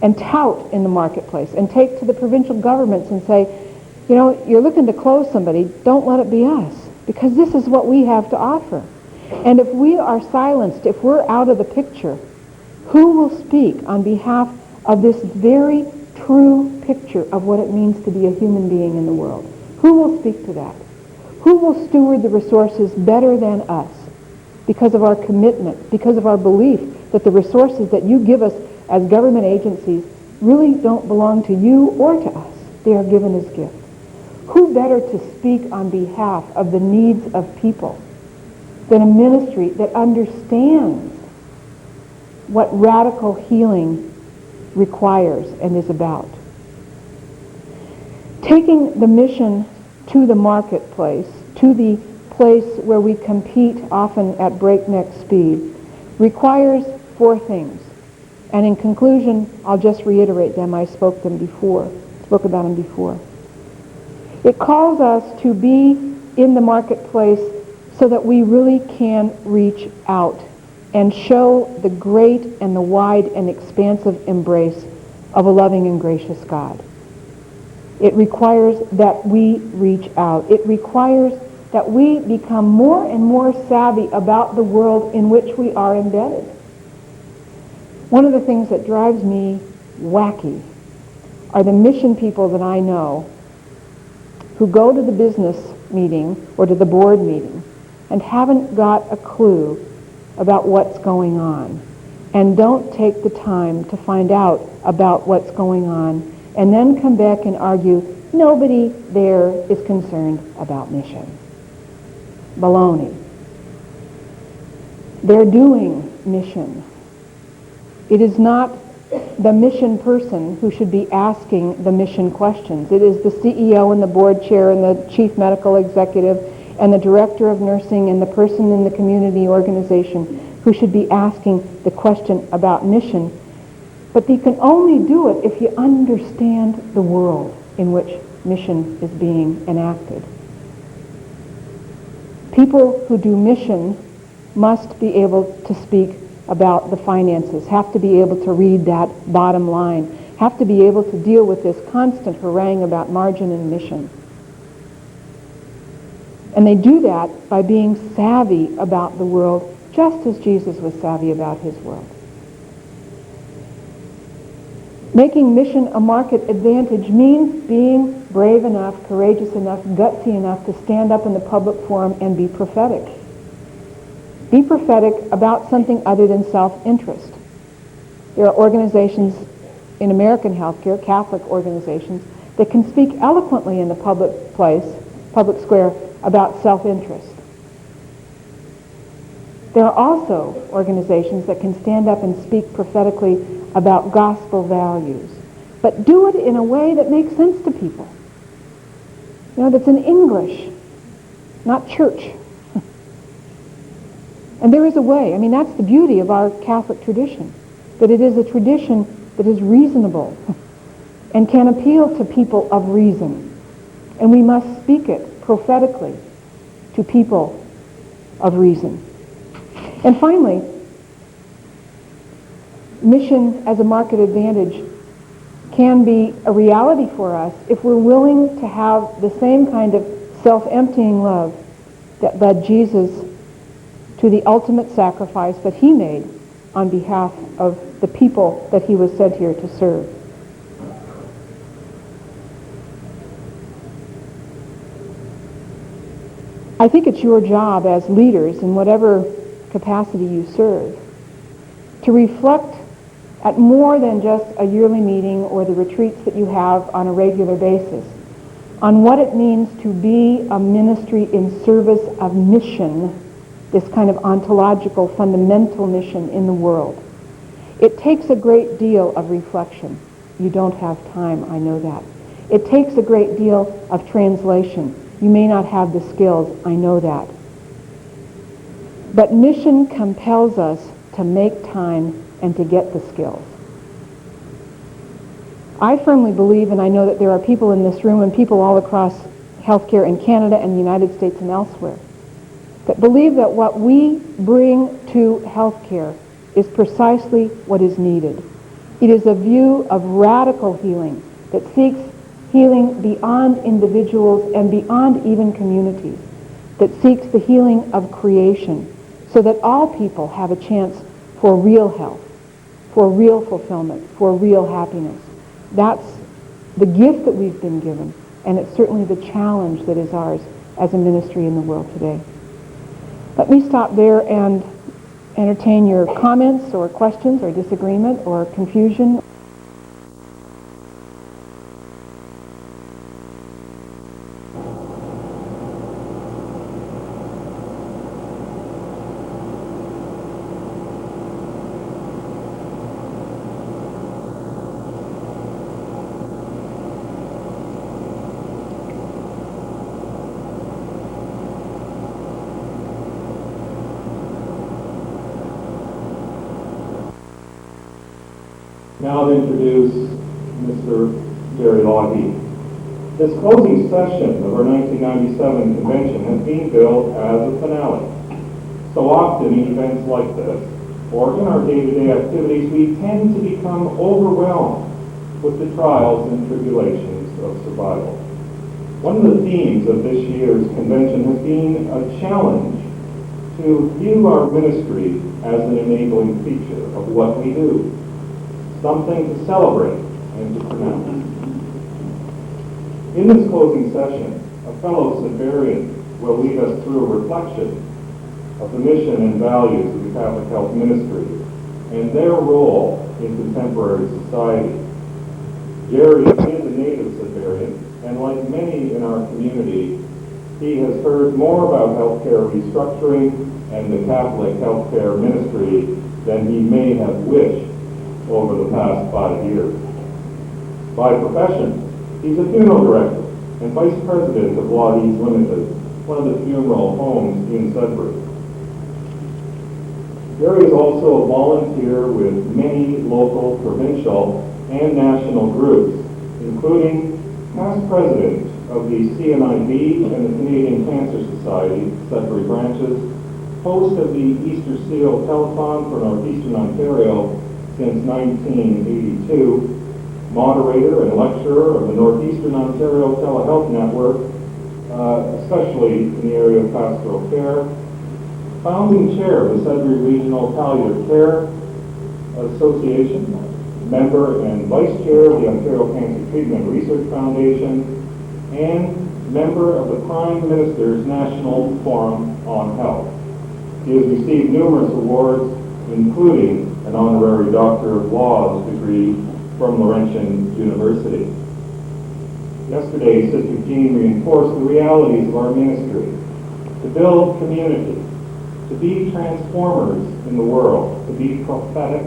and tout in the marketplace and take to the provincial governments and say, you know, you're looking to close somebody, don't let it be us, because this is what we have to offer. And if we are silenced, if we're out of the picture, who will speak on behalf of this very true picture of what it means to be a human being in the world? Who will speak to that? Who will steward the resources better than us because of our commitment, because of our belief that the resources that you give us as government agencies really don't belong to you or to us. They are given as gifts. Who better to speak on behalf of the needs of people than a ministry that understands what radical healing requires and is about? Taking the mission to the marketplace, to the place where we compete often at breakneck speed, requires four things. And in conclusion, I'll just reiterate them. I spoke about them before. It calls us to be in the marketplace so that we really can reach out and show the great and the wide and expansive embrace of a loving and gracious God. It requires that we reach out. It requires that we become more and more savvy about the world in which we are embedded. One of the things that drives me wacky are the mission people that I know who go to the business meeting or to the board meeting and haven't got a clue about what's going on and don't take the time to find out about what's going on and then come back and argue, nobody there is concerned about mission. Baloney. They're doing mission. It is not the mission person who should be asking the mission questions. It is the CEO and the board chair and the chief medical executive and the director of nursing and the person in the community organization who should be asking the question about mission. But you can only do it if you understand the world in which mission is being enacted. People who do mission must be able to speak about the finances, have to be able to read that bottom line, have to be able to deal with this constant harangue about margin and mission. And they do that by being savvy about the world, just as Jesus was savvy about his world. Making mission a market advantage means being brave enough, courageous enough, gutsy enough to stand up in the public forum and be prophetic. Be prophetic about something other than self-interest. There are organizations in American healthcare, Catholic organizations, that can speak eloquently in the public place, public square, about self-interest. There are also organizations that can stand up and speak prophetically about gospel values, but do it in a way that makes sense to people. You know, that's in English, not church. And there is a way. I mean, that's the beauty of our Catholic tradition, that it is a tradition that is reasonable and can appeal to people of reason. And we must speak it prophetically to people of reason. And finally, mission as a market advantage can be a reality for us if we're willing to have the same kind of self-emptying love that led Jesus to the ultimate sacrifice that he made on behalf of the people that he was sent here to serve. I think it's your job as leaders in whatever capacity you serve to reflect at more than just a yearly meeting or the retreats that you have on a regular basis on what it means to be a ministry in service of mission, this kind of ontological, fundamental mission in the world. It takes a great deal of reflection. You don't have time, I know that. It takes a great deal of translation. You may not have the skills, I know that. But mission compels us to make time and to get the skills. I firmly believe, and I know that there are people in this room and people all across healthcare in Canada and the United States and elsewhere, that believe that what we bring to healthcare is precisely what is needed. It is a view of radical healing that seeks healing beyond individuals and beyond even communities, that seeks the healing of creation so that all people have a chance for real health, for real fulfillment, for real happiness. That's the gift that we've been given, and it's certainly the challenge that is ours as a ministry in the world today. Let me stop there and entertain your comments or questions or disagreement or confusion. Now to introduce Mr. Jerry Lougheed. This closing session of our 1997 convention has been billed as a finale. So often in events like this, or in our day-to-day activities, we tend to become overwhelmed with the trials and tribulations of survival. One of the themes of this year's convention has been a challenge to view our ministry as an enabling feature of what we do, something to celebrate and to pronounce. In this closing session, a fellow Siberian will lead us through a reflection of the mission and values of the Catholic Health Ministry and their role in contemporary society. Jerry is a native Siberian, and like many in our community, he has heard more about healthcare restructuring and the Catholic healthcare ministry than he may have wished over the past 5 years. By profession, he's a funeral director and vice president of Lougheed Limited, one of the funeral homes in Sudbury. Gary is also a volunteer with many local, provincial, and national groups, including past president of the CNIB and the Canadian Cancer Society, Sudbury branches, host of the Easter Seal Telethon for Northeastern Ontario since 1982, moderator and lecturer of the Northeastern Ontario Telehealth Network, especially in the area of pastoral care, founding chair of the Sudbury Regional Palliative Care Association, member and vice chair of the Ontario Cancer Treatment Research Foundation, and member of the Prime Minister's National Forum on Health. He has received numerous awards, including an honorary Doctor of Laws degree from Laurentian University. Yesterday, Sister Jean reinforced the realities of our ministry: to build community, to be transformers in the world, to be prophetic,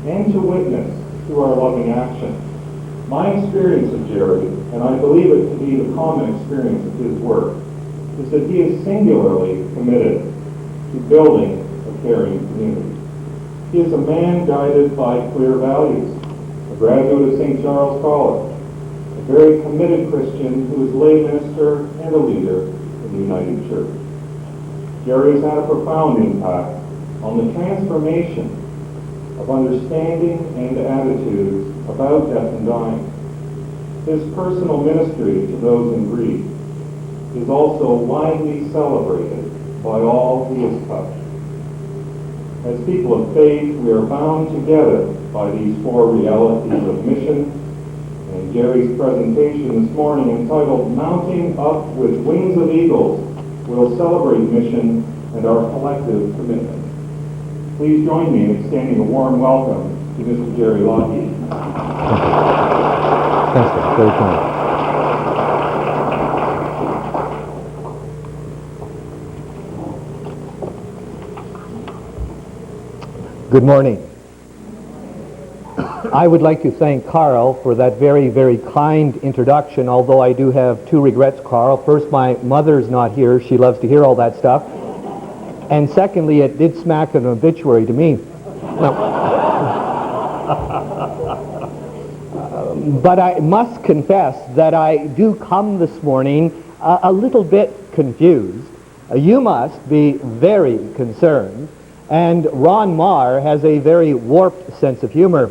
and to witness through our loving action. My experience of Jerry, and I believe it to be the common experience of his work, is that he is singularly committed to building a caring community. He is a man guided by clear values, a graduate of St. Charles College, a very committed Christian who is lay minister and a leader in the United Church. Jerry has had a profound impact on the transformation of understanding and attitudes about death and dying. His personal ministry to those in grief is also widely celebrated by all he has touched. As people of faith, we are bound together by these four realities of mission, and Jerry's presentation this morning, entitled Mounting Up with Wings of Eagles, will celebrate mission and our collective commitment. Please join me in extending a warm welcome to Mr. Jerry Lougheed. Thanks, sir. Very kind. Good morning. I would like to thank Carl for that very, very kind introduction, although I do have two regrets, Carl. First, my mother's not here. She loves to hear all that stuff. And secondly, it did smack of an obituary to me. But I must confess that I do come this morning a little bit confused. You must be very concerned. And Ron Marr has a very warped sense of humor.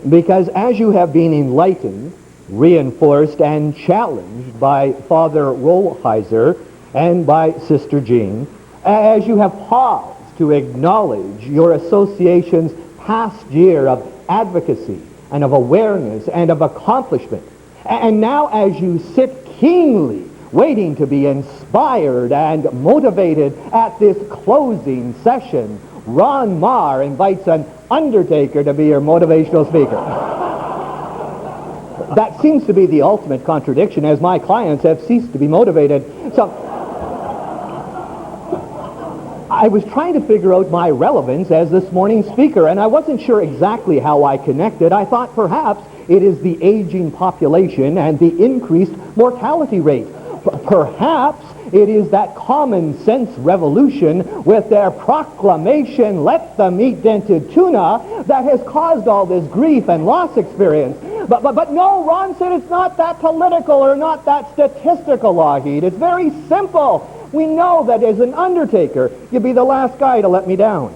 Because as you have been enlightened, reinforced, and challenged by Father Rollheiser and by Sister Jean, as you have paused to acknowledge your association's past year of advocacy and of awareness and of accomplishment, and now as you sit keenly waiting to be inspired and motivated at this closing session, Ron Marr invites an undertaker to be your motivational speaker. That seems to be the ultimate contradiction, as my clients have ceased to be motivated. So I was trying to figure out my relevance as this morning's speaker, and I wasn't sure exactly how I connected. I thought perhaps it is the aging population and the increased mortality rate. Perhaps it is that common sense revolution with their proclamation, "Let them eat dented tuna," that has caused all this grief and loss experience. But no, Ron said it's not that political or not that statistical, Lougheed. It's very simple. We know that as an undertaker, you'd be the last guy to let me down.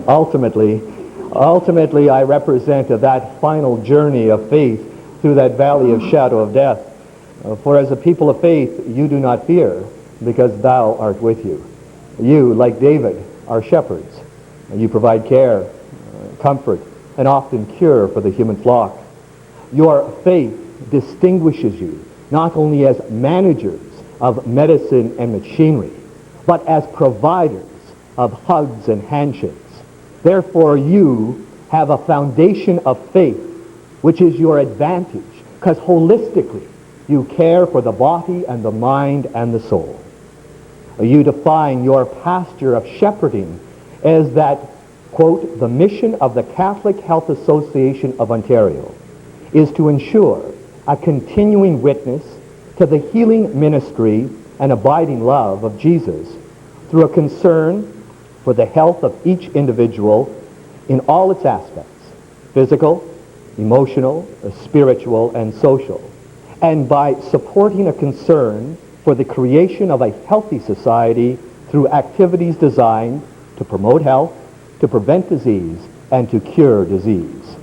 Ultimately, I represent that final journey of faith through that valley of shadow of death. For as a people of faith, you do not fear, because thou art with you. You, like David, are shepherds. You provide care, comfort, and often cure for the human flock. Your faith distinguishes you not only as managers of medicine and machinery, but as providers of hugs and handshakes. Therefore, you have a foundation of faith, which is your advantage, because holistically, You care for the body and the mind and the soul. You define your pasture of shepherding as that, quote, the mission of the Catholic Health Association of Ontario is to ensure a continuing witness to the healing ministry and abiding love of Jesus through a concern for the health of each individual in all its aspects, physical, emotional, spiritual, and social, and by supporting a concern for the creation of a healthy society through activities designed to promote health, to prevent disease, and to cure disease.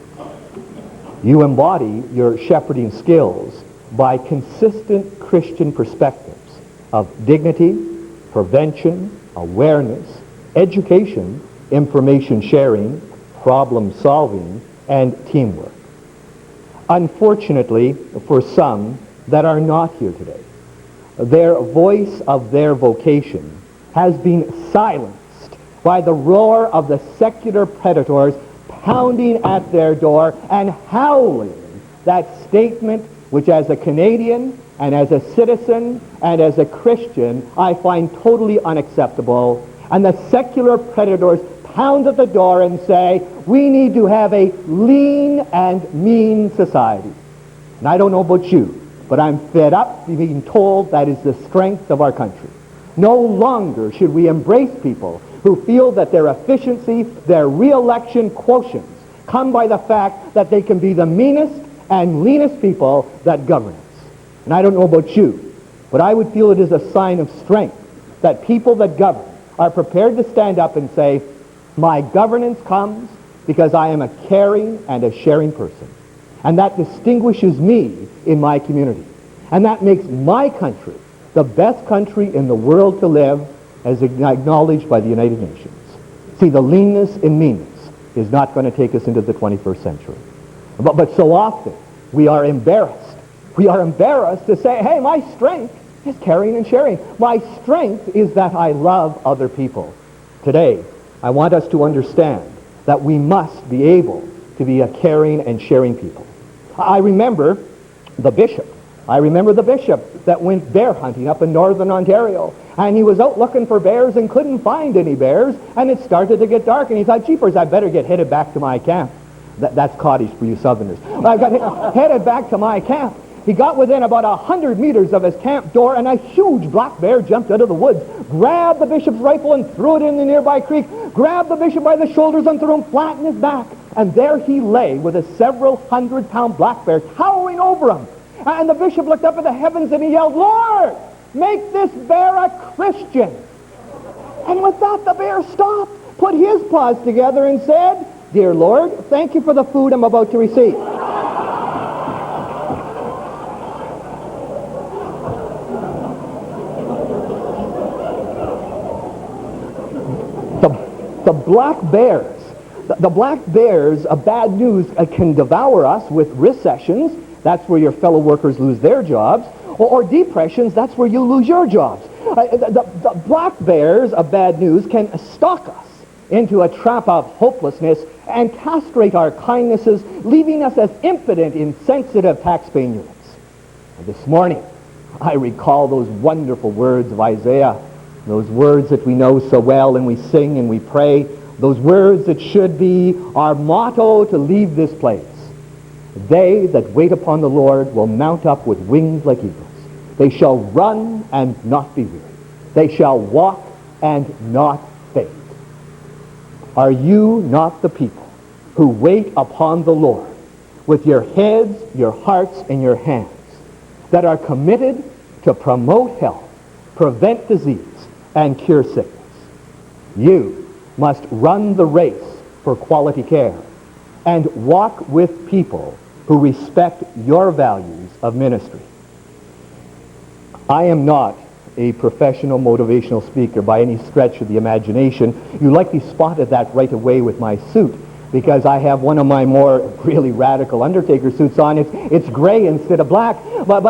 You embody your shepherding skills by consistent Christian perspectives of dignity, prevention, awareness, education, information sharing, problem solving, and teamwork. Unfortunately, for some that are not here today, their voice of their vocation has been silenced by the roar of the secular predators pounding at their door and howling that statement which, as a Canadian and as a citizen and as a Christian, I find totally unacceptable. And the secular predators pound at the door and say, we need to have a lean and mean society. And I don't know about you, but I'm fed up being told that is the strength of our country. No longer should we embrace people who feel that their efficiency, their re-election quotients, come by the fact that they can be the meanest and leanest people that govern us. And I don't know about you, but I would feel it is a sign of strength that people that govern are prepared to stand up and say, my governance comes because I am a caring and a sharing person. And that distinguishes me in my community. And that makes my country the best country in the world to live, as acknowledged by the United Nations. See, the leanness and meanness is not going to take us into the 21st century. But so often, we are embarrassed. We are embarrassed to say, hey, my strength is caring and sharing. My strength is that I love other people. Today, I want us to understand that we must be able to be a caring and sharing people. I remember the bishop that went bear hunting up in northern Ontario. And he was out looking for bears and couldn't find any bears. And it started to get dark. And he thought, jeepers, I better get headed back to my camp. That's cottage for you southerners. I got headed back to my camp. He got within about 100 meters of his camp door, and a huge black bear jumped out of the woods, grabbed the bishop's rifle and threw it in the nearby creek, grabbed the bishop by the shoulders and threw him flat in his back. And there he lay with a several hundred-pound black bear towering over him. And the bishop looked up at the heavens and he yelled, Lord, make this bear a Christian. And with that, the bear stopped, put his paws together and said, Dear Lord, thank you for the food I'm about to receive. The black bears, bad news can devour us with recessions. That's where your fellow workers lose their jobs. Or depressions, that's where you lose your jobs. The black bears of bad news can stalk us into a trap of hopelessness and castrate our kindnesses, leaving us as impotent, insensitive tax-paying units. And this morning, I recall those wonderful words of Isaiah, those words that we know so well and we sing and we pray, those words that should be our motto to leave this place. They that wait upon the Lord will mount up with wings like eagles. They shall run and not be weary. They shall walk and not faint. Are you not the people who wait upon the Lord with your heads, your hearts, and your hands, that are committed to promote health, prevent disease, and cure sickness? You must run the race for quality care and walk with people who respect your values of ministry. I am not a professional motivational speaker by any stretch of the imagination. You likely spotted that right away with my suit, because I have one of my more really radical undertaker suits on. It's gray instead of black, but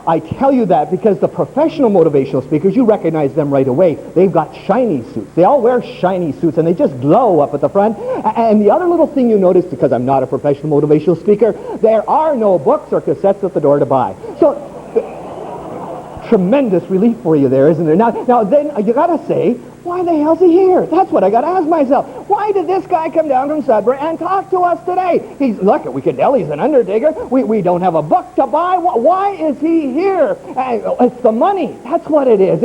I tell you that because the professional motivational speakers, you recognize them right away. They've got shiny suits. They all wear shiny suits, and they just glow up at the front. And the other little thing you notice, because I'm not a professional motivational speaker, there are no books or cassettes at the door to buy. So, tremendous relief for you there, isn't there? Now then you got to say, why the hell's he here? That's what I got to ask myself. Why did this guy come down from Sudbury and talk to us today? Look, we can tell he's an undertaker. We don't have a book to buy. Why is he here? It's the money. That's what it is.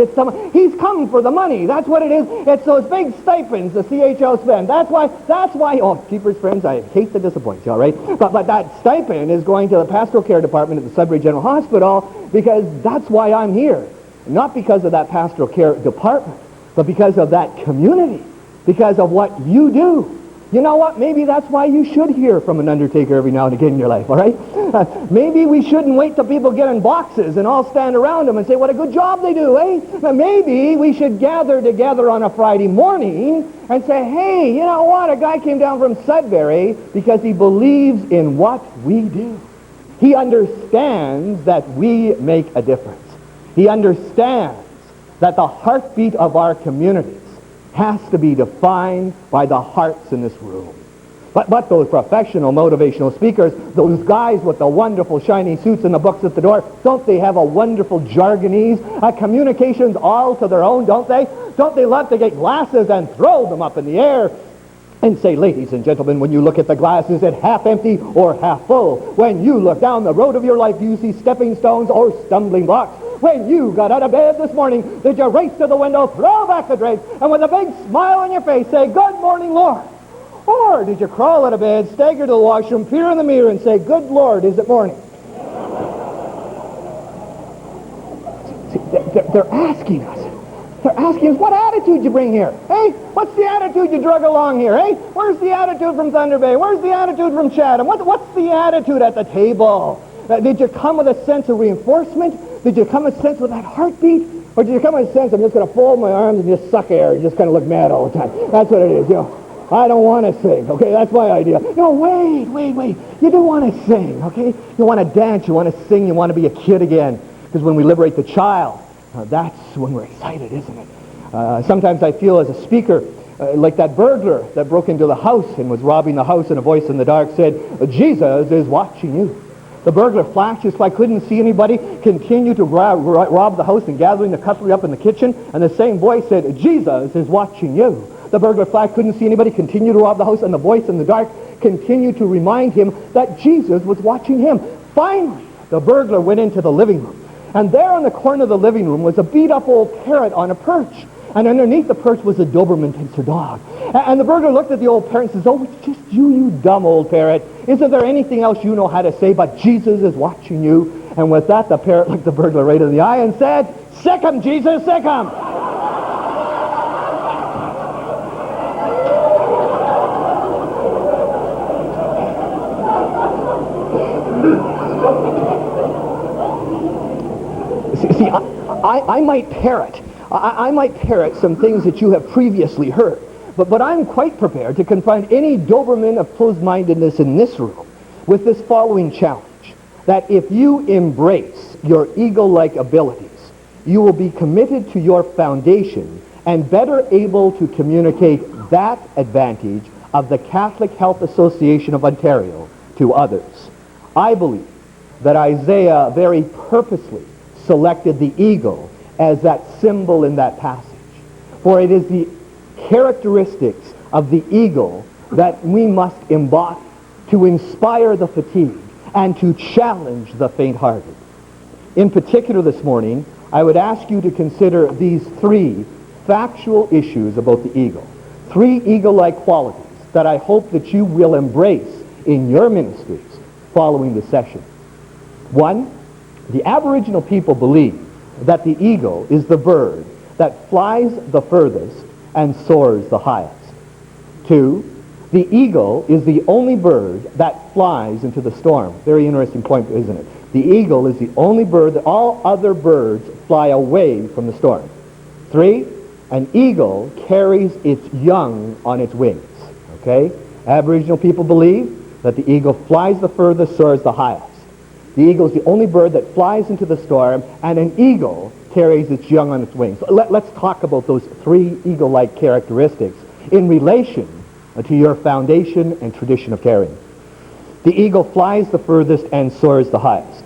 He's come for the money. That's what it is. It's those big stipends the CHO spend. That's why, oh, keepers, friends, I hate to disappoint you, all right? But that stipend is going to the pastoral care department at the Sudbury General Hospital because that's why I'm here. Not because of that pastoral care department, but because of that community, because of what you do. You know what? Maybe that's why you should hear from an undertaker every now and again in your life, all right? Maybe we shouldn't wait till people get in boxes and all stand around them and say, what a good job they do, eh? Maybe we should gather together on a Friday morning and say, hey, you know what? A guy came down from Sudbury because he believes in what we do. He understands that we make a difference. He understands that the heartbeat of our communities has to be defined by the hearts in this room. But those professional motivational speakers, those guys with the wonderful shiny suits and the books at the door, don't they have a wonderful jargonese, communications all to their own, don't they? Don't they love to get glasses and throw them up in the air and say, ladies and gentlemen, when you look at the glass, is it half empty or half full? When you look down the road of your life, do you see stepping stones or stumbling blocks? When you got out of bed this morning, did you race to the window, throw back the drapes, and with a big smile on your face say, good morning, Lord? Or did you crawl out of bed, stagger to the washroom, peer in the mirror, and say, good Lord, is it morning? See, they're asking us. They're asking us, what attitude you bring here? Hey, what's the attitude you drug along here? Hey, where's the attitude from Thunder Bay? Where's the attitude from Chatham? What's the attitude at the table? Did you come with a sense of reinforcement? Did you come with a sense of that heartbeat? Or did you come with a sense, I'm just going to fold my arms and just suck air and just kind of look mad all the time? That's what it is, you know. I don't want to sing, okay? That's my idea. No, wait. You do want to sing, okay? You want to dance, you want to sing, you want to be a kid again. Because when we liberate the child, that's when we're excited, isn't it? Sometimes I feel as a speaker like that burglar that broke into the house and was robbing the house, and a voice in the dark said, Jesus is watching you. The burglar flashed his light, couldn't see anybody, continued to rob the house and gathering the cutlery up in the kitchen, and the same voice said, Jesus is watching you. The burglar flashed, couldn't see anybody, continued to rob the house, and the voice in the dark continued to remind him that Jesus was watching him. Finally, the burglar went into the living room, and there in the corner of the living room was a beat-up old parrot on a perch, and underneath the perch was a Doberman Pinscher dog. And the burglar looked at the old parrot and says, oh, it's just you dumb old parrot. Isn't there anything else you know how to say but Jesus is watching you? And with that, the parrot looked the burglar right in the eye and said, sick him, Jesus, sick him. See, I might parrot. I might parrot some things that you have previously heard. But I'm quite prepared to confront any Doberman of closed-mindedness in this room with this following challenge, that if you embrace your eagle-like abilities, you will be committed to your foundation and better able to communicate that advantage of the Catholic Health Association of Ontario to others. I believe that Isaiah very purposely selected the eagle as that symbol in that passage, for it is the characteristics of the eagle that we must embody to inspire the fatigued and to challenge the faint-hearted. In particular this morning, I would ask you to consider these three factual issues about the eagle. Three eagle-like qualities that I hope that you will embrace in your ministries following the session. One, the Aboriginal people believe that the eagle is the bird that flies the furthest and soars the highest. Two, the eagle is the only bird that flies into the storm. Very interesting point, isn't it? The eagle is the only bird that all other birds fly away from the storm. Three, an eagle carries its young on its wings. Okay? Aboriginal people believe that the eagle flies the furthest, soars the highest. The eagle is the only bird that flies into the storm, and an eagle carries its young on its wings. Let's talk about those three eagle-like characteristics in relation to your foundation and tradition of caring. The eagle flies the furthest and soars the highest.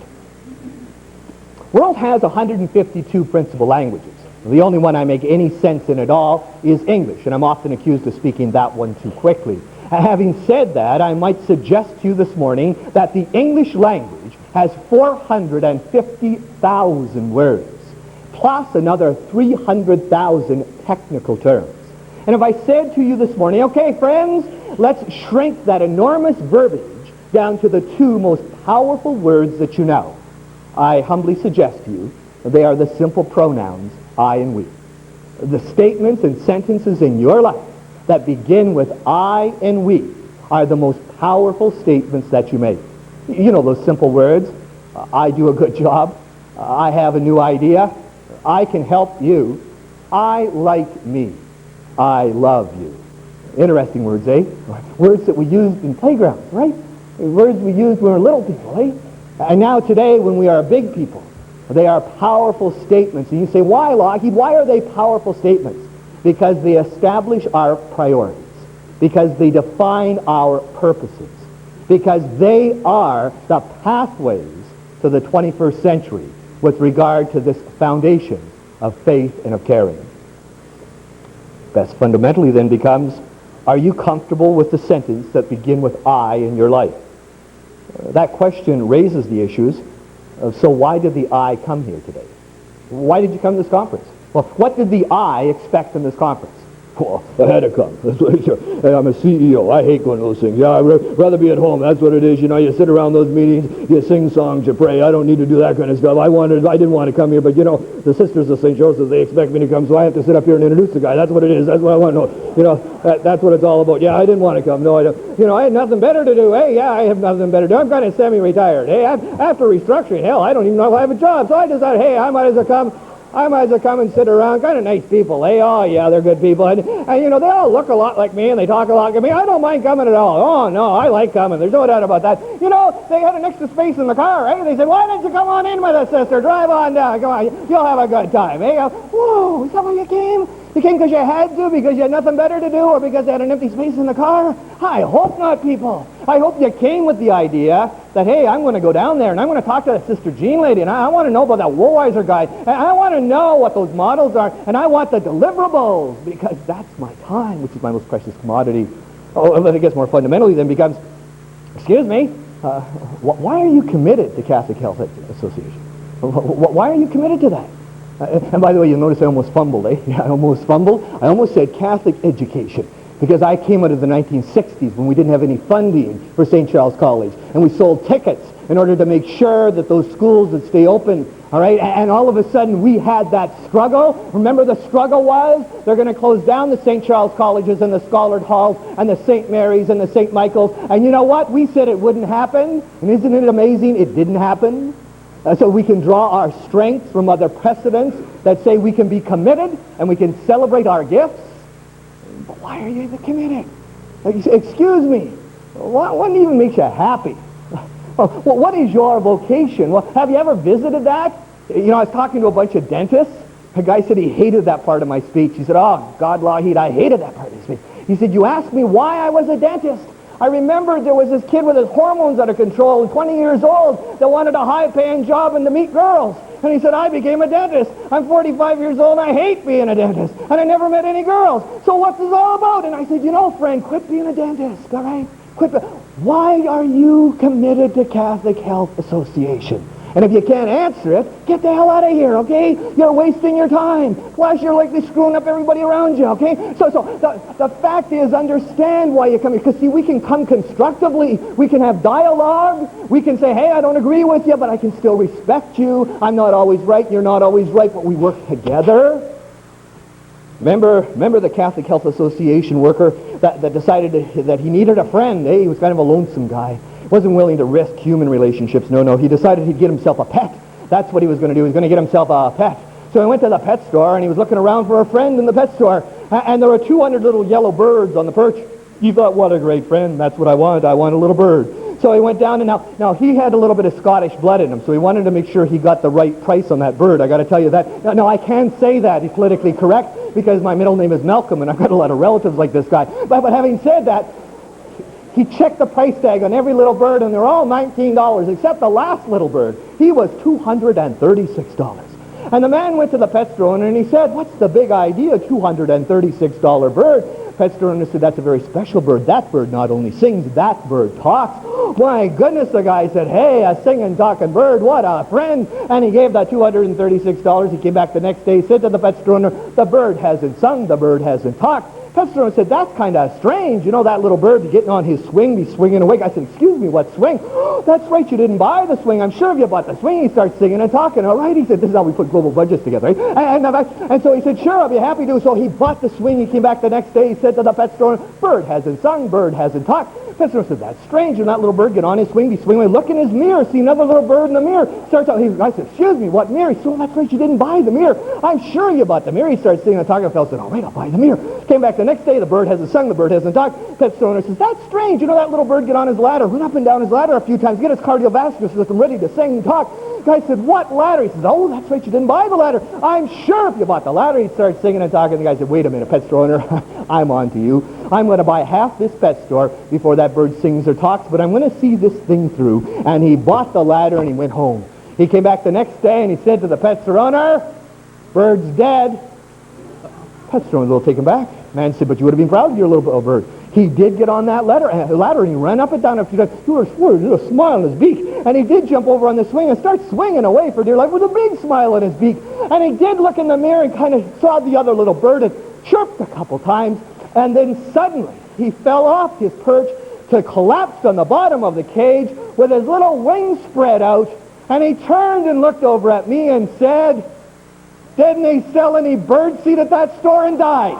The world has 152 principal languages. The only one I make any sense in at all is English, and I'm often accused of speaking that one too quickly. Having said that, I might suggest to you this morning that the English language has 450,000 words, plus another 300,000 technical terms. And if I said to you this morning, okay, friends, let's shrink that enormous verbiage down to the two most powerful words that you know, I humbly suggest to you they are the simple pronouns I and we. The statements and sentences in your life that begin with I and we are the most powerful statements that you make. You know those simple words. I do a good job. I have a new idea. I can help you. I like me. I love you. Interesting words, eh? Words that we used in playgrounds, right? Words we used when we were little people, eh? And now today when we are big people, they are powerful statements. And you say, why, Lockheed? Why are they powerful statements? Because they establish our priorities. Because they define our purposes. Because they are the pathways to the 21st century with regard to this foundation of faith and of caring. Best fundamentally then becomes, are you comfortable with the sentence that begin with I in your life? That question raises the issues of, so why did the I come here today? Why did you come to this conference? Well, what did the I expect in this conference? Well, I had to come. That's what hey, I'm a CEO. I hate going to those things. Yeah, I'd rather be at home. That's what it is. You know, you sit around those meetings, you sing songs, you pray. I don't need to do that kind of stuff. I didn't want to come here, but you know, the Sisters of St. Joseph, they expect me to come, so I have to sit up here and introduce the guy. That's what it is. That's what I want to know. You know, that's what it's all about. Yeah, I didn't want to come. No, I don't. You know, I had nothing better to do. Hey, yeah, I have nothing better to do. I'm kind of semi-retired. Hey, after restructuring, hell, I don't even know if I have a job. So I decided, hey, I might as well come and sit around. Kind of nice people, eh? Oh, yeah, they're good people. And, you know, they all look a lot like me, and they talk a lot like me. I don't mind coming at all. Oh, no, I like coming. There's no doubt about that. You know, they had an extra space in the car, right? They said, why don't you come on in with us, sister? Drive on down. Come on. You'll have a good time, eh? Whoa, is that why you came? You came because you had to, because you had nothing better to do, or because they had an empty space in the car? I hope not, people. I hope you came with the idea that, hey, I'm going to go down there and I'm going to talk to that Sister Jean lady, and I want to know about that Woolweiser guy, and I want to know what those models are, and I want the deliverables, because that's my time, which is my most precious commodity. Oh, and I guess more fundamentally then becomes, excuse me, why are you committed to Catholic Health Association? Why are you committed to that? And by the way, you'll notice I almost fumbled, eh? Yeah, I almost fumbled. I almost said Catholic education, because I came out of the 1960s when we didn't have any funding for St. Charles College, and we sold tickets in order to make sure that those schools would stay open, all right? And all of a sudden, we had that struggle. Remember the struggle was? They're going to close down the St. Charles Colleges and the Scholard Halls and the St. Mary's and the St. Michael's. And you know what? We said it wouldn't happen. And isn't it amazing? It didn't happen. So we can draw our strength from other precedents that say we can be committed and we can celebrate our gifts. But why are you committed? Excuse me. What even makes you happy? Well, what is your vocation? Well, have you ever visited that? You know, I was talking to a bunch of dentists. A guy said he hated that part of my speech. He said, oh, God, Lockheed, I hated that part of his speech. He said, you asked me why I was a dentist. I remember there was this kid with his hormones out of control, 20 years old, that wanted a high-paying job and to meet girls. And he said, I became a dentist. I'm 45 years old, and I hate being a dentist. And I never met any girls. So what's this all about? And I said, you know, friend, quit being a dentist, all right? Why are you committed to Catholic Health Association? And if you can't answer it, get the hell out of here, okay? You're wasting your time. Plus, you're likely screwing up everybody around you, okay? So the fact is, understand why you come here. Because, see, we can come constructively. We can have dialogue. We can say, hey, I don't agree with you, but I can still respect you. I'm not always right. You're not always right, but we work together. Remember the Catholic Health Association worker that decided that he needed a friend. Eh? He was kind of a lonesome guy. Wasn't willing to risk human relationships. No. He decided he'd get himself a pet. That's what he was going to do. He was going to get himself a pet. So he went to the pet store, and he was looking around for a friend in the pet store. And there were 200 little yellow birds on the perch. He thought, what a great friend. That's what I want. I want a little bird. So he went down, and now he had a little bit of Scottish blood in him, so he wanted to make sure he got the right price on that bird. I got to tell you that. Now, I can say that he's politically correct because my middle name is Malcolm, and I've got a lot of relatives like this guy. But having said that, he checked the price tag on every little bird, and they're all $19, except the last little bird. He was $236. And the man went to the pet store owner, and he said, "What's the big idea, $236 bird?" Pet store owner said, "That's a very special bird. That bird not only sings, that bird talks." My goodness, the guy said, "Hey, a singing, talking bird, what a friend." And he gave that $236. He came back the next day, said to the pet store owner, "The bird hasn't sung, the bird hasn't talked." Pet store owner said, "That's kind of strange. You know, that little bird getting on his swing, be swinging away." I said, "Excuse me, what swing?" "Oh, that's right, you didn't buy the swing. I'm sure if you bought the swing, he starts singing and talking." All right, he said, "This is how we put global budgets together." Right? And so he said, "Sure, I'll be happy to." So he bought the swing. He came back the next day. He said to the pet store owner, "Bird hasn't sung, bird hasn't talked." Pet store owner said, "That's strange. And that little bird get on his swing, be swinging away. Look in his mirror, see another little bird in the mirror." Starts out, I said, "Excuse me, what mirror?" He said, "Oh, that's right, you didn't buy the mirror." "I'm sure you bought the mirror." He started singing and talking. The fellow said, "All right, I'll buy the mirror." Came back the next day, the bird hasn't sung, the bird hasn't talked. Pet store owner says, "That's strange. You know, that little bird get on his ladder, run up and down his ladder a few times, get his cardiovascular system ready to sing and talk." The guy said, "What ladder?" He says, "Oh, that's right, you didn't buy the ladder." "I'm sure if you bought the ladder." He started singing and talking. The guy said, "Wait a minute, pet store owner, I'm on to you. I'm going to buy half this pet store before that bird sings or talks, but I'm going to see this thing through." And he bought the ladder and he went home. He came back the next day and he said to the pet store owner, "Bird's dead." Pet store owner was a little taken back. Man said, "But you would have been proud of your little bird." He did get on that ladder and he ran up and down a few times. He was a smile on his beak. And he did jump over on the swing and start swinging away for dear life with a big smile on his beak. And he did look in the mirror and kind of saw the other little bird and chirped a couple times. And then suddenly he fell off his perch to collapse on the bottom of the cage with his little wings spread out. And he turned and looked over at me and said, "Didn't he sell any bird seed at that store?" and died.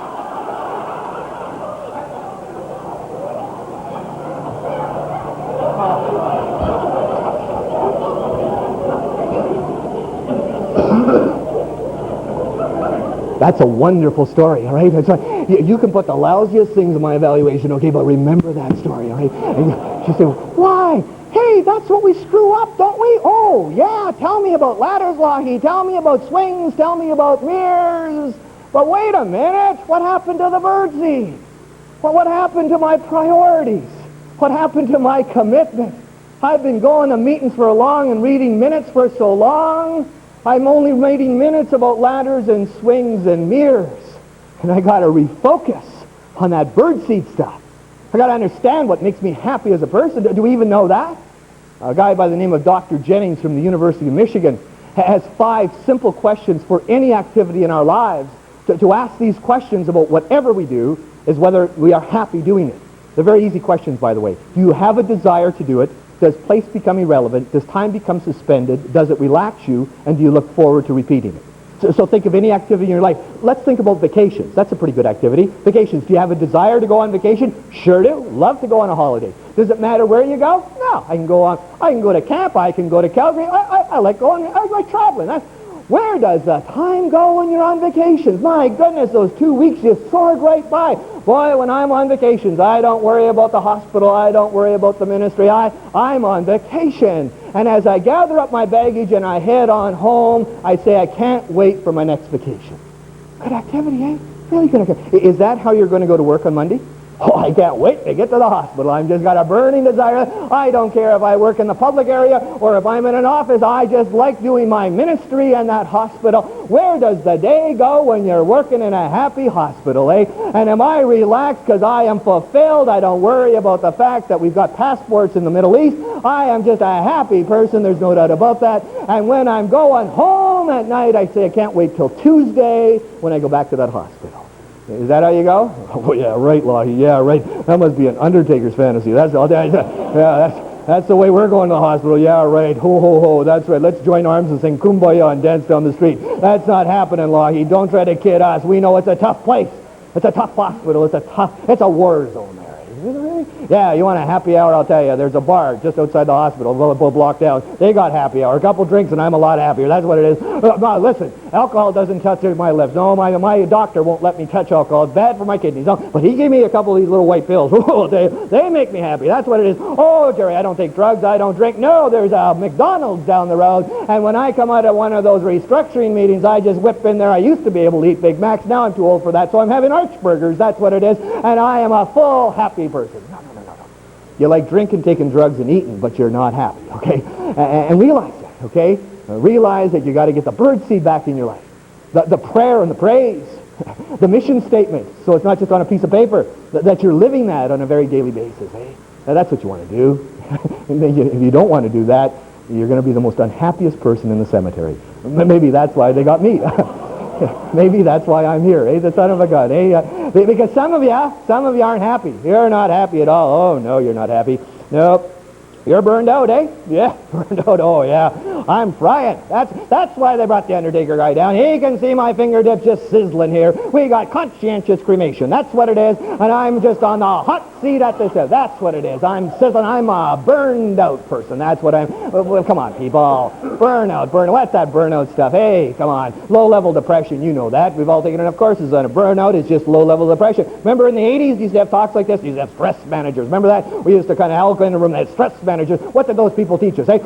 That's a wonderful story, all right? That's right. You can put the lousiest things in my evaluation, okay, but remember that story, all right? And she said, "Why? Hey, that's what we screw up, don't we? Oh, yeah, tell me about ladders, Lockie. Tell me about swings. Tell me about mirrors. But wait a minute. What happened to the birdseed? Well, what happened to my priorities? What happened to my commitment? I've been going to meetings for long and reading minutes for so long. I'm only reading minutes about ladders and swings and mirrors. And I got to refocus on that birdseed stuff. I got to understand what makes me happy as a person. Do we even know that? A guy by the name of Dr. Jennings from the University of Michigan has 5 simple questions for any activity in our lives. To ask these questions about whatever we do is whether we are happy doing it. They're very easy questions, by the way. Do you have a desire to do it? Does place become irrelevant? Does time become suspended? Does it relax you? And do you look forward to repeating it? So think of any activity in your life. Let's think about vacations. That's a pretty good activity. Vacations. Do you have a desire to go on vacation? Sure do. Love to go on a holiday. Does it matter where you go? No. I can go to camp. I can go to Calgary. I like going. I like traveling. Where does the time go when you're on vacations? My goodness, those 2 weeks just soared right by. Boy, when I'm on vacations, I don't worry about the hospital. I don't worry about the ministry. I'm on vacation. And as I gather up my baggage and I head on home, I say, I can't wait for my next vacation. Good activity, eh? Really good activity. Is that how you're going to go to work on Monday? Oh, I can't wait to get to the hospital. I've just got a burning desire. I don't care if I work in the public area or if I'm in an office. I just like doing my ministry in that hospital. Where does the day go when you're working in a happy hospital, eh? And am I relaxed because I am fulfilled? I don't worry about the fact that we've got passports in the Middle East. I am just a happy person. There's no doubt about that. And when I'm going home at night, I say I can't wait till Tuesday when I go back to that hospital. Is that how you go? Oh, yeah, right, Lockie. Yeah, right. That must be an Undertaker's fantasy. That's all. Yeah, that's the way we're going to the hospital. Yeah, right. Ho, ho, ho. That's right. Let's join arms and sing Kumbaya and dance down the street. That's not happening, Lockie. Don't try to kid us. We know it's a tough place. It's a tough hospital. It's a war zone there. Yeah, you want a happy hour? I'll tell you. There's a bar just outside the hospital, a block down. They got happy hour. A couple drinks and I'm a lot happier. That's what it is. No, listen, alcohol doesn't touch my lips. No, my doctor won't let me touch alcohol. It's bad for my kidneys. No, but he gave me a couple of these little white pills. They make me happy. That's what it is. Oh, Jerry, I don't take drugs. I don't drink. No, there's a McDonald's down the road. And when I come out of one of those restructuring meetings, I just whip in there. I used to be able to eat Big Macs. Now I'm too old for that, so I'm having Archburgers. That's what it is. And I am a full, happy person. No. You like drinking, taking drugs, and eating, but you're not happy, okay? And realize that, okay? Realize that you got to get the birdseed back in your life. The prayer and the praise. The mission statement. So it's not just on a piece of paper. That you're living that on a very daily basis, eh? Now that's what you want to do. If you don't want to do that, you're going to be the most unhappiest person in the cemetery. Maybe that's why they got me. Maybe that's why I'm here, eh? The son of a gun, eh? Because some of you aren't happy. You're not happy at all. Oh, no, you're not happy. Nope. You're burned out, eh? Yeah, burned out. Oh, yeah. I'm frying. That's why they brought the Undertaker guy down. He can see my fingertips just sizzling here. We got conscientious cremation. That's what it is. And I'm just on the hot seat at this. That's what it is. I'm sizzling. I'm a burned out person. That's what I'm. Well, come on, people. Burnout. What's that burnout stuff? Hey, come on. Low-level depression. You know that. We've all taken enough courses on it. Burnout is just low-level depression. Remember in the 80s, you used to have talks like this? You used to have stress managers. Remember that? We used to kind of elk in the room. They had stress managers. What did those people teach us? Eh?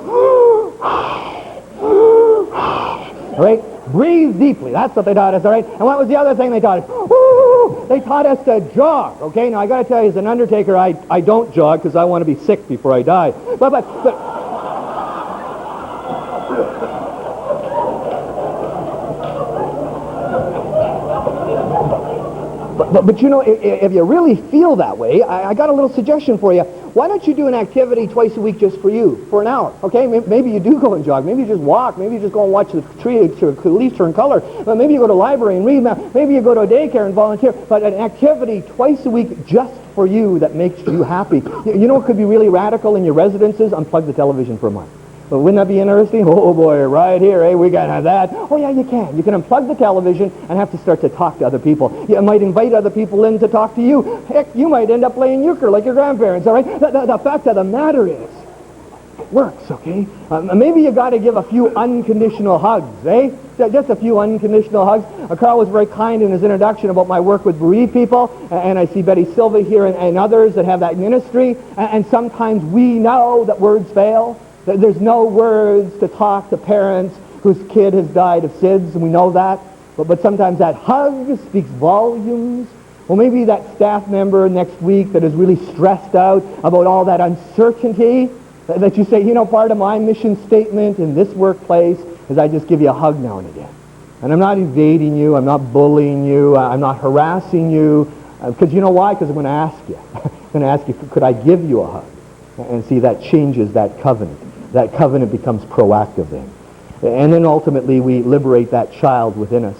All right? Breathe deeply. That's what they taught us, all right? And what was the other thing they taught us? Woo! They taught us to jog, okay? Now, I got to tell you, as an undertaker, I don't jog because I want to be sick before I die. But you know, if you really feel that way, I got a little suggestion for you. Why don't you do an activity twice a week just for you, for an hour, okay? Maybe you do go and jog. Maybe you just walk. Maybe you just go and watch the leaves turn color. Maybe you go to the library and read. Maybe you go to a daycare and volunteer. But an activity twice a week just for you that makes you happy. You know what could be really radical in your residences? Unplug the television for a month. But wouldn't that be interesting? Oh boy, right here, eh? We gotta have that. Oh yeah, you can. You can unplug the television and have to start to talk to other people. You might invite other people in to talk to you. Heck, you might end up playing euchre like your grandparents, all right? The fact of the matter is, it works, okay? Maybe you gotta give a few unconditional hugs, eh? Just a few unconditional hugs. Carl was very kind in his introduction about my work with bereaved people, and I see Betty Silva here and others that have that ministry, and sometimes we know that words fail. There's no words to talk to parents whose kid has died of SIDS, and we know that. But sometimes that hug speaks volumes. Well, maybe that staff member next week that is really stressed out about all that uncertainty, that you say, you know, part of my mission statement in this workplace is I just give you a hug now and again. And I'm not evading you. I'm not bullying you. I'm not harassing you. Because you know why? Because I'm going to ask you. I'm going to ask you, could I give you a hug? And see, that changes that covenant. That covenant becomes proactive then. And then ultimately we liberate that child within us.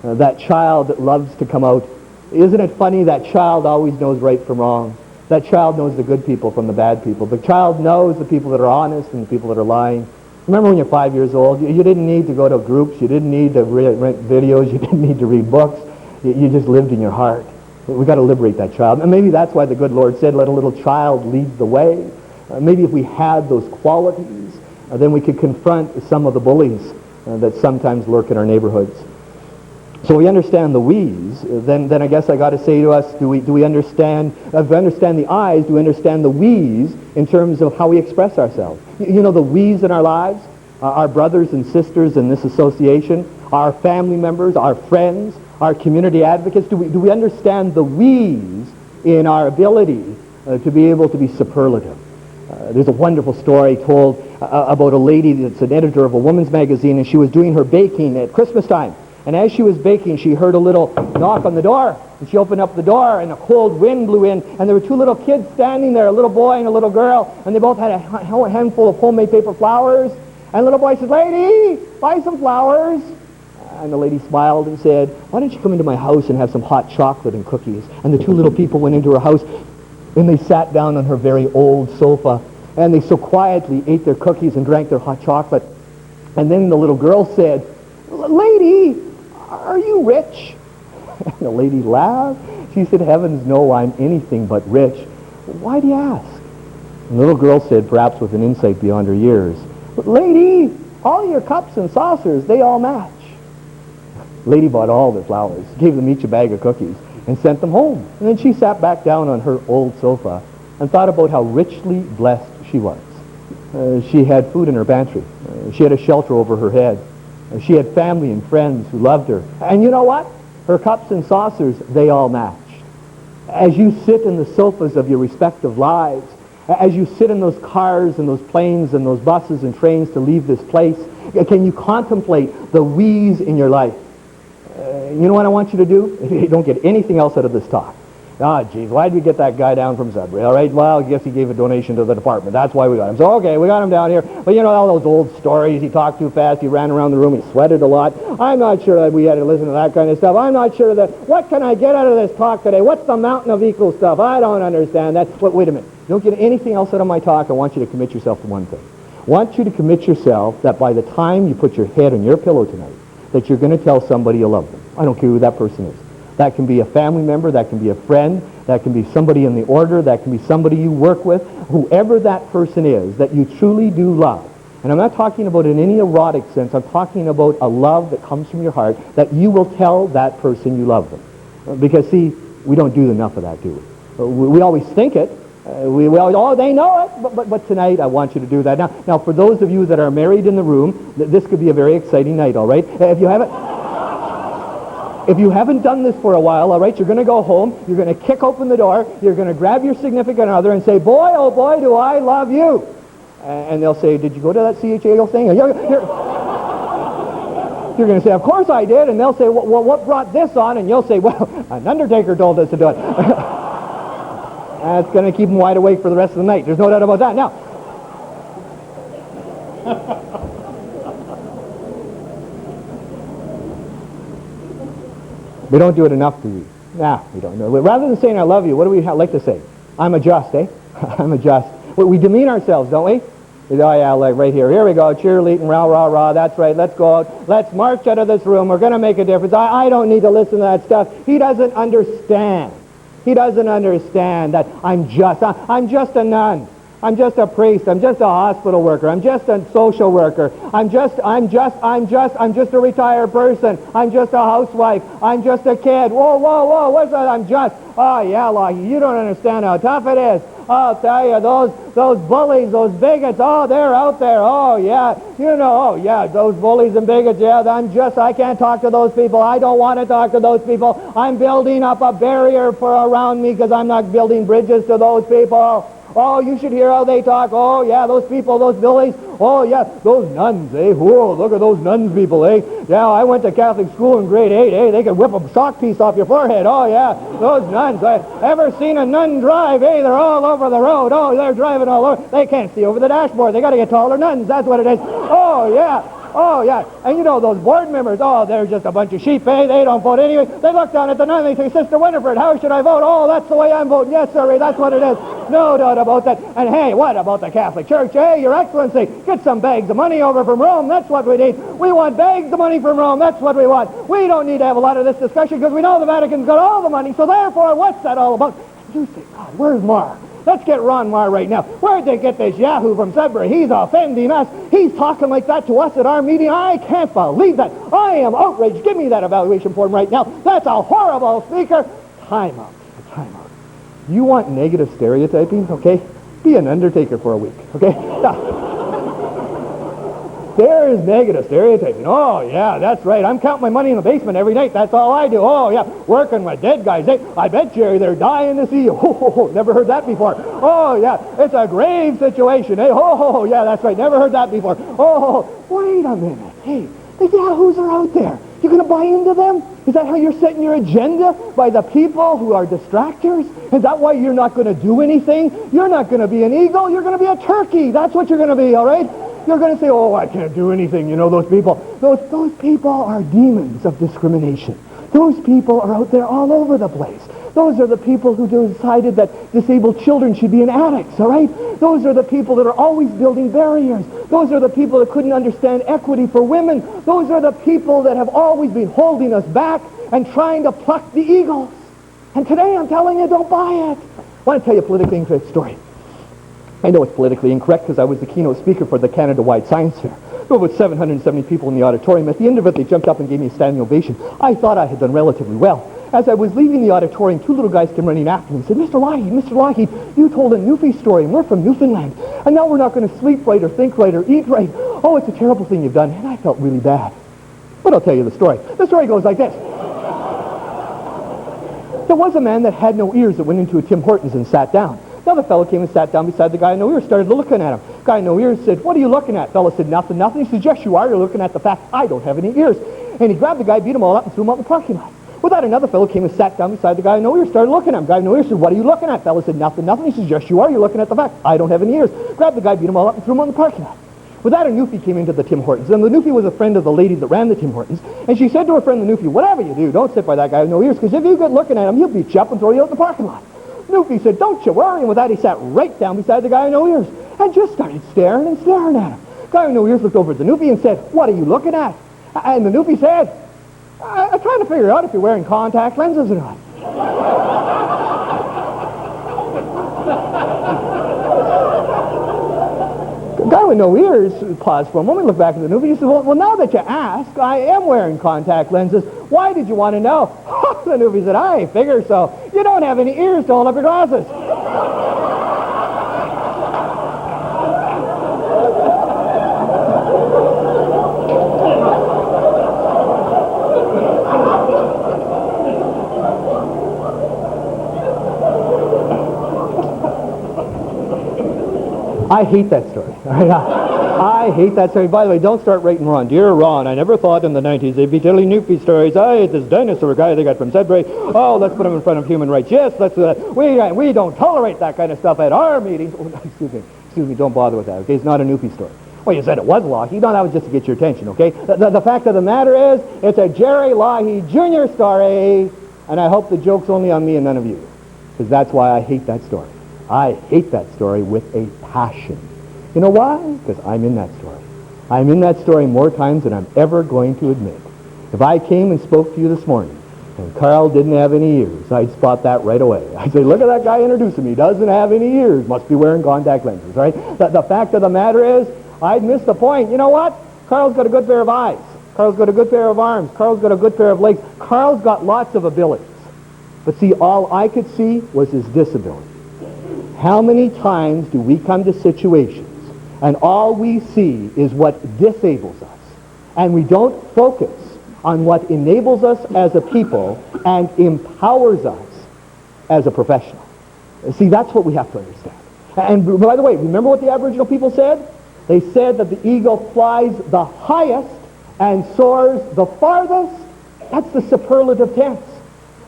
That child that loves to come out. Isn't it funny? That child always knows right from wrong. That child knows the good people from the bad people. The child knows the people that are honest and the people that are lying. Remember when you're 5 years old, you didn't need to go to groups. You didn't need to rent videos. You didn't need to read books. You just lived in your heart. We've got to liberate that child. And maybe that's why the good Lord said, let a little child lead the way. Maybe if we had those qualities, then we could confront some of the bullies that sometimes lurk in our neighborhoods. So we understand the we's. Then I guess I got to say to us, do we understand? If we understand the I's, do we understand the we's in terms of how we express ourselves? You know, the we's in our lives, our brothers and sisters in this association, our family members, our friends, our community advocates. Do we understand the we's in our ability to be able to be superlative? There's a wonderful story told about a lady that's an editor of a woman's magazine, and she was doing her baking at Christmas time. And as she was baking, she heard a little knock on the door. And she opened up the door, and a cold wind blew in, and there were two little kids standing there, a little boy and a little girl, and they both had a handful of homemade paper flowers. And the little boy said, "Lady, buy some flowers." And the lady smiled and said, "Why don't you come into my house and have some hot chocolate and cookies?" And the two little people went into her house, and they sat down on her very old sofa, and they so quietly ate their cookies and drank their hot chocolate. And then the little girl said, "Lady, are you rich?" And the lady laughed. She said, "Heavens no, I'm anything but rich. Why do you ask? And the little girl said, perhaps with an insight beyond her years, Lady, all your cups and saucers, they all match. Lady bought all their flowers, gave them each a bag of cookies, and sent them home. And then she sat back down on her old sofa and thought about how richly blessed she was. She had food in her pantry. She had a shelter over her head. She had family and friends who loved her. And you know what? Her cups and saucers, they all matched. As you sit in the sofas of your respective lives, as you sit in those cars and those planes and those buses and trains to leave this place, can you contemplate the we's in your life? You know what I want you to do? If you don't get anything else out of this talk. Geez, why did we get that guy down from Sudbury? All right, well, I guess he gave a donation to the department. That's why we got him. So, okay, we got him down here. But you know all those old stories. He talked too fast. He ran around the room. He sweated a lot. I'm not sure that we had to listen to that kind of stuff. I'm not sure that, what can I get out of this talk today? What's the mountain of equal stuff? I don't understand that. Wait a minute. You don't get anything else out of my talk. I want you to commit yourself to one thing. I want you to commit yourself that by the time you put your head on your pillow tonight, that you're going to tell somebody you love them. I don't care who that person is. That can be a family member, that can be a friend, that can be somebody in the order, that can be somebody you work with, whoever that person is that you truly do love. And I'm not talking about in any erotic sense, I'm talking about a love that comes from your heart, that you will tell that person you love them. Because see, we don't do enough of that, do we? We always think it. We always, oh, they know it, but tonight I want you to do that. Now, for those of you that are married in the room, this could be a very exciting night, all right? If you haven't done this for a while, all right, you're going to go home, you're going to kick open the door, you're going to grab your significant other and say, boy, oh boy, do I love you. And they'll say, did you go to that CHAO thing? You're going to say, of course I did. And they'll say, well, what brought this on? And you'll say, well, an undertaker told us to do it. That's going to keep them wide awake for the rest of the night. There's no doubt about that. Now, we don't do it enough, do we? Nah, we don't. Rather than saying I love you, what do we like to say? I'm a just, eh? I'm a just. We demean ourselves, don't we? Oh yeah, like right here. Here we go, cheerleading, rah, rah, rah. That's right, let's go out. Let's march out of this room. We're going to make a difference. I don't need to listen to that stuff. He doesn't understand. He doesn't understand that I'm just a nun. I'm just a priest. I'm just a hospital worker. I'm just a social worker. I'm just a retired person. I'm just a housewife. I'm just a kid. Whoa, what's that? I'm just. Oh, yeah, Lockie, you don't understand how tough it is. I'll tell you, those bullies, those bigots, oh, they're out there. Oh, yeah, you know, oh, yeah, those bullies and bigots, yeah, I can't talk to those people. I don't want to talk to those people. I'm building up a barrier around me because I'm not building bridges to those people. Oh, you should hear how they talk. Oh, yeah, those people, those bullies. Oh, yeah, those nuns, eh? Whoa, look at those nuns people, eh? Yeah, I went to Catholic school in grade 8, eh? They could whip a sock piece off your forehead. Oh, yeah, those nuns. Ever seen a nun drive, eh? They're all over the road. Oh, they're driving all over. They can't see over the dashboard. They got to get taller nuns. That's what it is. Oh, yeah. Oh, yeah. And you know, those board members, oh, they're just a bunch of sheep, eh? They don't vote anyway. They look down at the nun and they say, Sister Winifred, how should I vote? Oh, that's the way I'm voting. Yes, sir, that's what it is. No doubt about that. And hey, what about the Catholic Church? Hey, Your Excellency, get some bags of money over from Rome. That's what we need. We want bags of money from Rome. That's what we want. We don't need to have a lot of this discussion because we know the Vatican's got all the money. So therefore, what's that all about? You say, God, where's Marr? Let's get Ron Marr right now. Where'd they get this yahoo from Sudbury? He's offending us. He's talking like that to us at our meeting. I can't believe that. I am outraged. Give me that evaluation form right now. That's a horrible speaker. Time out. You want negative stereotyping? Okay? Be an undertaker for a week. Okay? Now, there's negative stereotyping. Oh, yeah, that's right. I'm counting my money in the basement every night. That's all I do. Oh, yeah, working with dead guys. I bet, Jerry, they're dying to see you. Oh, never heard that before. Oh, yeah, it's a grave situation. Hey, oh, yeah, that's right. Never heard that before. Oh, wait a minute. Hey, the yahoos are out there. You going to buy into them? Is that how you're setting your agenda? By the people who are distractors? Is that why you're not going to do anything? You're not going to be an eagle. You're going to be a turkey. That's what you're going to be, all right? You're going to say, oh, I can't do anything. You know, those people. Those people are demons of discrimination. Those people are out there all over the place. Those are the people who decided that disabled children should be in attics, all right? Those are the people that are always building barriers. Those are the people that couldn't understand equity for women. Those are the people that have always been holding us back and trying to pluck the eagles. And today I'm telling you, don't buy it. want to tell you a politically incorrect story. I know it's politically incorrect because I was the keynote speaker for the Canada-wide Science Fair. There were about 770 people in the auditorium. At the end of it, they jumped up and gave me a standing ovation. I thought I had done relatively well. As I was leaving the auditorium, two little guys came running after me and said, Mr. Lougheed, you told a Newfie story, and we're from Newfoundland. And now we're not going to sleep right or think right or eat right. Oh, it's a terrible thing you've done. And I felt really bad. But I'll tell you the story. The story goes like this. There was a man that had no ears that went into a Tim Hortons and sat down. Now the fellow came and sat down beside the guy with no ears, started looking at him. Guy with no ears said, what are you looking at? Fellow said, nothing. He said, yes, you are. You're looking at the fact I don't have any ears. And he grabbed the guy, beat him all up, and threw him out in the parking lot. With that, another fellow came and sat down beside the guy with no ears, started looking at him. Guy with no ears said, what are you looking at? Fellow said, nothing. He said, yes, you are. You're looking at the fact I don't have any ears. Grabbed the guy, beat him all up, and threw him out in the parking lot. With that, a Newfie came into the Tim Hortons, and the Newfie was a friend of the lady that ran the Tim Hortons, and she said to her friend, the Newfie, whatever you do, don't sit by that guy with no ears, because if you get looking at him, he'll beat you up and throw you out in the parking lot. Newfie said, don't you worry, and with that, he sat right down beside the guy with no ears, and just started staring and staring at him. The guy with no ears looked over at the Newfie and said, what are you looking at? And the Newfie said, I'm trying to figure out if you're wearing contact lenses or not. The guy with no ears paused for a moment, looked back at the Newfie, and said, well, now that you ask, I am wearing contact lenses. Why did you want to know? The Newfie said, I figure so. You don't have any ears to hold up your glasses. I hate that story. I hate that story. By the way, don't start writing Ron. Dear Ron, I never thought in the 90s they'd be telling Newfie stories. I hate this dinosaur guy they got from Sudbury. Oh, let's put him in front of human rights. Yes, let's do that. We don't tolerate that kind of stuff at our meetings. Oh, excuse me, don't bother with that, okay? It's not a Newfie story. Well, you said it was Lougheed. No, that was just to get your attention, okay? The fact of the matter is, it's a Jerry Lougheed Jr. story, and I hope the joke's only on me and none of you, because that's why I hate that story. I hate that story with a passion. You know why? Because I'm in that story. I'm in that story more times than I'm ever going to admit. If I came and spoke to you this morning and Carl didn't have any ears, I'd spot that right away. I'd say, look at that guy introducing me. He doesn't have any ears. Must be wearing contact lenses, right? The fact of the matter is, I'd miss the point. You know what? Carl's got a good pair of eyes. Carl's got a good pair of arms. Carl's got a good pair of legs. Carl's got lots of abilities. But see, all I could see was his disability. How many times do we come to situations and all we see is what disables us, and we don't focus on what enables us as a people and empowers us as a professional? See, that's what we have to understand. And by the way, remember what the Aboriginal people said? They said that the eagle flies the highest and soars the farthest. That's the superlative tense.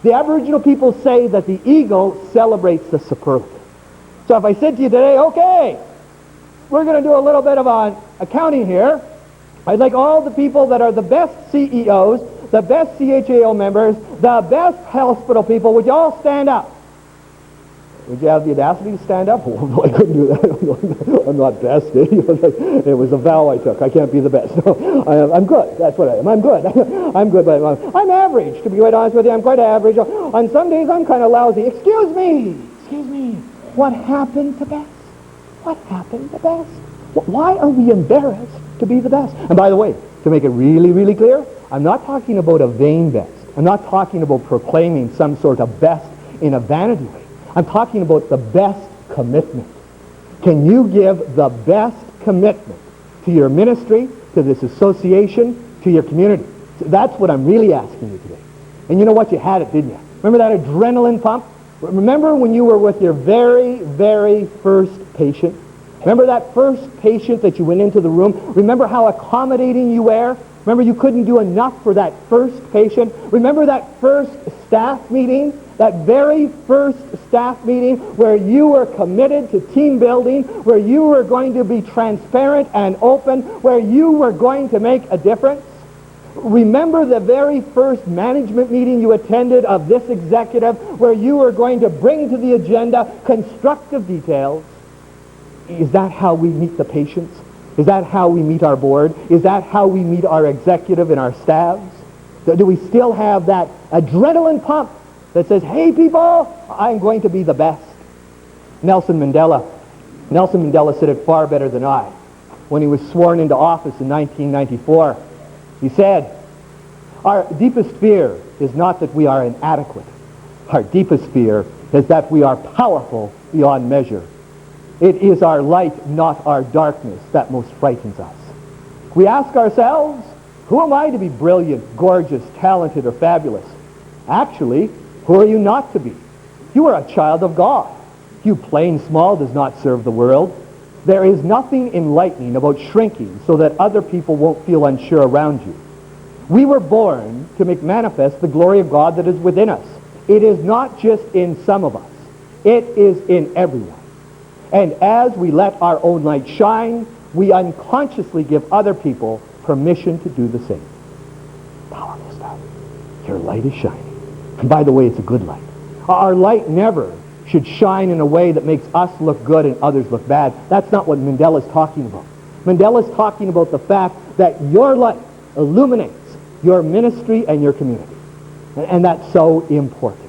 The Aboriginal people say that the eagle celebrates the superlative. So if I said to you today, okay, we're going to do a little bit of accounting here. I'd like all the people that are the best CEOs, the best CHAO members, the best hospital people, would you all stand up? Would you have the audacity to stand up? Oh, I couldn't do that. I'm not best. It was a vow I took. I can't be the best. No, I'm good. That's what I am. I'm good. I'm good, but I'm average, to be quite honest with you. I'm quite average. On some days, I'm kind of lousy. Excuse me. What happened to best? What happened to best? Why are we embarrassed to be the best? And by the way, to make it really, really clear, I'm not talking about a vain best. I'm not talking about proclaiming some sort of best in a vanity way. I'm talking about the best commitment. Can you give the best commitment to your ministry, to this association, to your community? That's what I'm really asking you today. And you know what? You had it, didn't you? Remember that adrenaline pump? Remember when you were with your very, very first patient? Remember that first patient that you went into the room? Remember how accommodating you were? Remember you couldn't do enough for that first patient? Remember that first staff meeting? That very first staff meeting where you were committed to team building, where you were going to be transparent and open, where you were going to make a difference? Remember the very first management meeting you attended of this executive where you were going to bring to the agenda constructive details? Is that how we meet the patients? Is that how we meet our board? Is that how we meet our executive and our staffs? Do we still have that adrenaline pump that says, hey people, I'm going to be the best? Nelson Mandela. Nelson Mandela said it far better than I. When he was sworn into office in 1994, he said, "Our deepest fear is not that we are inadequate. Our deepest fear is that we are powerful beyond measure. It is our light, not our darkness, that most frightens us." We ask ourselves, who am I to be brilliant, gorgeous, talented, or fabulous? Actually, who are you not to be? You are a child of God. You plain small does not serve the world. There is nothing enlightening about shrinking so that other people won't feel unsure around you. We were born to make manifest the glory of God that is within us. It is not just in some of us. It is in everyone. And as we let our own light shine, we unconsciously give other people permission to do the same. Powerful stuff. Your light is shining. And by the way, it's a good light. Our light never should shine in a way that makes us look good and others look bad. That's not what Mandela's talking about. Mandela's talking about the fact that your light illuminates your ministry and your community. And that's so important.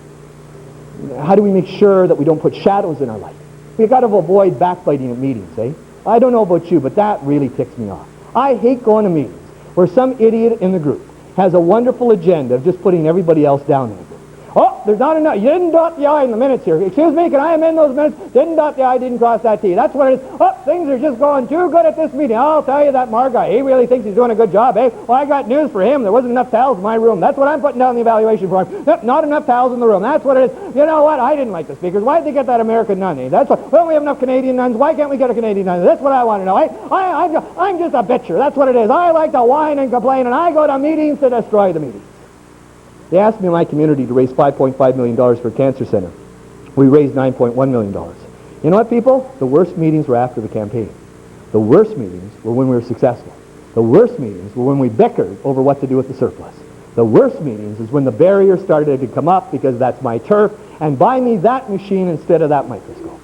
How do we make sure that we don't put shadows in our light? We've got to avoid backbiting at meetings, eh? I don't know about you, but that really ticks me off. I hate going to meetings where some idiot in the group has a wonderful agenda of just putting everybody else down in the group. Oh, there's not enough. You didn't dot the I in the minutes here. Excuse me, can I amend those minutes? Didn't dot the I, didn't cross that T. That's what it is. Oh, things are just going too good at this meeting. I'll tell you that Mar guy, he really thinks he's doing a good job, eh? Well, I got news for him. There wasn't enough towels in my room. That's what I'm putting down the evaluation form. Nope, not enough towels in the room. That's what it is. You know what? I didn't like the speakers. Why did they get that American nun, eh? That's what. Well, we have enough Canadian nuns. Why can't we get a Canadian nun? That's what I want to know. I'm just a bitcher. That's what it is. I like to whine and complain, and I go to meetings to destroy the meetings. They asked me in my community to raise $5.5 million for a cancer center. We raised $9.1 million. You know what, people? The worst meetings were after the campaign. The worst meetings were when we were successful. The worst meetings were when we bickered over what to do with the surplus. The worst meetings is when the barrier started to come up because that's my turf, and buy me that machine instead of that microscope.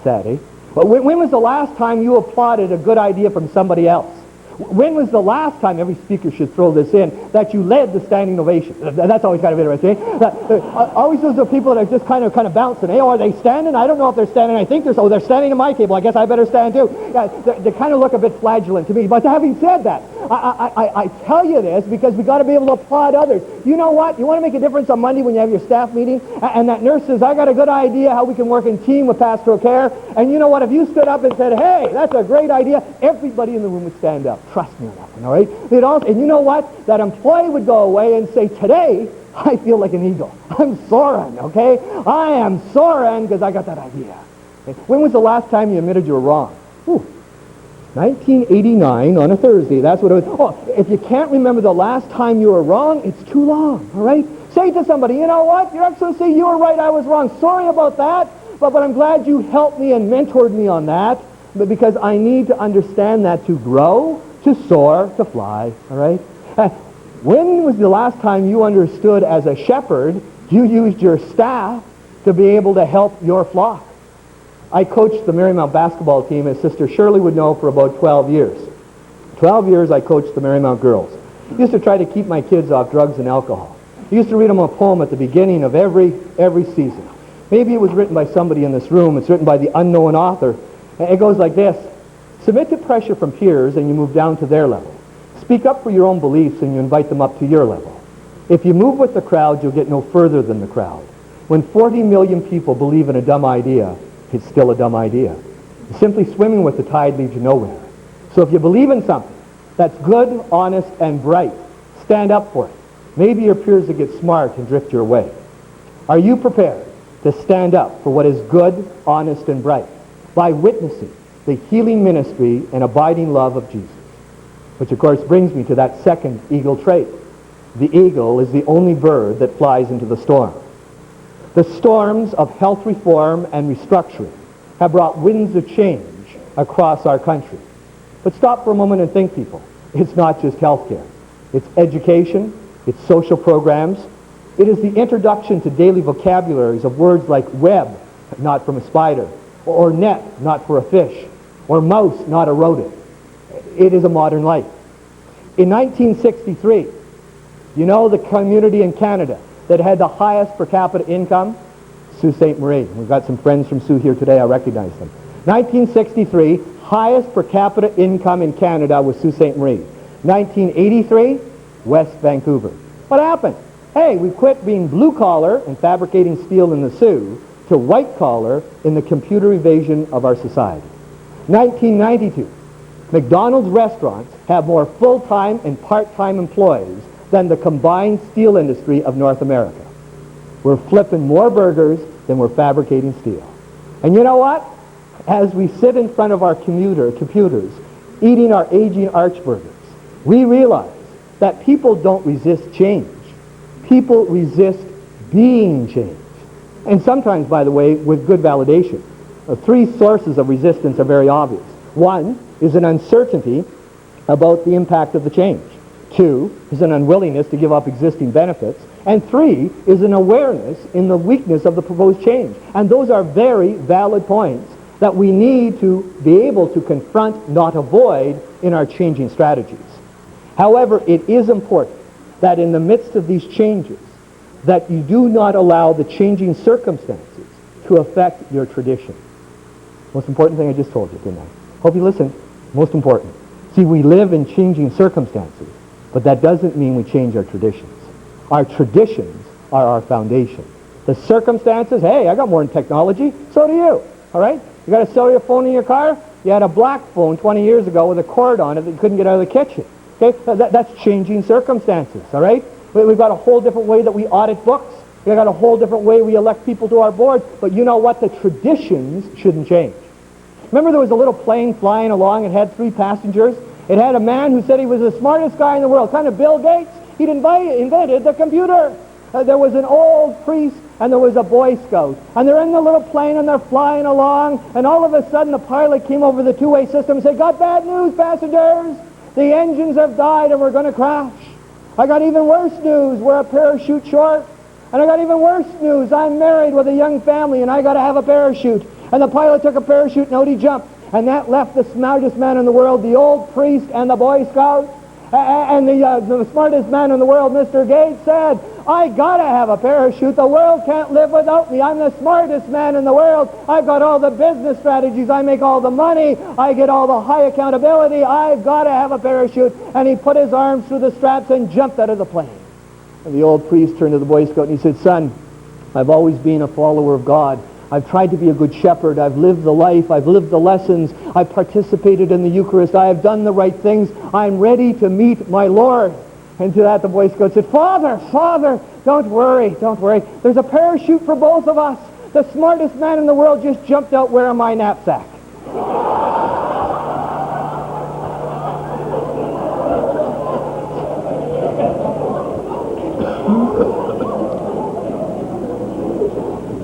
Sad, eh? But when was the last time you applauded a good idea from somebody else? When was the last time, every speaker should throw this in, that you led the standing ovation? That's always kind of interesting. Always those are people that are just kind of bouncing. Hey, are they standing? I don't know if they're standing. I think they're standing at my table. I guess I better stand too. They kind of look a bit flagellant to me. But having said that, I tell you this because we got to be able to applaud others. You know what? You want to make a difference on Monday when you have your staff meeting, and that nurse says, I got a good idea how we can work in team with pastoral care. And you know what? If you stood up and said, hey, that's a great idea, everybody in the room would stand up. Trust me on that one, all right? And you know what? That employee would go away and say, today, I feel like an eagle. I'm soaring, okay? I am soaring because I got that idea. Okay? When was the last time you admitted you were wrong? 1989 on a Thursday. That's what it was. Oh, if you can't remember the last time you were wrong, it's too long, all right? Say to somebody, you know what? Your Excellency, you were right, I was wrong. Sorry about that, but I'm glad you helped me and mentored me on that, but because I need to understand that to grow, to soar, to fly, all right? When was the last time you understood as a shepherd, you used your staff to be able to help your flock? I coached the Marymount basketball team, as Sister Shirley would know, for about 12 years. 12 years I coached the Marymount girls. I used to try to keep my kids off drugs and alcohol. I used to read them a poem at the beginning of every season. Maybe it was written by somebody in this room. It's written by the unknown author. It goes like this. Submit to pressure from peers and you move down to their level. Speak up for your own beliefs and you invite them up to your level. If you move with the crowd, you'll get no further than the crowd. When 40 million people believe in a dumb idea, it's still a dumb idea. Simply swimming with the tide leads you nowhere. So if you believe in something that's good, honest, and bright, stand up for it. Maybe your peers will get smart and drift your way. Are you prepared to stand up for what is good, honest, and bright by witnessing the healing ministry and abiding love of Jesus? Which, of course, brings me to that second eagle trait. The eagle is the only bird that flies into the storm. The storms of health reform and restructuring have brought winds of change across our country. But stop for a moment and think, people. It's not just health care. It's education. It's social programs. It is the introduction to daily vocabularies of words like web, not from a spider, or net, not for a fish, or mouse, not a rodent. It is a modern life. In 1963, you know the community in Canada that had the highest per capita income? Sault Ste. Marie. We've got some friends from Sault here today. I recognize them. 1963, highest per capita income in Canada was Sault Ste. Marie. 1983, West Vancouver. What happened? Hey, we quit being blue-collar and fabricating steel in the Sioux to white-collar in the computer evasion of our society. 1992, McDonald's restaurants have more full-time and part-time employees than the combined steel industry of North America. We're flipping more burgers than we're fabricating steel. And you know what? As we sit in front of our computers, eating our aging Archburgers, we realize that people don't resist change. People resist being changed. And sometimes, by the way, with good validation. Three sources of resistance are very obvious. One is an uncertainty about the impact of the change. Two is an unwillingness to give up existing benefits. And three is an awareness in the weakness of the proposed change. And those are very valid points that we need to be able to confront, not avoid, in our changing strategies. However, it is important that in the midst of these changes, that you do not allow the changing circumstances to affect your tradition. Most important thing I just told you, didn't I? Hope you listened. Most important. See, we live in changing circumstances, but that doesn't mean we change our traditions. Our traditions are our foundation. The circumstances, hey, I got more in technology, so do you, all right? You got a cellular phone in your car? You had a black phone 20 years ago with a cord on it that you couldn't get out of the kitchen. Okay, that's changing circumstances, all right? We've got a whole different way that we audit books. We've got a whole different way we elect people to our board. But you know what? The traditions shouldn't change. Remember there was a little plane flying along. It had 3 passengers. It had a man who said he was the smartest guy in the world, kind of Bill Gates. He'd invented the computer. There was an old priest and there was a Boy Scout. And they're in the little plane and they're flying along. And all of a sudden the pilot came over the two-way system and said, "Got bad news, passengers. The engines have died and we're going to crash. I got even worse news. We're a parachute short. And I got even worse news. I'm married with a young family and I got to have a parachute." And the pilot took a parachute and out he jumped. And that left the smartest man in the world, the old priest and the Boy Scout. And the smartest man in the world, Mr. Gates, said, "I got to have a parachute. The world can't live without me. I'm the smartest man in the world. I've got all the business strategies. I make all the money. I get all the high accountability. I've got to have a parachute." And he put his arms through the straps and jumped out of the plane. And the old priest turned to the Boy Scout and he said, "Son, I've always been a follower of God. I've tried to be a good shepherd. I've lived the life. I've lived the lessons. I've participated in the Eucharist. I have done the right things. I'm ready to meet my Lord." And to that the Boy Scout said, Father, don't worry. There's a parachute for both of us. The smartest man in the world just jumped out wearing my knapsack."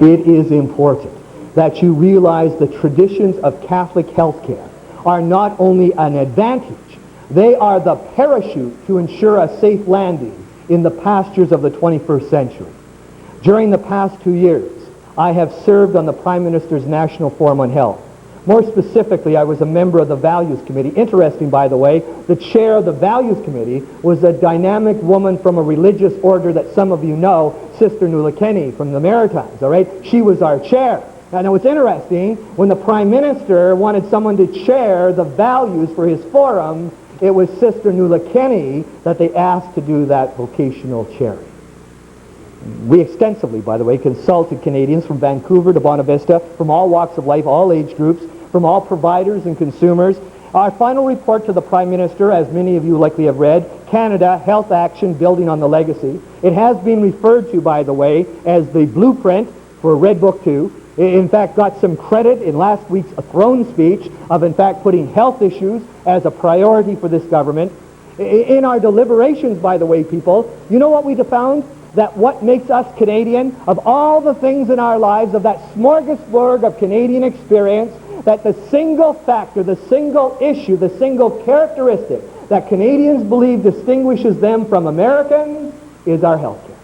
It is important that you realize the traditions of Catholic healthcare are not only an advantage, they are the parachute to ensure a safe landing in the pastures of the 21st century. During the past 2 years, I have served on the Prime Minister's National Forum on Health. More specifically, I was a member of the Values Committee. Interesting, by the way, the chair of the Values Committee was a dynamic woman from a religious order that some of you know, Sister Nuala Kenny from the Maritimes, all right? She was our chair. Now, it's interesting, when the Prime Minister wanted someone to chair the values for his forum, it was Sister Nuala Kenny that they asked to do that vocational chairing. We extensively, by the way, consulted Canadians from Vancouver to Bonavista, from all walks of life, all age groups, from all providers and consumers. Our final report to the Prime Minister, as many of you likely have read, Canada Health Action Building on the Legacy. It has been referred to, by the way, as the blueprint for Red Book 2. It, in fact, got some credit in last week's throne speech of, in fact, putting health issues as a priority for this government. In our deliberations, by the way, people, you know what we found? That what makes us Canadian, of all the things in our lives, of that smorgasbord of Canadian experience, that the single factor, the single issue, the single characteristic that Canadians believe distinguishes them from Americans is our health care.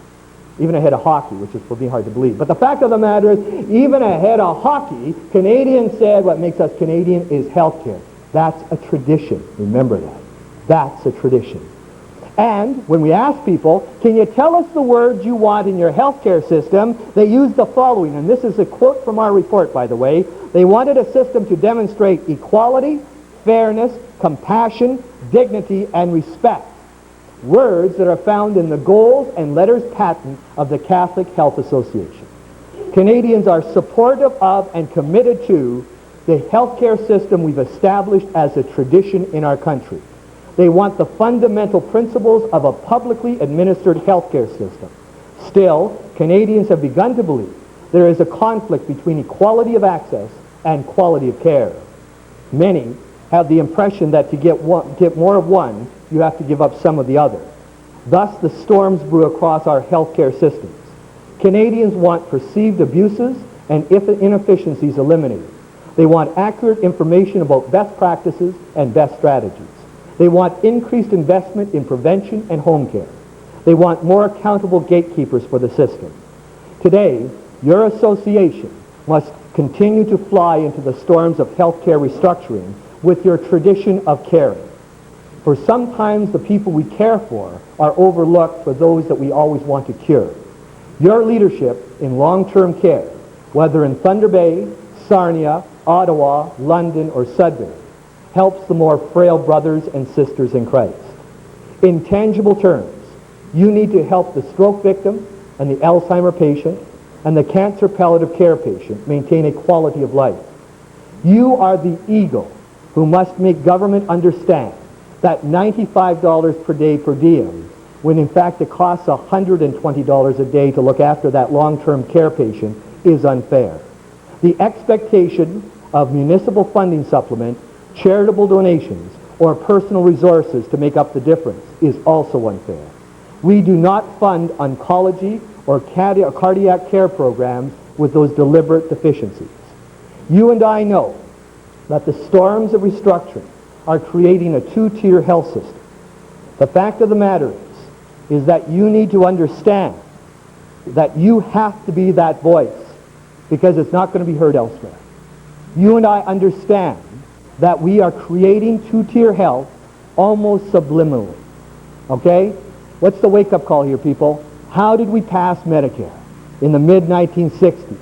Even ahead of hockey, which is for me hard to believe. But the fact of the matter is, even ahead of hockey, Canadians said what makes us Canadian is health care. That's a tradition. Remember that. That's a tradition. And when we ask people, can you tell us the words you want in your healthcare system, they use the following, and this is a quote from our report, by the way. They wanted a system to demonstrate equality, fairness, compassion, dignity, and respect. Words that are found in the goals and letters patent of the Catholic Health Association. Canadians are supportive of and committed to the healthcare system we've established as a tradition in our country. They want the fundamental principles of a publicly administered healthcare system. Still, Canadians have begun to believe there is a conflict between equality of access and quality of care. Many have the impression that to get more of one, you have to give up some of the other. Thus, the storms brew across our healthcare systems. Canadians want perceived abuses and inefficiencies eliminated. They want accurate information about best practices and best strategies. They want increased investment in prevention and home care. They want more accountable gatekeepers for the system. Today, your association must continue to fly into the storms of healthcare restructuring with your tradition of caring. For sometimes the people we care for are overlooked for those that we always want to cure. Your leadership in long-term care, whether in Thunder Bay, Sarnia, Ottawa, London, or Sudbury, helps the more frail brothers and sisters in Christ. In tangible terms, you need to help the stroke victim and the Alzheimer patient and the cancer palliative care patient maintain a quality of life. You are the eagle who must make government understand that $95 per day per diem, when in fact it costs $120 a day to look after that long-term care patient, is unfair. The expectation of municipal funding supplement, charitable donations, or personal resources to make up the difference is also unfair. We do not fund oncology or cardiac care programs with those deliberate deficiencies. You and I know that the storms of restructuring are creating a two-tier health system. The fact of the matter is that you need to understand that you have to be that voice because it's not going to be heard elsewhere. You and I understand that we are creating two-tier health almost subliminally. Okay? What's the wake-up call here, people? How did we pass Medicare in the mid-1960s?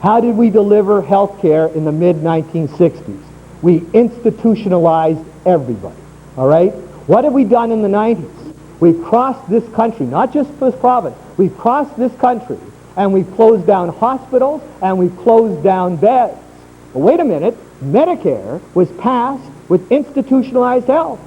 How did we deliver health care in the mid-1960s? We institutionalized everybody. All right? What have we done in the 90s? We've crossed this country, not just this province, we've crossed this country and we've closed down hospitals and we've closed down beds. But wait a minute, Medicare was passed with institutionalized health.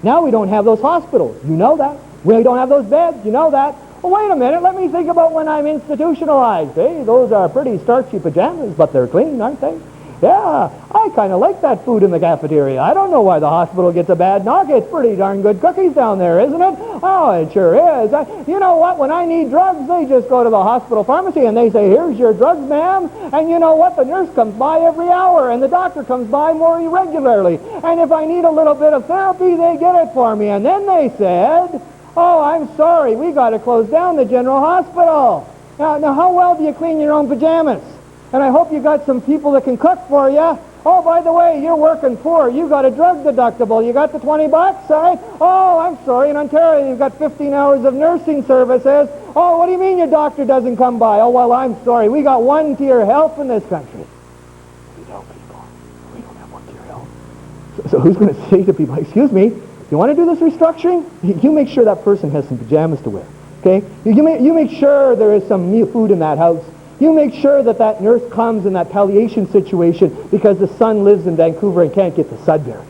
Now we don't have those hospitals. You know that. We don't have those beds. You know that. Well, wait a minute. Let me think about when I'm institutionalized. Hey, those are pretty starchy pajamas, but they're clean, aren't they? Yeah, I kind of like that food in the cafeteria. I don't know why the hospital gets a bad knock. It's pretty darn good cookies down there, isn't it? Oh, it sure is. You know what? When I need drugs, they just go to the hospital pharmacy and they say, here's your drugs, ma'am. And you know what? The nurse comes by every hour and the doctor comes by more irregularly. And if I need a little bit of therapy, they get it for me. And then they said, oh, I'm sorry, we got to close down the general hospital. Now, how well do you clean your own pajamas? And I hope you got some people that can cook for you. Oh, by the way, you're working poor. You got a drug deductible. You got the $20, right? Oh, I'm sorry, in Ontario you've got 15 hours of nursing services. Oh, what do you mean your doctor doesn't come by? Oh, well, I'm sorry. We got one-tier health in this country. We don't, people. We don't have one-tier health. So who's going to say to people, excuse me, you want to do this restructuring? You make sure that person has some pajamas to wear, okay? You make sure there is some food in that house. You make sure that that nurse comes in that palliation situation because the son lives in Vancouver and can't get to Sudbury.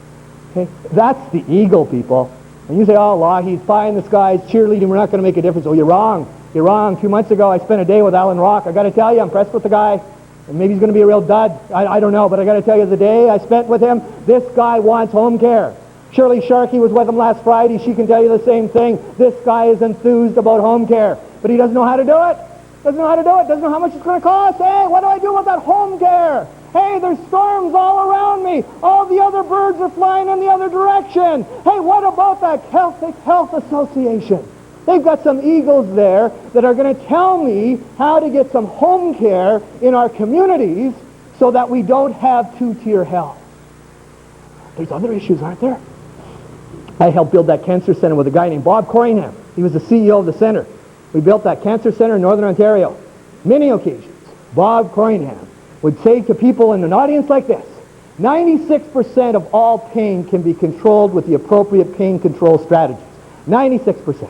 Okay? That's the eagle, people. And you say, oh, law, he's pie in the skies, cheerleading, we're not going to make a difference. Oh, you're wrong. You're wrong. 2 months ago, I spent a day with Alan Rock. I got to tell you, I'm impressed with the guy. And maybe he's going to be a real dud. I don't know, but I got to tell you, the day I spent with him, this guy wants home care. Shirley Sharkey was with him last Friday. She can tell you the same thing. This guy is enthused about home care, but he doesn't know how to do it. Doesn't know how to do it. Doesn't know how much it's going to cost. Hey, what do I do with that home care? Hey, there's storms all around me. All the other birds are flying in the other direction. Hey, what about that Catholic Health Association? They've got some eagles there that are going to tell me how to get some home care in our communities so that we don't have two-tier health. There's other issues, aren't there? I helped build that cancer center with a guy named Bob Corringham. He was the CEO of the center. We built that cancer center in Northern Ontario. Many occasions, Bob Corringham would say to people in an audience like this, 96% of all pain can be controlled with the appropriate pain control strategies. 96%.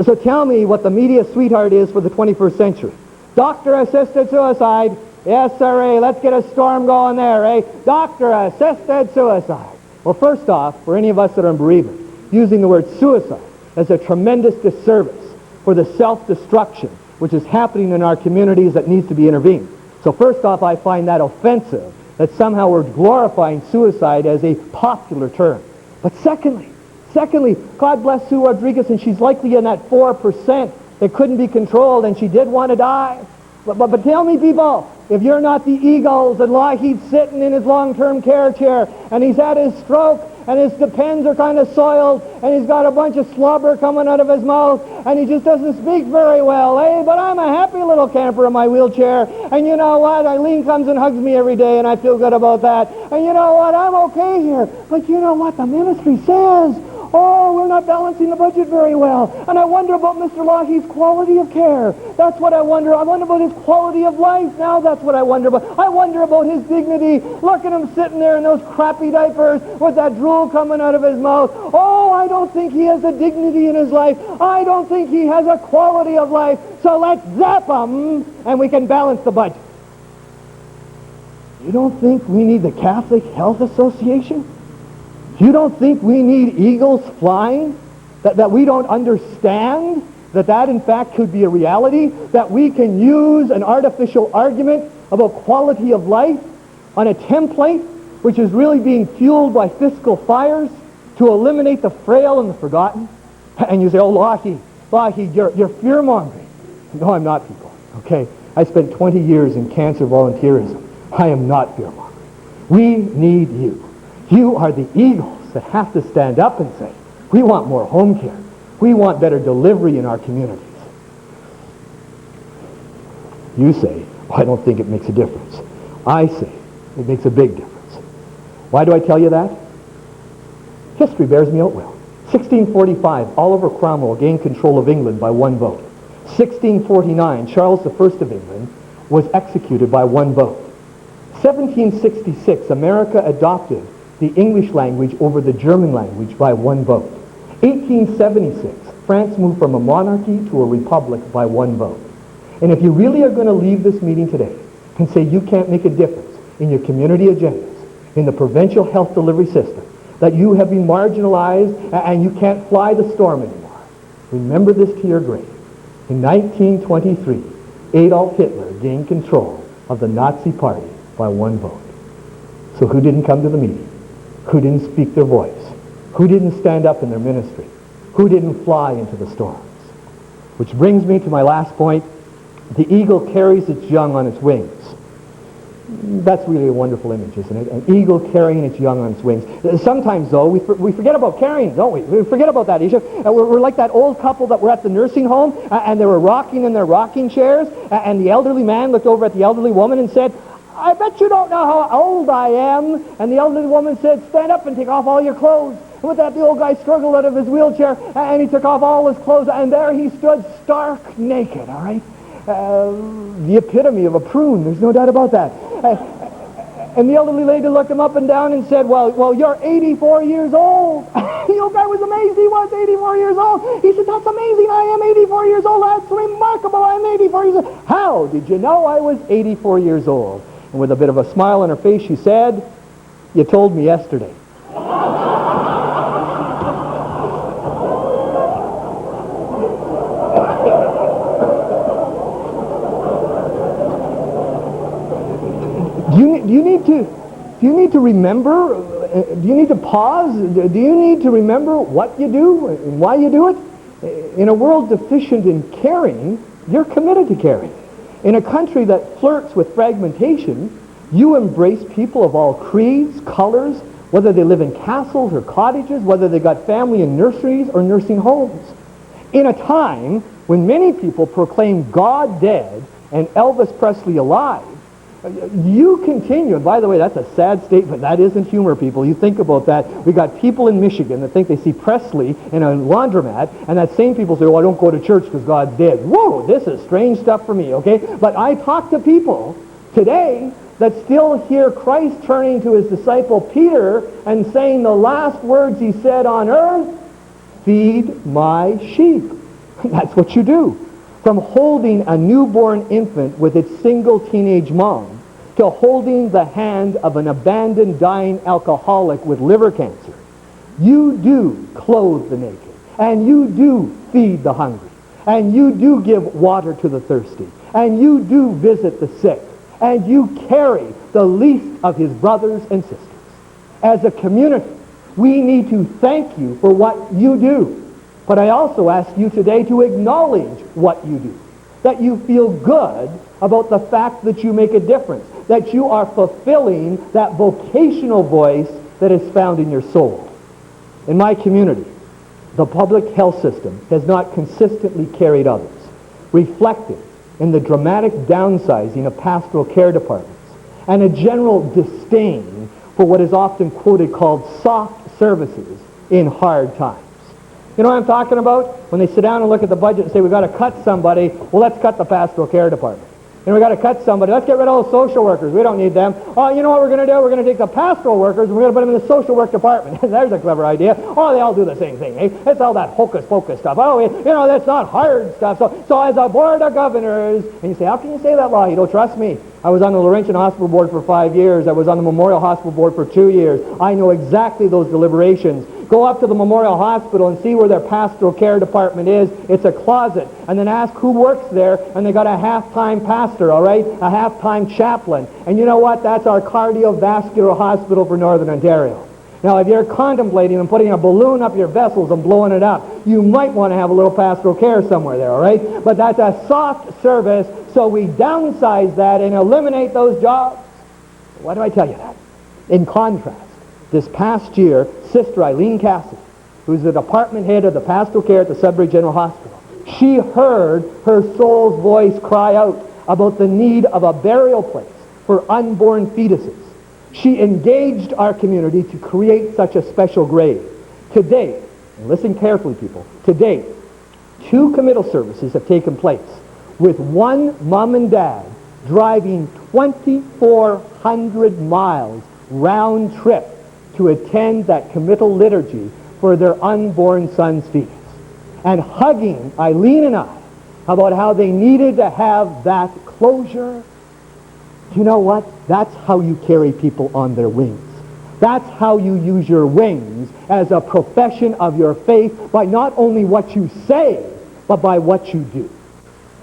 So tell me what the media sweetheart is for the 21st century. Doctor-assisted suicide. Yes, sir, let's get a storm going there, eh? Doctor-assisted suicide. Well, first off, for any of us that are in bereavement, using the word suicide is a tremendous disservice for the self-destruction which is happening in our communities that needs to be intervened. So first off, I find that offensive, that somehow we're glorifying suicide as a popular term. But secondly, God bless Sue Rodriguez, and she's likely in that 4% that couldn't be controlled, and she did want to die. But tell me, people, if you're not the Eagles and Lougheed's sitting in his long-term care chair, and he's had his stroke, and his depends are kind of soiled, and he's got a bunch of slobber coming out of his mouth, and he just doesn't speak very well, eh? But I'm a happy little camper in my wheelchair, and you know what? Eileen comes and hugs me every day, and I feel good about that. And you know what? I'm okay here. But you know what? The ministry says, oh, we're not balancing the budget very well. And I wonder about Mr. Lougheed's quality of care. That's what I wonder. I wonder about his quality of life. Now that's what I wonder about. I wonder about his dignity. Look at him sitting there in those crappy diapers with that drool coming out of his mouth. Oh, I don't think he has a dignity in his life. I don't think he has a quality of life. So let's zap him and we can balance the budget. You don't think we need the Catholic Health Association? You don't think we need eagles flying? That we don't understand that in fact could be a reality? That we can use an artificial argument about quality of life on a template which is really being fueled by fiscal fires to eliminate the frail and the forgotten? And you say, oh, Lougheed, you're fear-mongering. No, I'm not, people. Okay? I spent 20 years in cancer volunteerism. I am not fear-mongering. We need you. You are the eagles that have to stand up and say, we want more home care. We want better delivery in our communities. You say, oh, I don't think it makes a difference. I say, it makes a big difference. Why do I tell you that? History bears me out well. 1645, Oliver Cromwell gained control of England by one vote. 1649, Charles I of England was executed by one vote. 1766, America adopted the English language over the German language by one vote. 1876, France moved from a monarchy to a republic by one vote. And if you really are going to leave this meeting today and say you can't make a difference in your community agendas, in the provincial health delivery system, that you have been marginalized and you can't fly the storm anymore, remember this to your grave. In 1923, Adolf Hitler gained control of the Nazi Party by one vote. So who didn't come to the meeting? Who didn't speak their voice? Who didn't stand up in their ministry? Who didn't fly into the storms? Which brings me to my last point. The eagle carries its young on its wings. That's really a wonderful image, isn't it? An eagle carrying its young on its wings. Sometimes, though, we forget about carrying, don't we? We forget about that, Isha. We're like that old couple that were at the nursing home, and they were rocking in their rocking chairs, and the elderly man looked over at the elderly woman and said, I bet you don't know how old I am. And the elderly woman said, stand up and take off all your clothes. And with that, the old guy struggled out of his wheelchair, and he took off all his clothes, and there he stood stark naked, all right? The epitome of a prune, there's no doubt about that. And the elderly lady looked him up and down and said, well, you're 84 years old. The old guy was amazed he was 84 years old. He said, that's amazing, I am 84 years old. That's remarkable, I'm 84 years old. How did you know I was 84 years old? And with a bit of a smile on her face, she said, you told me yesterday. Do you need to remember? Do you need to pause? Do you need to remember what you do and why you do it? In a world deficient in caring, you're committed to caring. In a country that flirts with fragmentation, you embrace people of all creeds, colors, whether they live in castles or cottages, whether they got family in nurseries or nursing homes. In a time when many people proclaim God dead and Elvis Presley alive, You continue, and by the way, that's a sad statement. That isn't humor, people. You think about that. We got people in Michigan that think they see Presley in a laundromat, and that same people say, well, I don't go to church because God's dead. Whoa, this is strange stuff for me, okay? But I talk to people today that still hear Christ turning to his disciple Peter and saying the last words he said on earth, feed my sheep. That's what you do. From holding a newborn infant with its single teenage mom to holding the hand of an abandoned dying alcoholic with liver cancer, you do clothe the naked, and you do feed the hungry, and you do give water to the thirsty, and you do visit the sick, and you carry the least of his brothers and sisters. As a community, we need to thank you for what you do. But I also ask you today to acknowledge what you do, that you feel good about the fact that you make a difference, that you are fulfilling that vocational voice that is found in your soul. In my community, the public health system has not consistently carried others, reflected in the dramatic downsizing of pastoral care departments and a general disdain for what is often quoted called soft services in hard times. You know what I'm talking about? When they sit down and look at the budget and say, we've got to cut somebody, well, let's cut the pastoral care department. And we've got to cut somebody, let's get rid of all the social workers, we don't need them. Oh, you know what we're going to do? We're going to take the pastoral workers and we're going to put them in the social work department. There's a clever idea. Oh, they all do the same thing, eh? It's all that hocus-pocus stuff. Oh, you know, that's not hard stuff. So as a board of governors, and you say, how can you say that, Law? You don't trust me. I was on the Laurentian Hospital Board for 5 years. I was on the Memorial Hospital Board for 2 years. I know exactly those deliberations. Go up to the Memorial Hospital and see where their pastoral care department is. It's a closet. And then ask who works there, and they got a half-time pastor, all right? A half-time chaplain. And you know what? That's our cardiovascular hospital for Northern Ontario. Now, if you're contemplating and putting a balloon up your vessels and blowing it up, you might want to have a little pastoral care somewhere there, all right? But that's a soft service, so we downsize that and eliminate those jobs. Why do I tell you that? In contrast, this past year, Sister Eileen Cassidy, who's the department head of the pastoral care at the Sudbury General Hospital, she heard her soul's voice cry out about the need of a burial place for unborn fetuses. She engaged our community to create such a special grave. To date, and listen carefully, people, to date, 2 committal services have taken place, with one mom and dad driving 2,400 miles round trip to attend that committal liturgy for their unborn son's fetus, and hugging Eileen and I about how they needed to have that closure. You know what? That's how you carry people on their wings. That's how you use your wings as a profession of your faith, by not only what you say, but by what you do.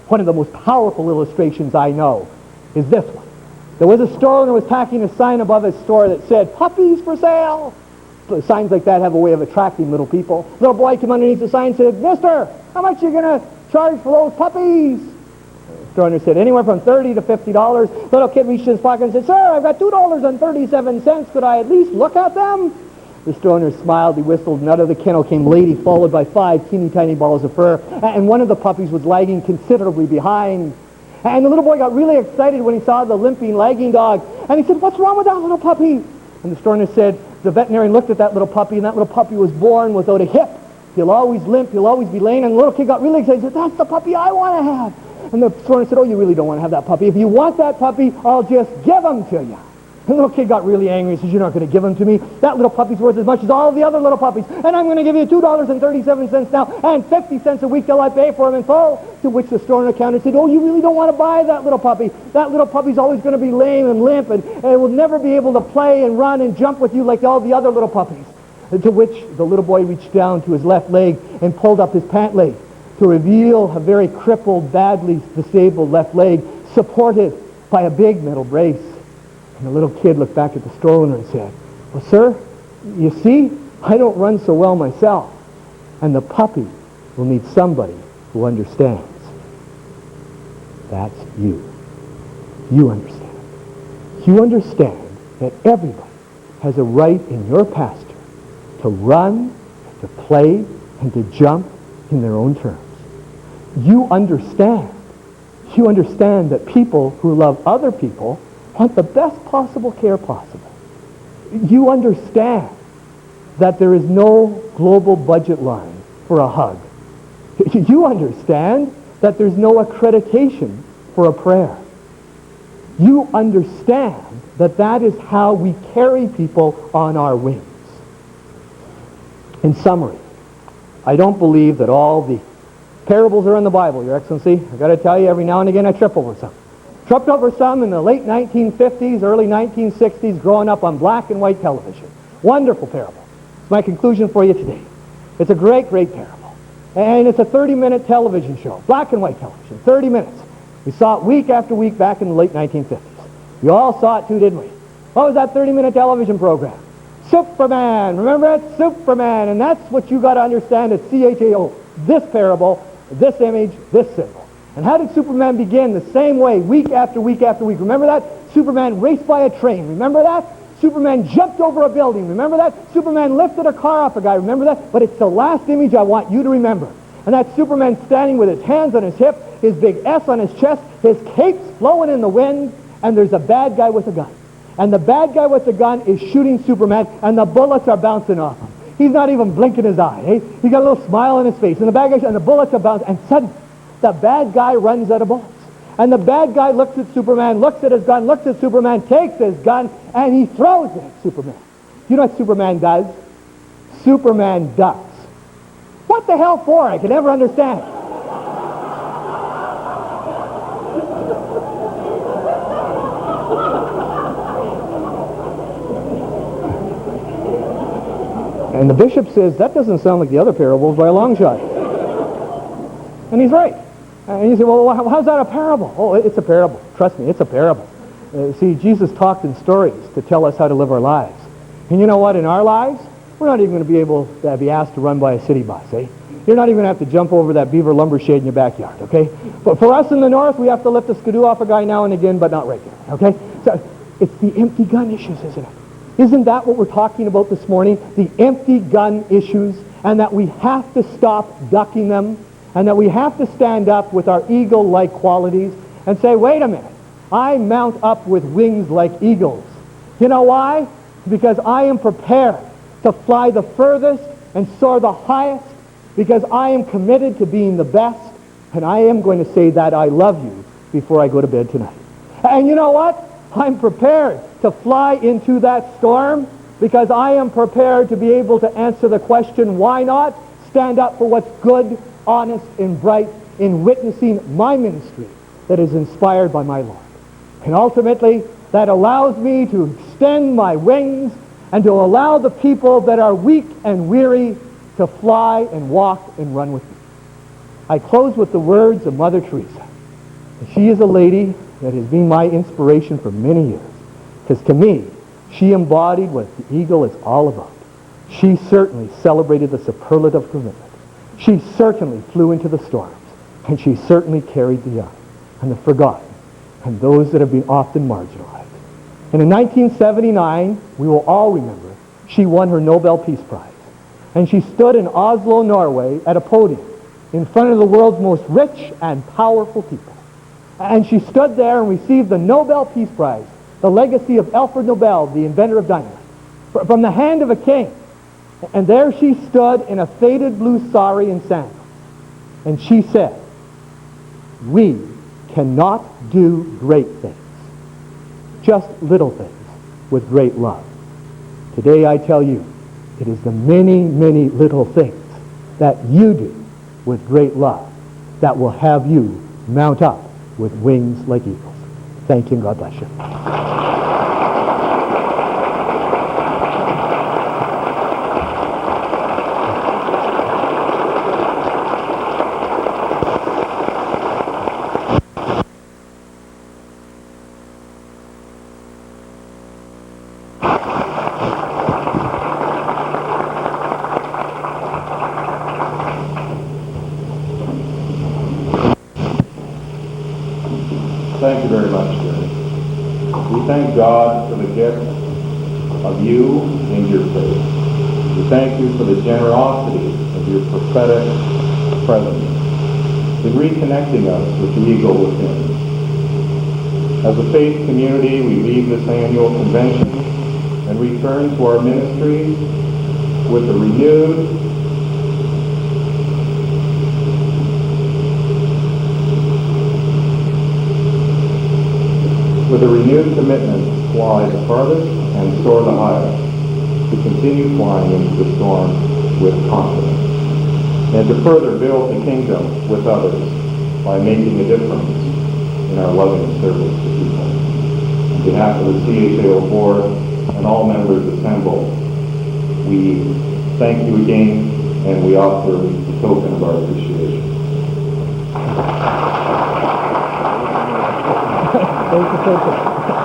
One of the most powerful illustrations I know is this one. There was a store owner who was tacking a sign above his store that said, puppies for sale. Signs like that have a way of attracting little people. Little boy came underneath the sign and said, mister, how much are you going to charge for those puppies? The store owner said, anywhere from $30 to $50. Little kid reached in his pocket and said, sir, I've got $2.37. Could I at least look at them? The store owner smiled, he whistled, and out of the kennel came Lady, followed by 5 teeny tiny balls of fur. And one of the puppies was lagging considerably behind. And the little boy got really excited when he saw the limping, lagging dog. And he said, what's wrong with that little puppy? And the store owner said, the veterinarian looked at that little puppy, and that little puppy was born without a hip. He'll always limp, he'll always be lame. And the little kid got really excited. He said, that's the puppy I want to have. And the store owner said, oh, you really don't want to have that puppy. If you want that puppy, I'll just give him to you. The little kid got really angry. He says, you're not going to give him to me. That little puppy's worth as much as all the other little puppies. And I'm going to give you $2.37 now and 50 cents a week till I pay for him in full. To which the store owner counter said, oh, you really don't want to buy that little puppy. That little puppy's always going to be lame and limp, and it will never be able to play and run and jump with you like all the other little puppies. To which the little boy reached down to his left leg and pulled up his pant leg to reveal a very crippled, badly disabled left leg supported by a big metal brace. And the little kid looked back at the store owner and said, well, sir, you see, I don't run so well myself. And the puppy will need somebody who understands. That's you. You understand. You understand that everybody has a right in your pasture to run, to play, and to jump in their own terms. You understand. You understand that people who love other people want the best possible care possible. You understand that there is no global budget line for a hug. You understand that there's no accreditation for a prayer. You understand that that is how we carry people on our wings. In summary, I don't believe that all the parables are in the Bible, Your Excellency. I've got to tell you, every now and again I trip over some. Tripped over some in the late 1950s, early 1960s, growing up on black and white television. Wonderful parable. It's my conclusion for you today. It's a great, great parable. And it's a 30-minute television show, black and white television, 30 minutes. We saw it week after week back in the late 1950s. You all saw it too, didn't we? What was that 30-minute television program? Superman. Remember it? Superman. And that's what you got to understand at CHAO. This parable, this image, this symbol. And how did Superman begin? The same way, week after week after week. Remember that? Superman raced by a train. Remember that? Superman jumped over a building. Remember that? Superman lifted a car off a guy. Remember that? But it's the last image I want you to remember. And that's Superman standing with his hands on his hip, his big S on his chest, his cape's flowing in the wind, and there's a bad guy with a gun. And the bad guy with the gun is shooting Superman, and the bullets are bouncing off him. He's not even blinking his eye. Eh? He's got a little smile on his face, and the bad guy, and the bullets are bouncing, and suddenly the bad guy runs out of bullets. And the bad guy looks at Superman, looks at his gun, looks at Superman, takes his gun, and he throws it at Superman. You know what Superman does? Superman ducks. What the hell for? I can never understand it. And the bishop says, that doesn't sound like the other parables by a long shot. And he's right. And you say, well, how's that a parable? Oh, it's a parable. Trust me, it's a parable. See, Jesus talked in stories to tell us how to live our lives. And you know what? In our lives, we're not even going to be able to be asked to run by a city bus, eh? You're not even going to have to jump over that beaver lumber shade in your backyard, okay? But for us in the north, we have to lift a skidoo off a guy now and again, but not regularly, okay? So it's the empty gun issues, isn't it? Isn't that what we're talking about this morning? The empty gun issues, and that we have to stop ducking them, and that we have to stand up with our eagle-like qualities and say, wait a minute, I mount up with wings like eagles. You know why? Because I am prepared to fly the furthest and soar the highest, because I am committed to being the best, and I am going to say that I love you before I go to bed tonight. And you know what? I'm prepared to fly into that storm because I am prepared to be able to answer the question, why not stand up for what's good, honest, and bright in witnessing my ministry that is inspired by my Lord. And ultimately, that allows me to extend my wings and to allow the people that are weak and weary to fly and walk and run with me. I close with the words of Mother Teresa. She is a lady that has been my inspiration for many years, because to me, she embodied what the eagle is all about. She certainly celebrated the superlative commitment. She certainly flew into the storms, and she certainly carried the young and the forgotten and those that have been often marginalized. And in 1979, we will all remember, she won her Nobel Peace Prize. And she stood in Oslo, Norway, at a podium in front of the world's most rich and powerful people. And she stood there and received the Nobel Peace Prize, the legacy of Alfred Nobel, the inventor of dynamite, from the hand of a king. And there she stood in a faded blue sari and sandals. And she said, we cannot do great things, just little things with great love. Today I tell you, it is the many, many little things that you do with great love that will have you mount up with wings like eagles. Thank you and God bless you. Thank you very much, Jerry. We thank God for the gift of you and your faith. We thank you for the generosity of your prophetic presence in reconnecting us with the eagle within. As a faith community, we leave this annual convention and return to our ministries with a renewed commitment to fly the farthest and soar the highest, to continue flying into the storm with confidence, and to further build the kingdom with others by making a difference in our loving service to people. On behalf of the CHAO board and all members assembled, we thank you again, and we offer the token of our appreciation. Thank you.